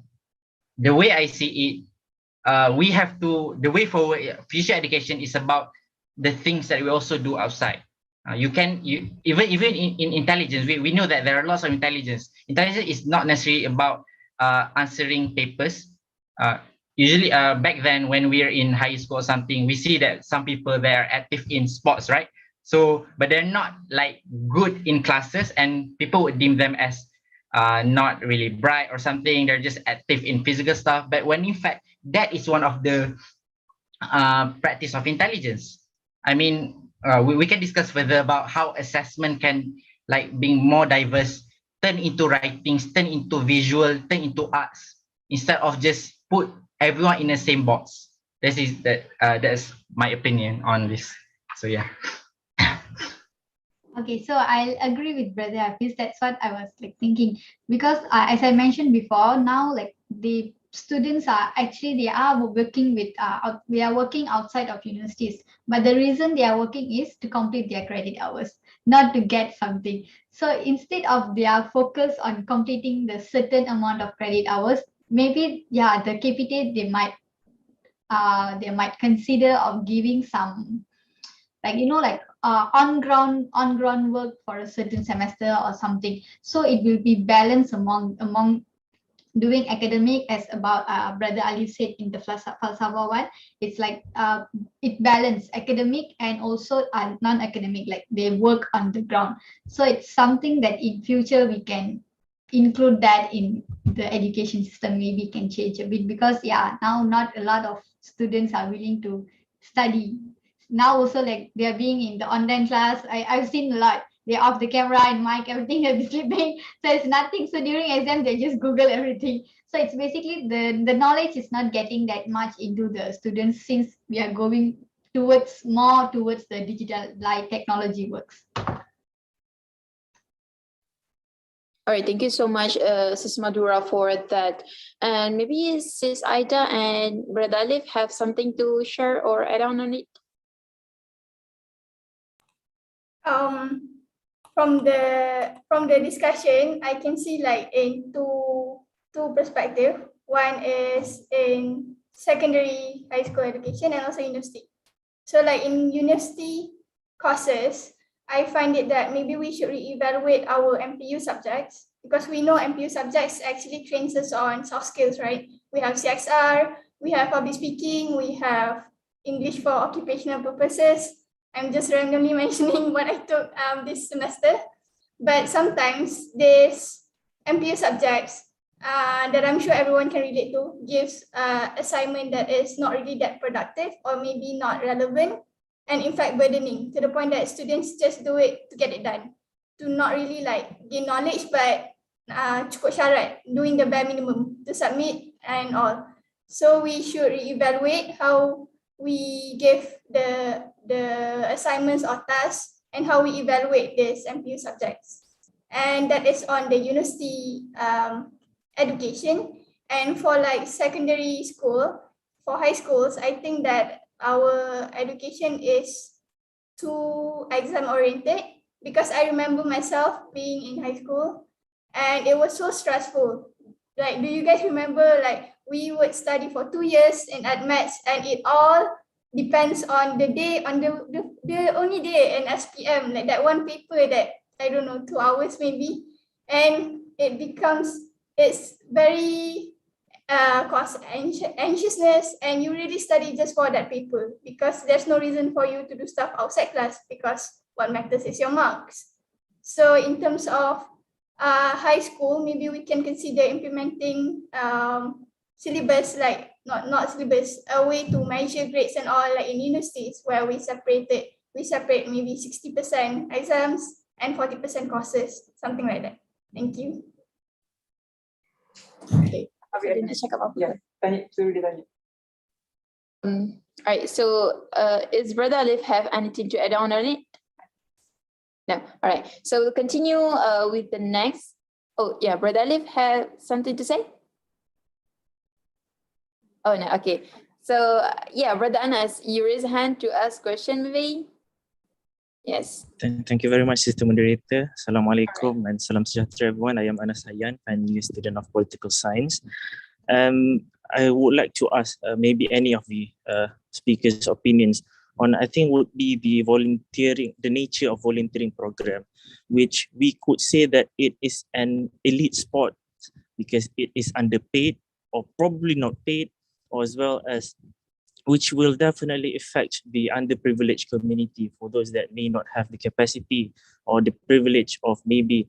the way I see it, we have to, the way forward, future education is about the things that we also do outside. Even in intelligence, we know that there are lots of intelligence. Intelligence is not necessarily about answering papers. Usually back then when we're in high school or something, we see that some people, they are active in sports, right? So, but they're not like good in classes, and people would deem them as not really bright or something. They're just active in physical stuff. But when in fact, that is one of the practice of intelligence. I mean, we can discuss further about how assessment can, like, being more diverse, turn into writings, turn into visual, turn into arts, instead of just put everyone in the same box. That's my opinion on this. So yeah. Okay, so I'll agree with Brother Hafiz. That's what I was like thinking, because as I mentioned before, now like the students are actually, they are working with we are working outside of universities, but the reason they are working is to complete their credit hours, not to get something. So instead of their focus on completing the certain amount of credit hours, maybe the KPT they might consider of giving some, like, you know, like on ground work for a certain semester or something, so it will be balanced among doing academic, as about Brother Ali said in the falsafa one. It's like it balance academic and also non-academic, like they work on the ground. So it's something that in future we can include that in the education system. Maybe can change a bit, because now not a lot of students are willing to study. Now also, like, they are being in the online class. I've seen a lot. They're off the camera and mic, everything, they'll be sleeping. So it's nothing. So during exam, they just Google everything. So it's basically the knowledge is not getting that much into the students, since we are going more towards the digital, like technology works. All right, thank you so much, Sis Madura, for that. And maybe Sis Aida and Brother Alif have something to share or add on it. From the discussion, I can see like in two perspectives. One is in secondary high school education and also university. So like in university courses, I find it that maybe we should reevaluate our MPU subjects because we know MPU subjects actually trains us on soft skills, right? We have CXR, we have public speaking, we have English for occupational purposes. I'm just randomly mentioning what I took this semester. But sometimes these MPU subjects that I'm sure everyone can relate to gives assignment that is not really that productive or maybe not relevant and in fact burdening to the point that students just do it to get it done, to not really like gain knowledge but cukup syarat, doing the bare minimum to submit and all. So we should reevaluate how we give the assignments or tasks and how we evaluate these MPU subjects. And that is on the university education. And for like secondary school, for high schools, I think that our education is too exam oriented, because I remember myself being in high school and it was so stressful. Like, do you guys remember, like, we would study for 2 years in maths and it all depends on the day, on the only day in SPM, like that one paper that, I don't know, 2 hours maybe. And it's very cause anxiousness, and you really study just for that paper because there's no reason for you to do stuff outside class because what matters is your marks. So in terms of high school, maybe we can consider implementing syllabus, like not syllabus, a way to measure grades and all, like in universities where we separate maybe 60% exams and 40% courses, something like that. Thank you. Okay. Yeah, all right, so is Brother Alif have anything to add on it? No, all right. So we'll continue with the next. Oh yeah, Brother Alif have something to say? Oh no, okay. So yeah, Brother Anas, you raise a hand to ask question maybe? Yes. Thank you very much, Sister Moderator. Assalamualaikum and salam sejahtera everyone. I am Anas Hayyan, I'm a student of political science. I would like to ask maybe any of the speakers' opinions on, I think, would be the volunteering, the nature of volunteering program, which we could say that it is an elite sport because it is underpaid or probably not paid, or as well as which will definitely affect the underprivileged community for those that may not have the capacity or the privilege of maybe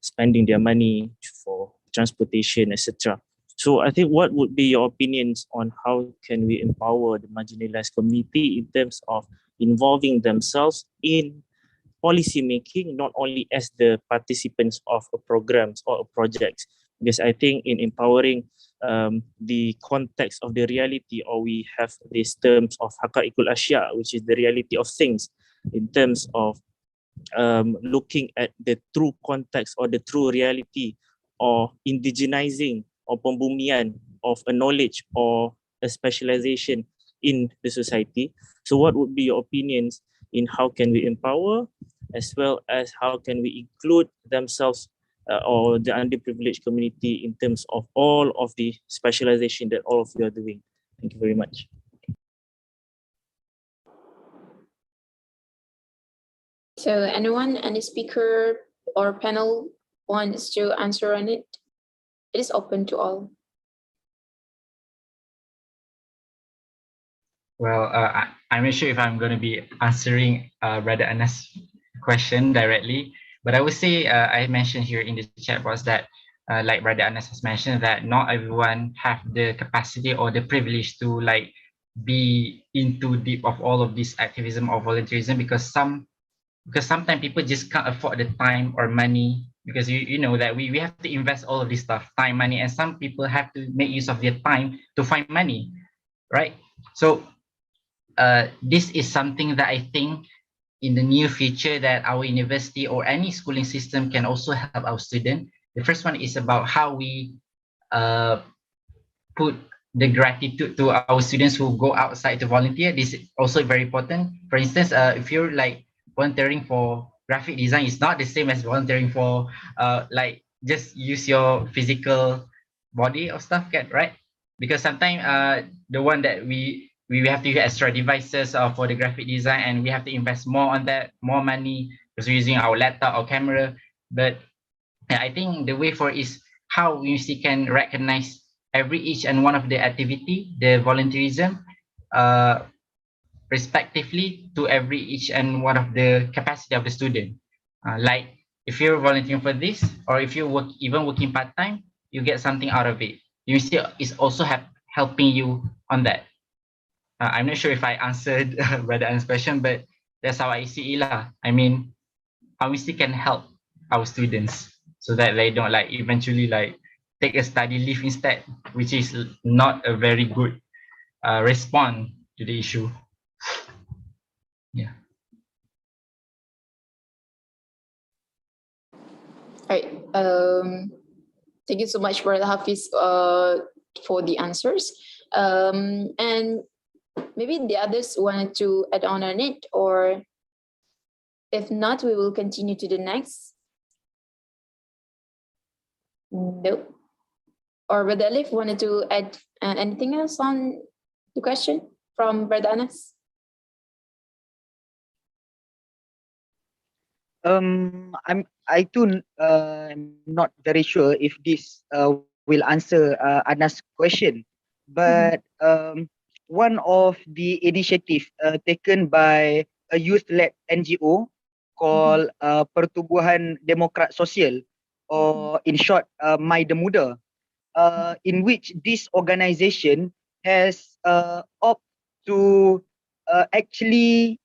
spending their money for transportation, etc. So I think, what would be your opinions on how can we empower the marginalized community in terms of involving themselves in policy making, not only as the participants of a programs or a projects? Because I think in empowering the context of the reality, or we have these terms of haqa'iqul ashya, which is the reality of things, in terms of looking at the true context or the true reality, or indigenizing or pembumian of a knowledge or a specialization in the society. So what would be your opinions in how can we empower, as well as how can we include themselves or the underprivileged community in terms of all of the specialization that all of you are doing? Thank you very much. So anyone, any speaker or panel wants to answer on it? It is open to all. Well, I'm not sure if I'm going to be answering Brother Anas' question directly, but I would say I mentioned here in the chat was that, like Brother Anas has mentioned, that not everyone have the capacity or the privilege to like be into deep of all of this activism or volunteerism, because sometimes people just can't afford the time or money, because you know that we have to invest all of this stuff, time, money, and some people have to make use of their time to find money, right? So this is something that I think in the near future that our university or any schooling system can also help our students. The first one is about how we put the gratitude to our students who go outside to volunteer. This is also very important. For instance, if you're like volunteering for graphic design, it's not the same as volunteering for like just use your physical body or stuff, right? Because sometimes the one that we have to use extra devices for the graphic design, and we have to invest more on that, more money, because we're using our laptop or camera. But And I think the way forward is how university can recognize each and one of the activity, the volunteerism, respectively to each and one of the capacity of the student. Like if you're volunteering for this, or if you're even working part-time, you get something out of it. University is also helping you on that. I'm not sure if I answered Brother An's question, but that's how I see it lah. I mean, how we still can help our students so that they don't like eventually like take a study leave instead, which is not a very good response to the issue. Yeah. All right. Thank you so much, Brother Hafiz, for the answers. And maybe the others wanted to add on it, or if not, we will continue to the next. Nope. Or Brother Alif wanted to add anything else on the question from Brother Anas? I too not very sure if this will answer Anas' question, but one of the initiative taken by a youth-led NGO called Pertubuhan Demokrat Sosial, or in short, Mai Muda, in which this organization has opted to actually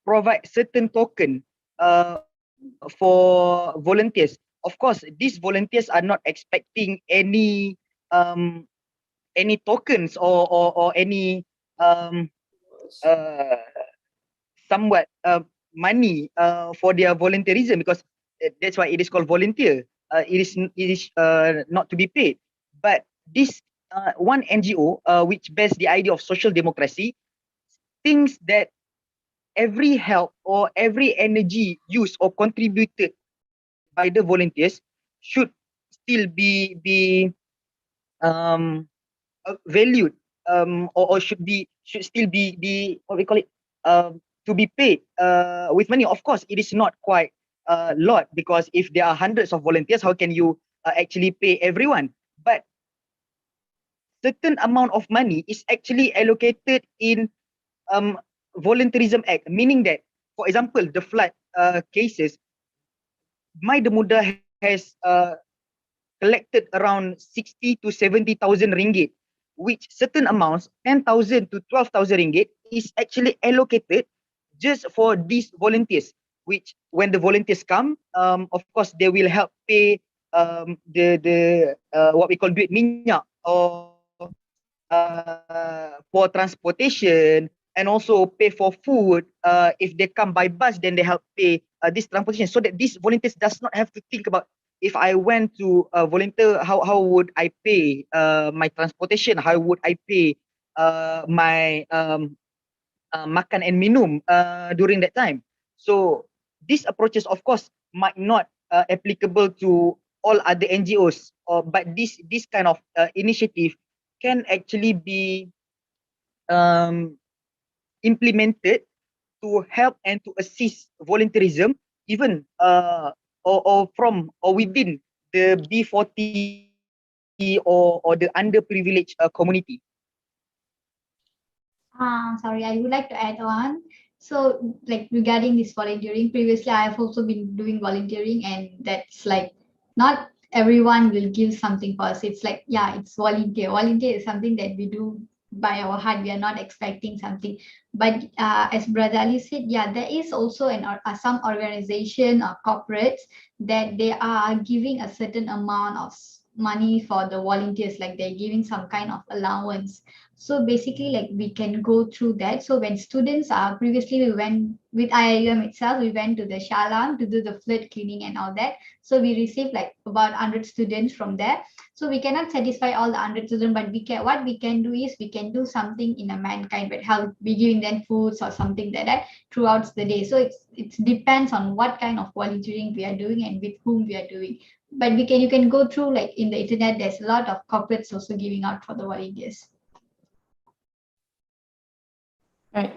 provide certain token for volunteers. Of course, these volunteers are not expecting any tokens or any somewhat money for their volunteerism, because that's why it is called volunteer. It is not to be paid. But this one NGO which bears the idea of social democracy thinks that every help or every energy used or contributed by the volunteers should still be valued, or should still be what we call it, to be paid with money. Of course, it is not quite a lot, because if there are hundreds of volunteers, how can you actually pay everyone? But certain amount of money is actually allocated in volunteerism act, meaning that, for example, the flood cases, Mai Muda has collected around 60 to 70,000 ringgit, which certain amounts, 10,000 to 12,000 ringgit, is actually allocated just for these volunteers, which when the volunteers come, of course, they will help pay the what we call duit minyak, or for transportation, and also pay for food. If they come by bus, then they help pay this transportation, so that these volunteers does not have to think about, if I went to volunteer, how would I pay my transportation? How would I pay my makan and minum during that time? So these approaches, of course, might not applicable to all other NGOs, but this kind of initiative can actually be implemented to help and to assist volunteerism, even or from or within the B40 or the underprivileged community. Sorry, I would like to add on. So, like regarding this volunteering, previously I have also been doing volunteering, and that's like not everyone will give something for us. It's like, yeah, it's volunteer. Volunteer is something that we do by our heart. We are not expecting something. But as Brother Ali said, yeah, there is also some organization or corporates that they are giving a certain amount of money for the volunteers, like they're giving some kind of allowance. So basically, like we can go through that. So when students are previously, we went with IIM itself, we went to the Shalam to do the flood cleaning and all that. So we received like about 100 students from there. So we cannot satisfy all the 100 students, but what we can do is we can do something in a mankind, but help be giving them foods or something like that throughout the day. So it depends on what kind of volunteering we are doing and with whom we are doing. But you can go through, like in the internet, there's a lot of corporates also giving out for the volunteers. Right.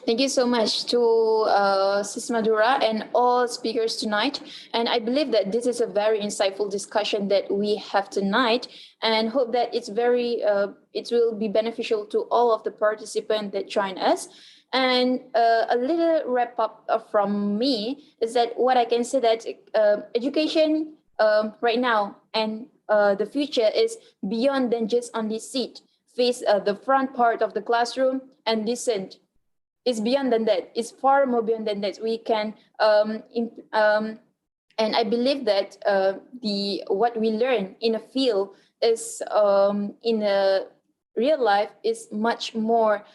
Thank you so much to Sis Madura and all speakers tonight. And I believe that this is a very insightful discussion that we have tonight, and hope that it will be beneficial to all of the participants that join us. And a little wrap up from me is that what I can say that education right now and the future is beyond than just only sit, face the front part of the classroom and listen. It's beyond than that. It's far more beyond than that. We can, and I believe that what we learn in a field is in a real life is much more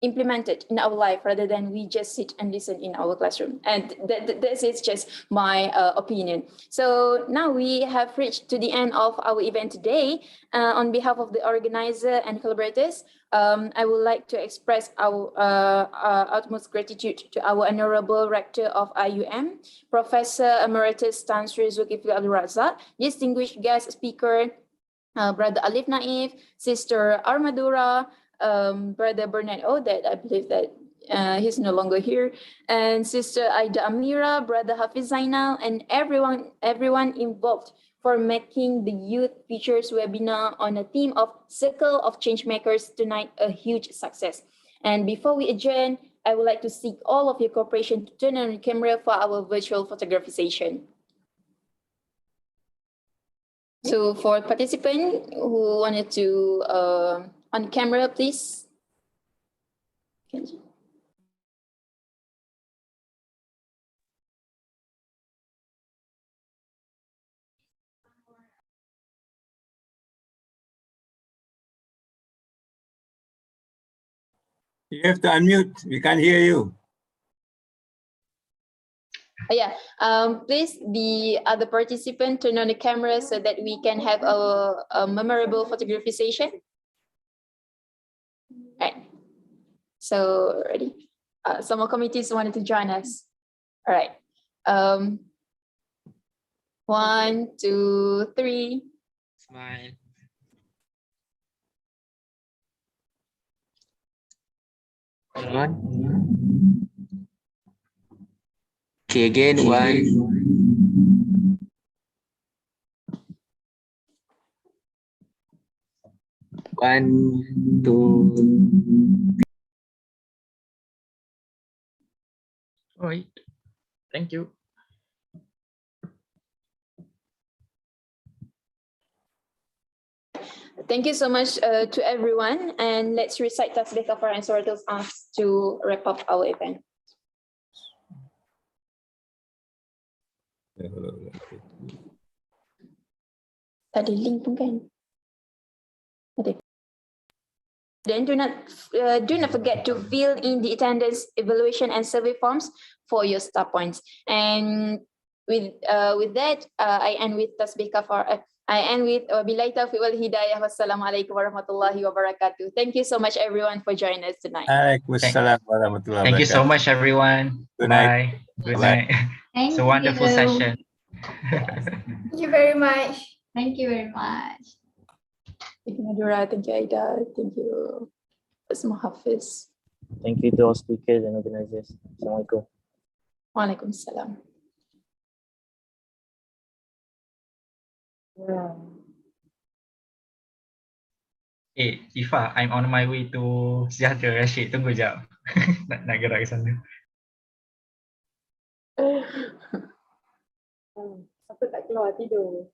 implemented in our life rather than we just sit and listen in our classroom. And this is just my opinion. So now we have reached to the end of our event today. On behalf of the organizer and collaborators, I would like to express our utmost gratitude to our Honorable Rector of IUM, Professor Emeritus Tan Sri Zulkifli Abdul Razak, distinguished guest speaker, Brother Alif Naif, Sister Ari Madura, Brother Bernard that I believe that he's no longer here, and Sister Aida Amira, Brother Hafiz Zainal, and everyone involved for making the Youth Futures webinar on a theme of Circle of Changemakers tonight a huge success. And before we adjourn, I would like to seek all of your cooperation to turn on the camera for our virtual photography session. So for participants who wanted to on camera, please. You have to unmute. We can't hear you. Yeah, please, the other participant, turn on the camera so that we can have a memorable photography session. All right. So ready? Some more committees wanted to join us. All right. 1, 2, 3. Smile. On. Okay, again, 1. One, two. All right. Thank you. Thank you so much to everyone, and let's recite Tasbih Kafarah and Surah Al-As to wrap up our event. Tadi link pun kan? Okay. Then do not forget to fill in the attendance, evaluation, and survey forms for your star points. And with that, I end with Tasbih Kafarah. I end with Wabillahi taufiq wal hidayah. Wassalamualaikum warahmatullahi wabarakatuh. Thank you so much, everyone, for joining us tonight. Waalaikumsalam warahmatullahi wabarakatuh. Thank you so much, everyone. Good night. Bye. Good Bye. night. It's a wonderful session. Thank you very much. Thank you very much. Thank you, Madura. Thank you, Aida. Thank you, Asma Hafiz. Thank you to all speakers and organizers. Assalamualaikum. Waalaikumsalam. Hey, Ifa, I'm on my way to Sejahtera Rashid. Tunggu jap. nak gerak ke sana. Siapa tak keluar tidur?